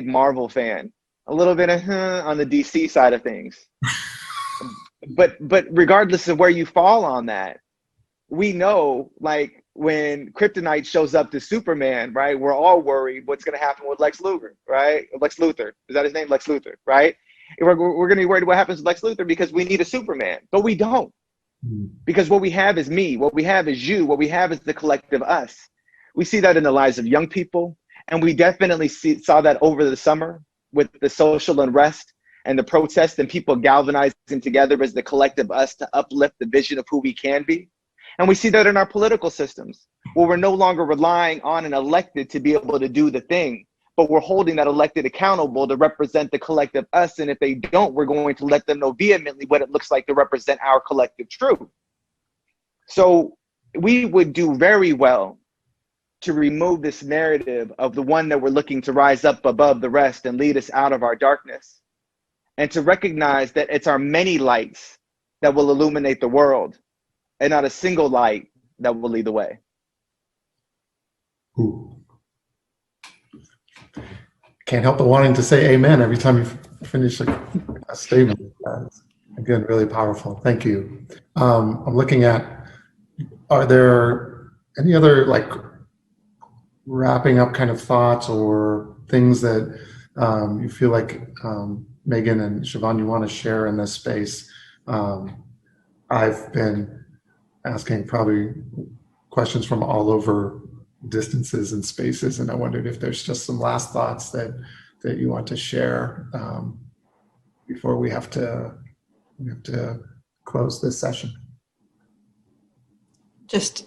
Marvel fan, a little bit of on the DC side of things. But regardless of where you fall on that, we know, like, when kryptonite shows up to Superman, right, we're all worried what's going to happen with Lex Luthor, right? Lex Luthor. Is that his name? Lex Luthor, right? We're going to be worried what happens with Lex Luthor because we need a Superman, but we don't. Because what we have is me, what we have is you, what we have is the collective us. We see that in the lives of young people, and we definitely saw that over the summer with the social unrest and the protests and people galvanizing together as the collective us to uplift the vision of who we can be. And we see that in our political systems, where we're no longer relying on an elected to be able to do the thing, but we're holding that elected accountable to represent the collective us. And if they don't, we're going to let them know vehemently what it looks like to represent our collective truth. So we would do very well to remove this narrative of the one that we're looking to rise up above the rest and lead us out of our darkness, and to recognize that it's our many lights that will illuminate the world and not a single light that will lead the way. Ooh. Can't help but wanting to say amen every time you finish a statement. Again, really powerful. Thank you. I'm looking at, are there any other like wrapping up kind of thoughts or things that you feel like Megan and Siobhan, you want to share in this space? I've been asking probably questions from all over distances and spaces, and I wondered if there's just some last thoughts that you want to share before we have to close this session. Just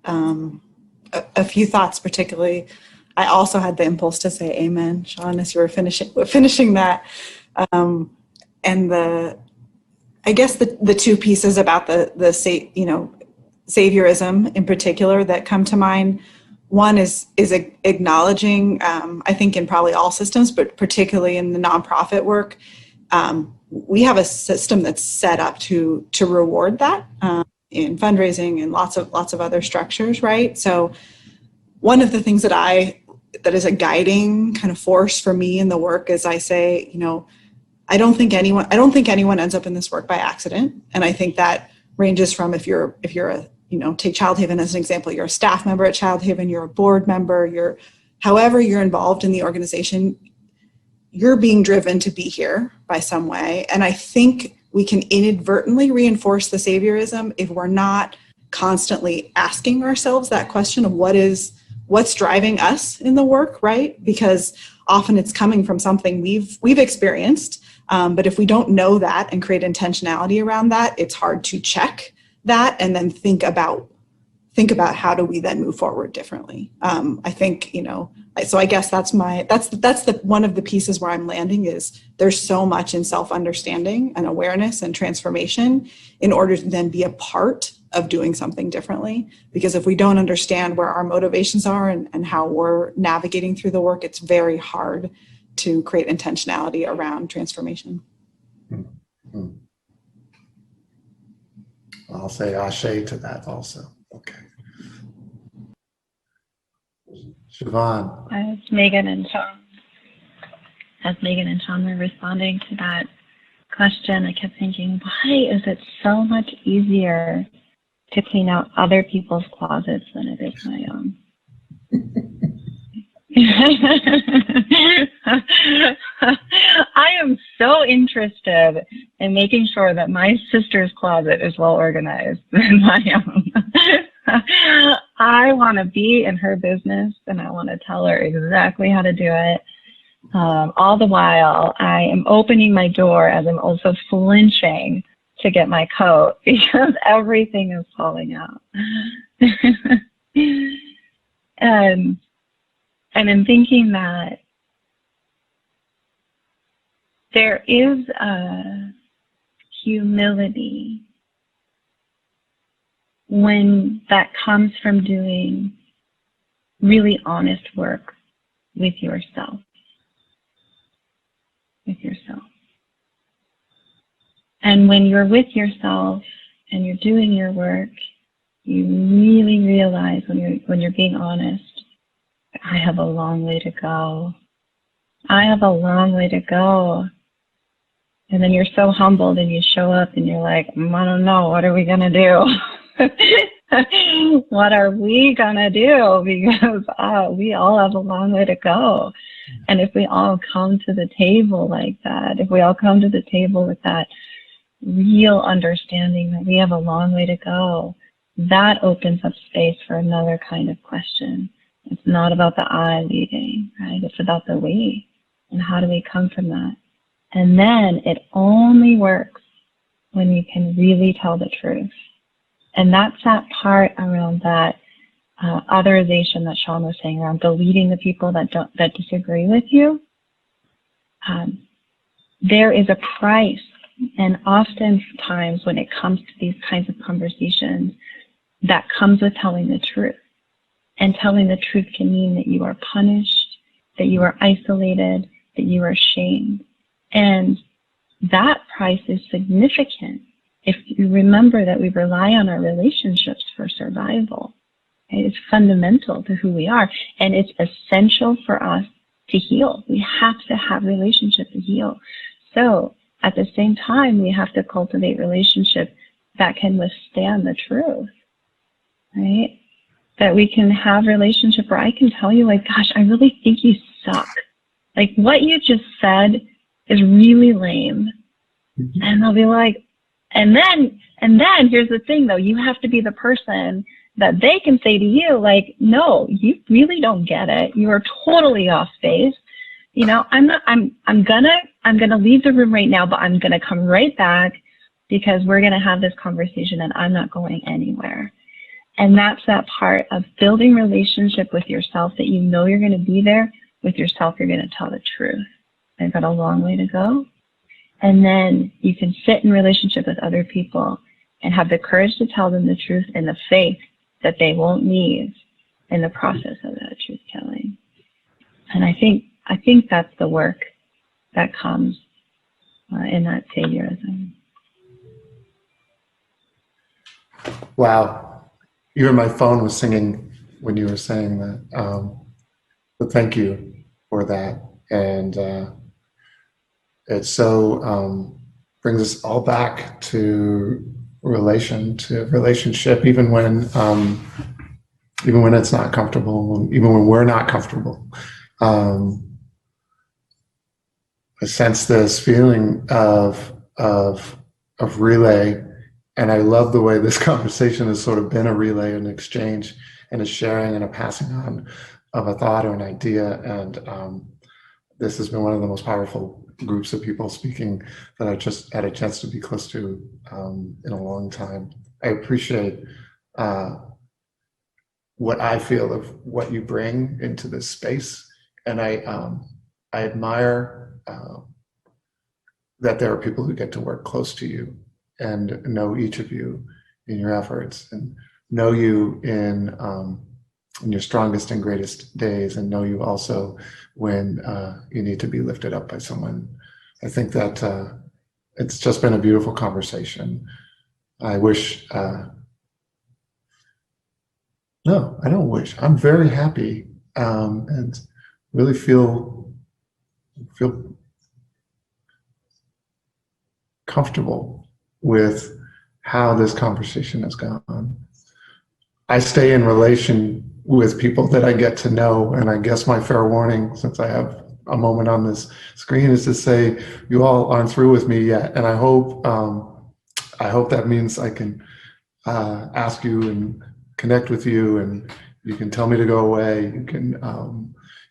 a few thoughts, particularly. I also had the impulse to say amen, Sean, as you were finishing that. And I guess the two pieces about the saviorism in particular that come to mind. One is acknowledging, I think in probably all systems, but particularly in the nonprofit work, we have a system that's set up to reward that in fundraising and lots of other structures, right? So one of the things that is a guiding kind of force for me in the work is I say, I don't think anyone ends up in this work by accident. And I think that ranges from if you're a, take Child Haven as an example, you're a staff member at Child Haven, you're a board member, however you're involved in the organization, you're being driven to be here by some way. And I think we can inadvertently reinforce the saviorism if we're not constantly asking ourselves that question of what's driving us in the work, right? Because often it's coming from something we've experienced. But if we don't know that and create intentionality around that, it's hard to check that and then think about how do we then move forward differently. I think, so I guess that's the one of the pieces where I'm landing is there's so much in self-understanding and awareness and transformation in order to then be a part of doing something differently. Because if we don't understand where our motivations are and how we're navigating through the work, it's very hard to create intentionality around transformation. Mm-hmm. I'll say ashe to that also. Okay. Siobhan. As Megan and Sean were responding to that question, I kept thinking, why is it so much easier to clean out other people's closets than it is my own? I am so interested in making sure that my sister's closet is well organized than my own. I want to be in her business and I want to tell her exactly how to do it. All the while, I am opening my door as I'm also flinching to get my coat because everything is falling out. And I'm thinking that there is a humility when that comes from doing really honest work with yourself. And when you're with yourself and you're doing your work, you really realize when you're being honest, I have a long way to go. And then you're so humbled and you show up and you're like, I don't know, what are we going to do? What are we gonna do? Because we all have a long way to go. And if we all come to the table like that, if we all come to the table with that real understanding that we have a long way to go, that opens up space for another kind of question. It's not about the I leading, right? It's about the we, and how do we come from that? And then it only works when we can really tell the truth. And that's that part around that otherization that Sean was saying, around deleting the people that disagree with you. There is a price, and oftentimes when it comes to these kinds of conversations, that comes with telling the truth. And telling the truth can mean that you are punished, that you are isolated, that you are shamed. And that price is significant if you remember that we rely on our relationships for survival. Okay? It's fundamental to who we are, and it's essential for us to heal. We have to have relationships to heal. So at the same time, we have to cultivate relationships that can withstand the truth, right? That we can have relationship where I can tell you, like, gosh, I really think you suck. Like, what you just said is really lame. And they'll be like, and then here's the thing though, you have to be the person that they can say to you, like, no, you really don't get it. You are totally off base. You know, I'm gonna leave the room right now, but I'm gonna come right back because we're gonna have this conversation and I'm not going anywhere. And that's that part of building relationship with yourself, that you know you're gonna be there with yourself, you're gonna tell the truth. I've got a long way to go. And then you can sit in relationship with other people and have the courage to tell them the truth in the faith that they won't leave in the process of that truth telling. And I think that's the work that comes in that saviorism. Wow. Even my phone was singing when you were saying that. But thank you for that. And it so brings us all back to relationship, even when it's not comfortable, even when we're not comfortable. I sense this feeling of relay, and I love the way this conversation has sort of been a relay, an exchange, and a sharing and a passing on of a thought or an idea. And this has been one of the most powerful groups of people speaking that I just had a chance to be close to in a long time. I appreciate what I feel of what you bring into this space, and I admire that there are people who get to work close to you and know each of you in your efforts, and know you in your strongest and greatest days, and know you also when you need to be lifted up by someone. I think that it's just been a beautiful conversation. I wish, no, I don't wish. I'm very happy and really feel comfortable with how this conversation has gone. I stay in relation with people that I get to know, and I guess my fair warning, since I have a moment on this screen, is to say you all aren't through with me yet, and I hope that means I can ask you and connect with you, and you can tell me to go away.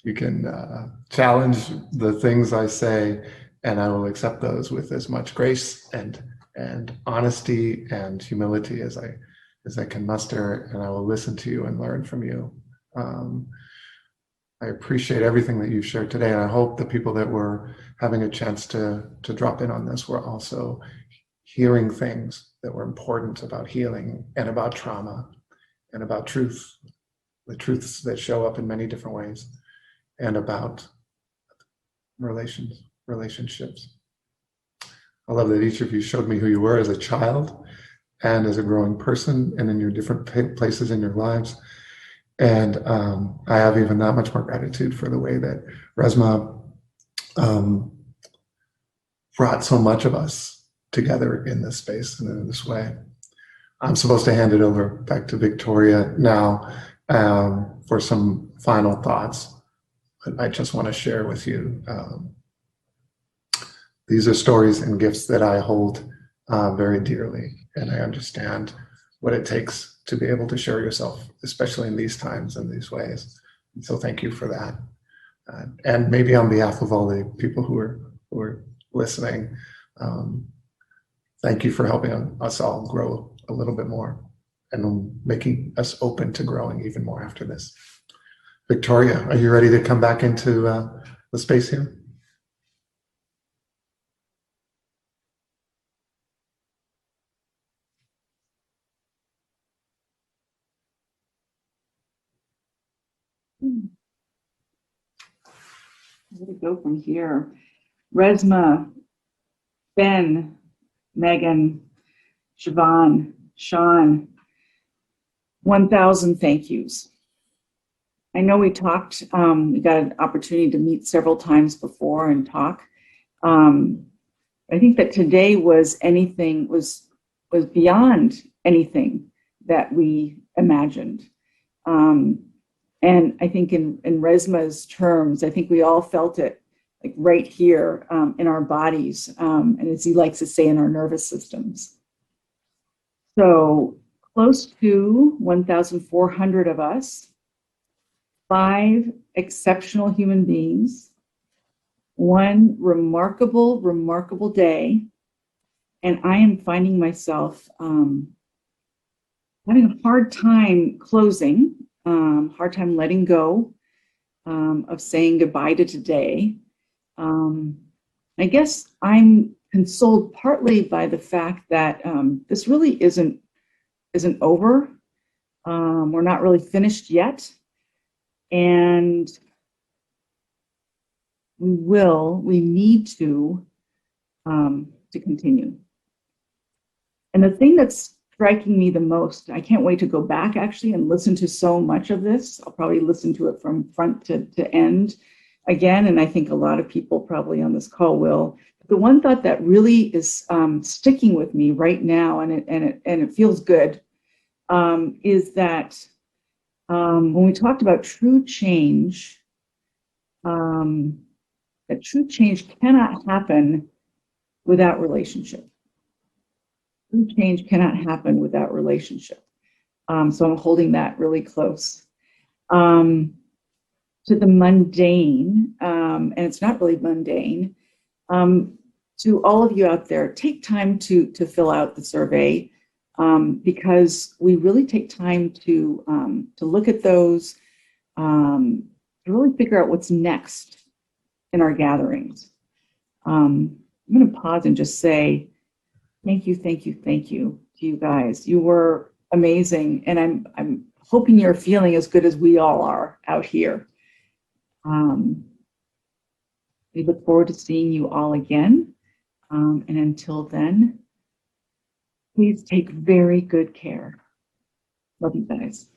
You can challenge the things I say, and I will accept those with as much grace and honesty and humility as I can muster, and I will listen to you and learn from you. I appreciate everything that you've shared today, and I hope the people that were having a chance to drop in on this were also hearing things that were important about healing and about trauma and about truth, the truths that show up in many different ways, and about relationships. I love that each of you showed me who you were as a child and as a growing person and in your different places in your lives. And I have even that much more gratitude for the way that Resmaa brought so much of us together in this space and in this way. I'm supposed to hand it over back to Victoria now for some final thoughts. But I just want to share with you, these are stories and gifts that I hold very dearly, and I understand what it takes to be able to share yourself, especially in these times and these ways. And so thank you for that. And maybe on behalf of all the people who are listening, thank you for helping us all grow a little bit more and making us open to growing even more after this. Victoria, are you ready to come back into the space here? Where to go from here? Resma, Ben, Megan, Siobhan, Sean, 1,000 thank yous. I know we talked, we got an opportunity to meet several times before and talk. I think that today was beyond anything that we imagined. And I think in Resma's terms, I think we all felt it like right here in our bodies, and as he likes to say, in our nervous systems. So close to 1,400 of us, 5 exceptional human beings, 1 remarkable, remarkable day, and I am finding myself having a hard time closing, hard time letting go of saying goodbye to today. I guess I'm consoled partly by the fact that this really isn't over. We're not really finished yet, and we need to continue. And the thing that's striking me the most, I can't wait to go back actually and listen to so much of this. I'll probably listen to it from front to end again, and I think a lot of people probably on this call will. The one thought that really is sticking with me right now, and it feels good, is that when we talked about true change, that true change cannot happen without relationship. True change cannot happen without relationship. So I'm holding that really close. To the mundane, and it's not really mundane, to all of you out there, take time to fill out the survey, because we really take time to look at those, to really figure out what's next in our gatherings. I'm going to pause and just say thank you, thank you, thank you to you guys. You were amazing, and I'm hoping you're feeling as good as we all are out here. We look forward to seeing you all again. And until then, please take very good care. Love you guys.